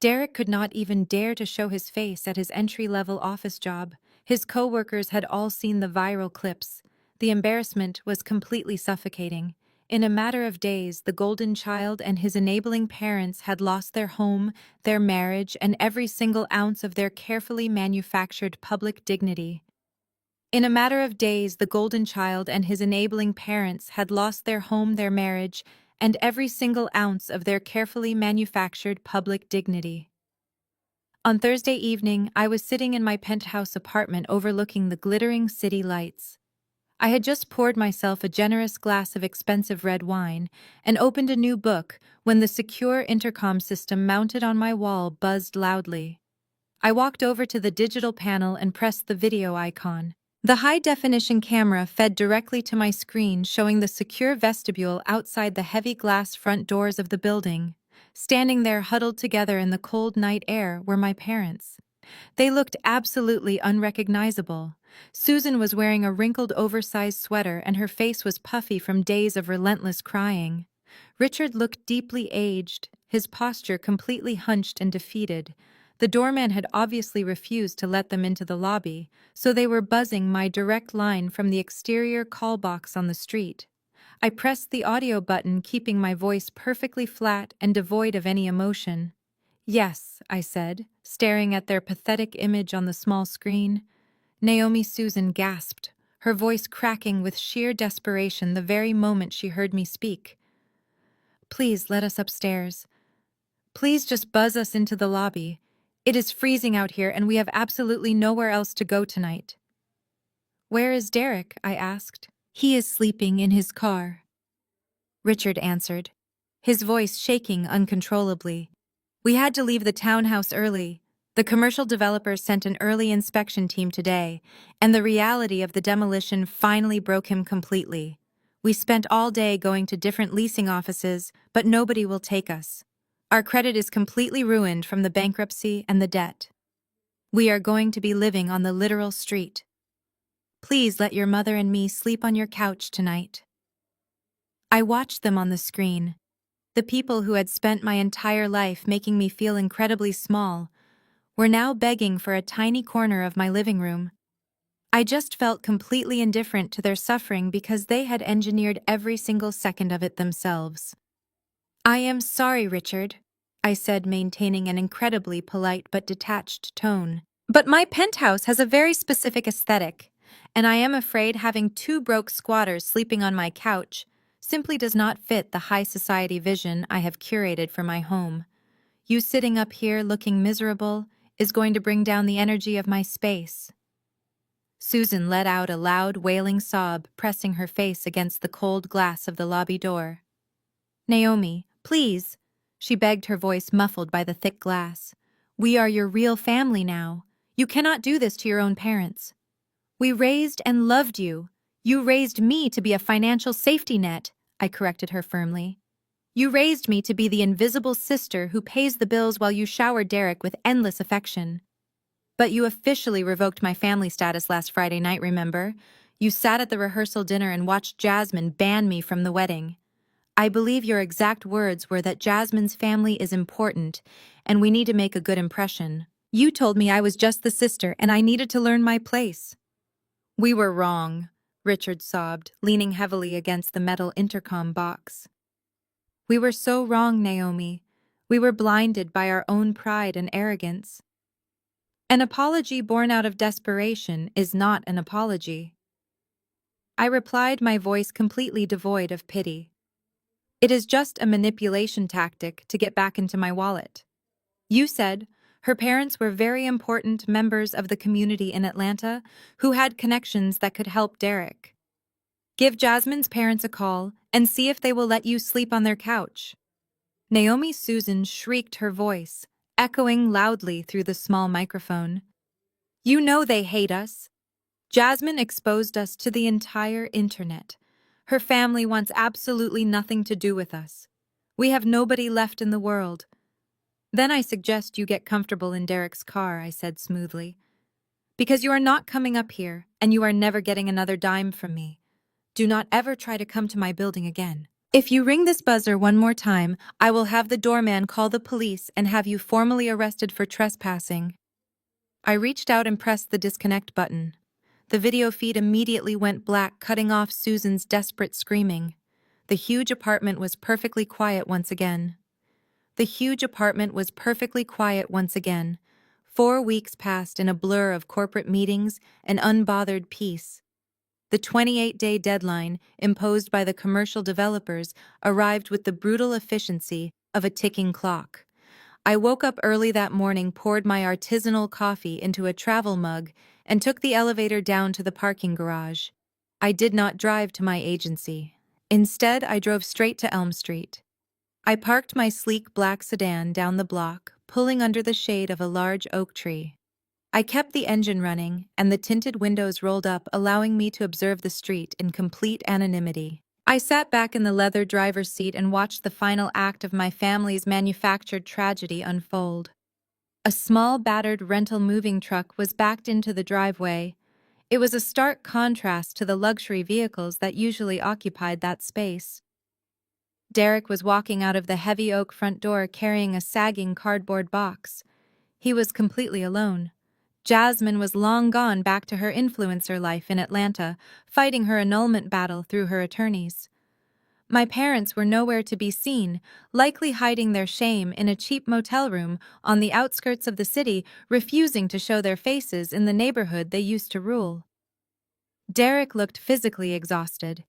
Derek could not even dare to show his face at his entry-level office job. His co-workers had all seen the viral clips. The embarrassment was completely suffocating. In a matter of days, the golden child and his enabling parents had lost their home, their marriage, and every single ounce of their carefully manufactured public dignity. In a matter of days, the golden child and his enabling parents had lost their home, their marriage, and every single ounce of their carefully manufactured public dignity. On Thursday evening, I was sitting in my penthouse apartment overlooking the glittering city lights. I had just poured myself a generous glass of expensive red wine and opened a new book when the secure intercom system mounted on my wall buzzed loudly. I walked over to the digital panel and pressed the video icon. The high-definition camera fed directly to my screen, showing the secure vestibule outside the heavy glass front doors of the building. Standing there huddled together in the cold night air were my parents. They looked absolutely unrecognizable. Susan was wearing a wrinkled oversized sweater and her face was puffy from days of relentless crying. Richard looked deeply aged, his posture completely hunched and defeated. The doorman had obviously refused to let them into the lobby, so they were buzzing my direct line from the exterior call box on the street. I pressed the audio button, keeping my voice perfectly flat and devoid of any emotion. "Yes," I said, staring at their pathetic image on the small screen. Naomi Susan gasped, her voice cracking with sheer desperation the very moment she heard me speak. "Please let us upstairs. Please just buzz us into the lobby. It is freezing out here and we have absolutely nowhere else to go tonight." "Where is Derek?" I asked. "He is sleeping in his car," Richard answered, his voice shaking uncontrollably. "We had to leave the townhouse early. The commercial developer sent an early inspection team today, and the reality of the demolition finally broke him completely. We spent all day going to different leasing offices, but nobody will take us. Our credit is completely ruined from the bankruptcy and the debt. We are going to be living on the literal street. Please let your mother and me sleep on your couch tonight." I watched them on the screen. The people who had spent my entire life making me feel incredibly small were now begging for a tiny corner of my living room. I just felt completely indifferent to their suffering because they had engineered every single second of it themselves. "I am sorry, Richard," I said, maintaining an incredibly polite but detached tone. "But my penthouse has a very specific aesthetic, and I am afraid having two broke squatters sleeping on my couch simply does not fit the high society vision I have curated for my home. You sitting up here looking miserable is going to bring down the energy of my space." Susan let out a loud, wailing sob, pressing her face against the cold glass of the lobby door. "Naomi, please," she begged, her voice muffled by the thick glass. "We are your real family now. You cannot do this to your own parents. We raised and loved you. You raised me to be a financial safety net," I corrected her firmly. "You raised me to be the invisible sister who pays the bills while you shower Derek with endless affection. But you officially revoked my family status last Friday night, remember? You sat at the rehearsal dinner and watched Jasmine ban me from the wedding. I believe your exact words were that Jasmine's family is important, and we need to make a good impression. You told me I was just the sister and I needed to learn my place." "We were wrong," Richard sobbed, leaning heavily against the metal intercom box. "We were so wrong, Naomi. We were blinded by our own pride and arrogance. An apology born out of desperation is not an apology." I replied, my voice completely devoid of pity. "It is just a manipulation tactic to get back into my wallet. You said her parents were very important members of the community in Atlanta who had connections that could help Derek. Give Jasmine's parents a call and see if they will let you sleep on their couch." Naomi Susan shrieked, her voice echoing loudly through the small microphone. "You know they hate us. Jasmine exposed us to the entire internet. Her family wants absolutely nothing to do with us. We have nobody left in the world. Then I suggest you get comfortable in Derek's car, I said smoothly. Because you are not coming up here, and you are never getting another dime from me. Do not ever try to come to my building again. If you ring this buzzer one more time, I will have the doorman call the police and have you formally arrested for trespassing. I reached out and pressed the disconnect button. The video feed immediately went black, cutting off Susan's desperate screaming. The huge apartment was perfectly quiet once again. The huge apartment was perfectly quiet once again. 4 weeks passed in a blur of corporate meetings and unbothered peace. The 28-day deadline imposed by the commercial developers arrived with the brutal efficiency of a ticking clock. I woke up early that morning, poured my artisanal coffee into a travel mug, and took the elevator down to the parking garage. I did not drive to my agency. Instead, I drove straight to Elm Street. I parked my sleek black sedan down the block, pulling under the shade of a large oak tree. I kept the engine running, and the tinted windows rolled up, allowing me to observe the street in complete anonymity. I sat back in the leather driver's seat and watched the final act of my family's manufactured tragedy unfold. A small, battered rental moving truck was backed into the driveway. It was a stark contrast to the luxury vehicles that usually occupied that space. Derek was walking out of the heavy oak front door carrying a sagging cardboard box. He was completely alone. Jasmine was long gone back to her influencer life in Atlanta, fighting her annulment battle through her attorneys. My parents were nowhere to be seen, likely hiding their shame in a cheap motel room on the outskirts of the city, refusing to show their faces in the neighborhood they used to rule. Derek looked physically exhausted.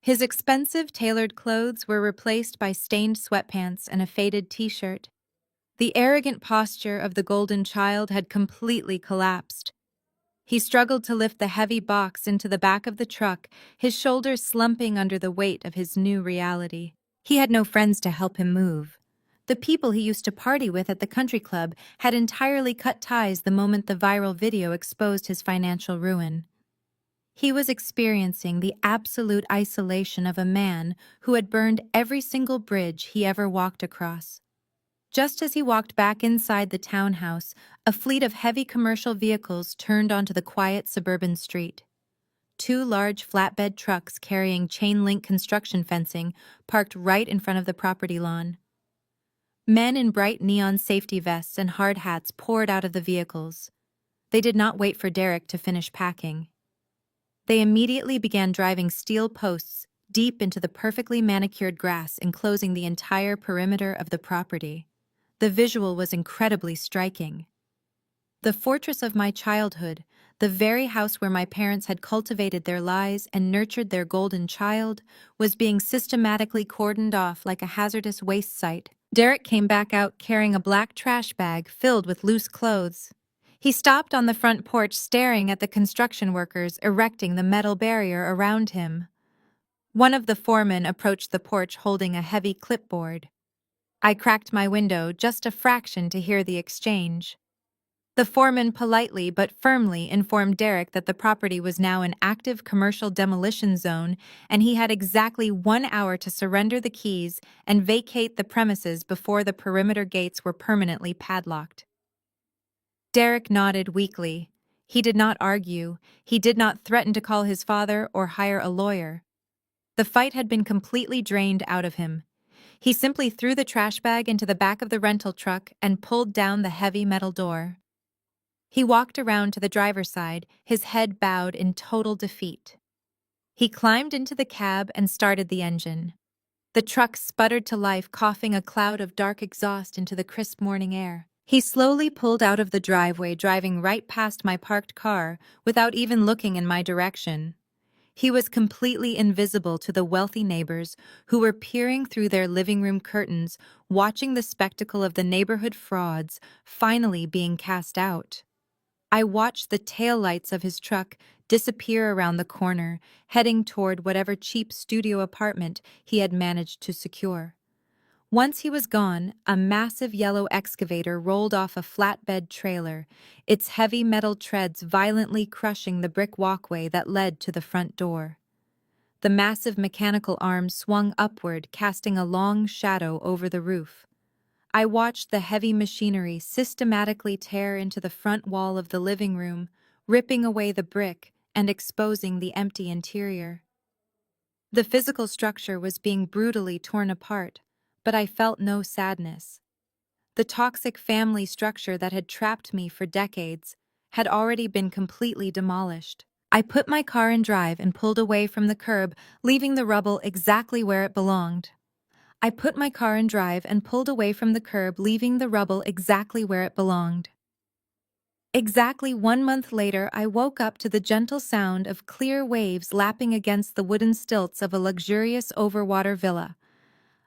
His expensive tailored clothes were replaced by stained sweatpants and a faded t-shirt. The arrogant posture of the golden child had completely collapsed. He struggled to lift the heavy box into the back of the truck, his shoulders slumping under the weight of his new reality. He had no friends to help him move. The people he used to party with at the country club had entirely cut ties the moment the viral video exposed his financial ruin. He was experiencing the absolute isolation of a man who had burned every single bridge he ever walked across. Just as he walked back inside the townhouse, a fleet of heavy commercial vehicles turned onto the quiet suburban street. 2 large flatbed trucks carrying chain-link construction fencing parked right in front of the property lawn. Men in bright neon safety vests and hard hats poured out of the vehicles. They did not wait for Derek to finish packing. They immediately began driving steel posts deep into the perfectly manicured grass enclosing the entire perimeter of the property. The visual was incredibly striking. The fortress of my childhood, the very house where my parents had cultivated their lies and nurtured their golden child, was being systematically cordoned off like a hazardous waste site. Derek came back out carrying a black trash bag filled with loose clothes. He stopped on the front porch staring at the construction workers erecting the metal barrier around him. One of the foremen approached the porch holding a heavy clipboard. I cracked my window just a fraction to hear the exchange. The foreman politely but firmly informed Derek that the property was now an active commercial demolition zone and he had exactly 1 hour to surrender the keys and vacate the premises before the perimeter gates were permanently padlocked. Derek nodded weakly. He did not argue. He did not threaten to call his father or hire a lawyer. The fight had been completely drained out of him. He simply threw the trash bag into the back of the rental truck and pulled down the heavy metal door. He walked around to the driver's side, his head bowed in total defeat. He climbed into the cab and started the engine. The truck sputtered to life, coughing a cloud of dark exhaust into the crisp morning air. He slowly pulled out of the driveway, driving right past my parked car without even looking in my direction. He was completely invisible to the wealthy neighbors who were peering through their living room curtains, watching the spectacle of the neighborhood frauds finally being cast out. I watched the taillights of his truck disappear around the corner, heading toward whatever cheap studio apartment he had managed to secure. Once he was gone, a massive yellow excavator rolled off a flatbed trailer, its heavy metal treads violently crushing the brick walkway that led to the front door. The massive mechanical arm swung upward, casting a long shadow over the roof. I watched the heavy machinery systematically tear into the front wall of the living room, ripping away the brick and exposing the empty interior. The physical structure was being brutally torn apart, but I felt no sadness. The toxic family structure that had trapped me for decades had already been completely demolished. I put my car in drive and pulled away from the curb, leaving the rubble exactly where it belonged. I put my car in drive and pulled away from the curb, leaving the rubble exactly where it belonged. Exactly 1 month later, I woke up to the gentle sound of clear waves lapping against the wooden stilts of a luxurious overwater villa.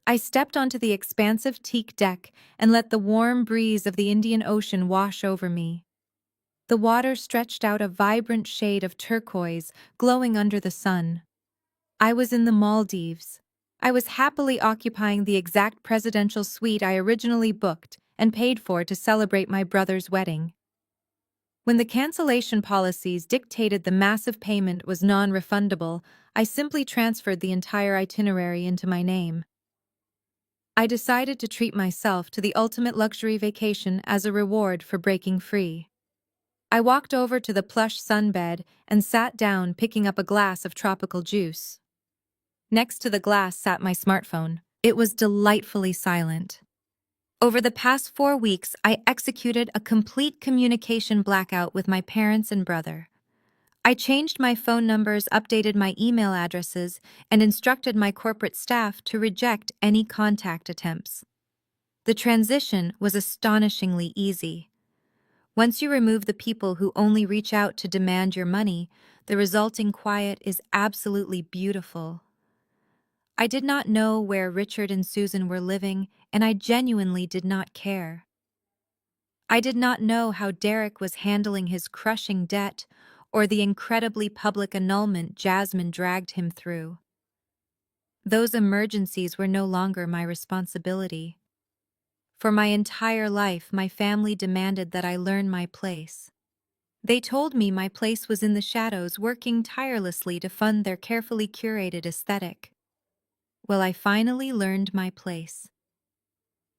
I stepped onto the expansive teak deck and let the warm breeze of the Indian Ocean wash over me. The water stretched out a vibrant shade of turquoise, glowing under the sun. I was in the Maldives. I was happily occupying the exact presidential suite I originally booked and paid for to celebrate my brother's wedding. When the cancellation policies dictated the massive payment was non-refundable, I simply transferred the entire itinerary into my name. I decided to treat myself to the ultimate luxury vacation as a reward for breaking free. I walked over to the plush sunbed and sat down, picking up a glass of tropical juice. Next to the glass sat my smartphone. It was delightfully silent. Over the past 4 weeks, I executed a complete communication blackout with my parents and brother. I changed my phone numbers, updated my email addresses, and instructed my corporate staff to reject any contact attempts. The transition was astonishingly easy. Once you remove the people who only reach out to demand your money, the resulting quiet is absolutely beautiful. I did not know where Richard and Susan were living, and I genuinely did not care. I did not know how Derek was handling his crushing debt or the incredibly public annulment Jasmine dragged him through. Those emergencies were no longer my responsibility. For my entire life, my family demanded that I learn my place. They told me my place was in the shadows, working tirelessly to fund their carefully curated aesthetic. Well, I finally learned my place.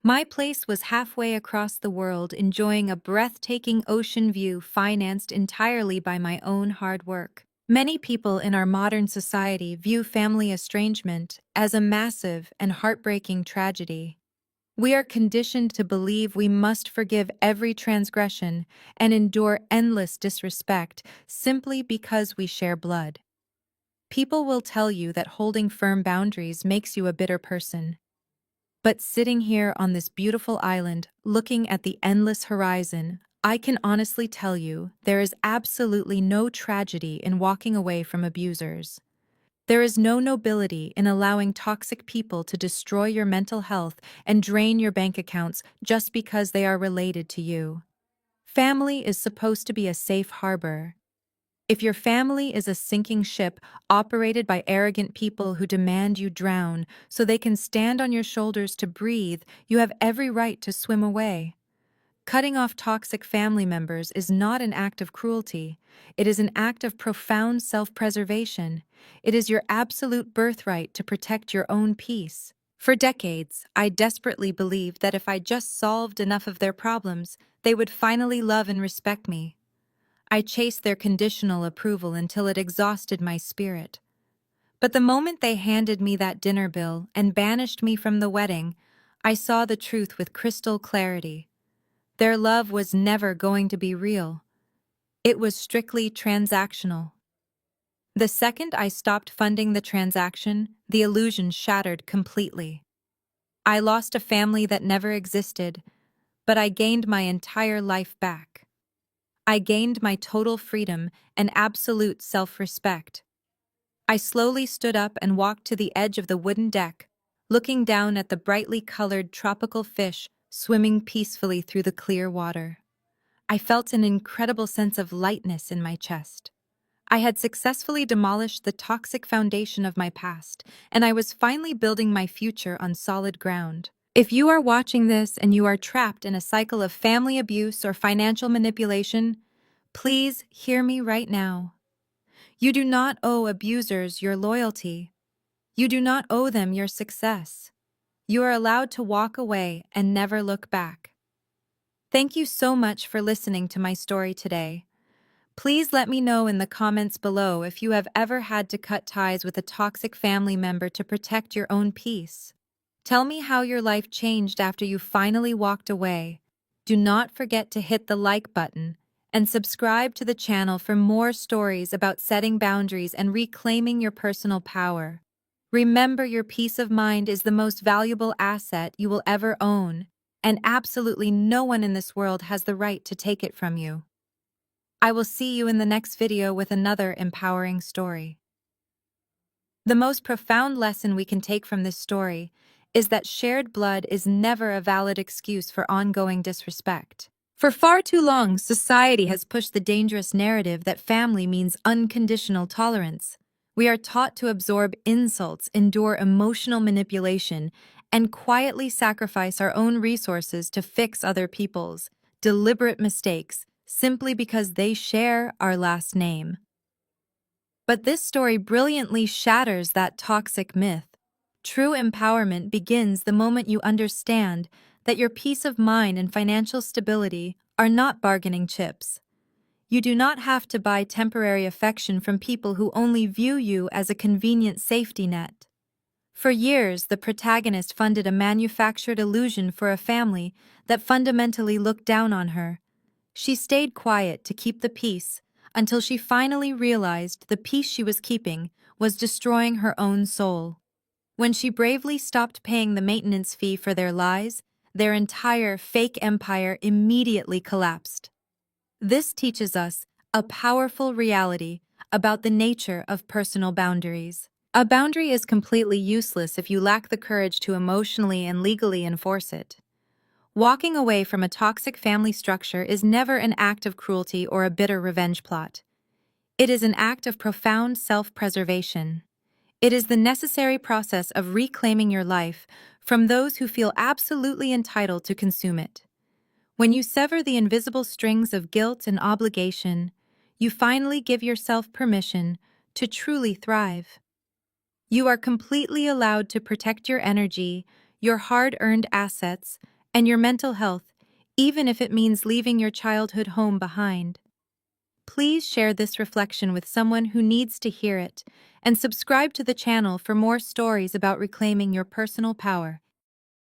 My place was halfway across the world, enjoying a breathtaking ocean view financed entirely by my own hard work. Many people in our modern society view family estrangement as a massive and heartbreaking tragedy. We are conditioned to believe we must forgive every transgression and endure endless disrespect simply because we share blood. People will tell you that holding firm boundaries makes you a bitter person. But sitting here on this beautiful island, looking at the endless horizon, I can honestly tell you there is absolutely no tragedy in walking away from abusers. There is no nobility in allowing toxic people to destroy your mental health and drain your bank accounts just because they are related to you. Family is supposed to be a safe harbor. If your family is a sinking ship operated by arrogant people who demand you drown so they can stand on your shoulders to breathe, you have every right to swim away. Cutting off toxic family members is not an act of cruelty. It is an act of profound self-preservation. It is your absolute birthright to protect your own peace. For decades, I desperately believed that if I just solved enough of their problems, they would finally love and respect me. I chased their conditional approval until it exhausted my spirit. But the moment they handed me that dinner bill and banished me from the wedding, I saw the truth with crystal clarity. Their love was never going to be real. It was strictly transactional. The second I stopped funding the transaction, the illusion shattered completely. I lost a family that never existed, but I gained my entire life back. I gained my total freedom and absolute self-respect. I slowly stood up and walked to the edge of the wooden deck, looking down at the brightly colored tropical fish swimming peacefully through the clear water. I felt an incredible sense of lightness in my chest. I had successfully demolished the toxic foundation of my past, and I was finally building my future on solid ground. If you are watching this and you are trapped in a cycle of family abuse or financial manipulation, please hear me right now. You do not owe abusers your loyalty. You do not owe them your success. You are allowed to walk away and never look back. Thank you so much for listening to my story today. Please let me know in the comments below if you have ever had to cut ties with a toxic family member to protect your own peace. Tell me how your life changed after you finally walked away. Do not forget to hit the like button and subscribe to the channel for more stories about setting boundaries and reclaiming your personal power. Remember, your peace of mind is the most valuable asset you will ever own, and absolutely no one in this world has the right to take it from you. I will see you in the next video with another empowering story. The most profound lesson we can take from this story is that shared blood is never a valid excuse for ongoing disrespect. For far too long, society has pushed the dangerous narrative that family means unconditional tolerance. We are taught to absorb insults, endure emotional manipulation, and quietly sacrifice our own resources to fix other people's deliberate mistakes simply because they share our last name. But this story brilliantly shatters that toxic myth. True empowerment begins the moment you understand that your peace of mind and financial stability are not bargaining chips. You do not have to buy temporary affection from people who only view you as a convenient safety net. For years, the protagonist funded a manufactured illusion for a family that fundamentally looked down on her. She stayed quiet to keep the peace until she finally realized the peace she was keeping was destroying her own soul. When she bravely stopped paying the maintenance fee for their lies, their entire fake empire immediately collapsed. This teaches us a powerful reality about the nature of personal boundaries. A boundary is completely useless if you lack the courage to emotionally and legally enforce it. Walking away from a toxic family structure is never an act of cruelty or a bitter revenge plot. It is an act of profound self-preservation. It is the necessary process of reclaiming your life from those who feel absolutely entitled to consume it. When you sever the invisible strings of guilt and obligation, you finally give yourself permission to truly thrive. You are completely allowed to protect your energy, your hard-earned assets, and your mental health, even if it means leaving your childhood home behind. Please share this reflection with someone who needs to hear it, and subscribe to the channel for more stories about reclaiming your personal power.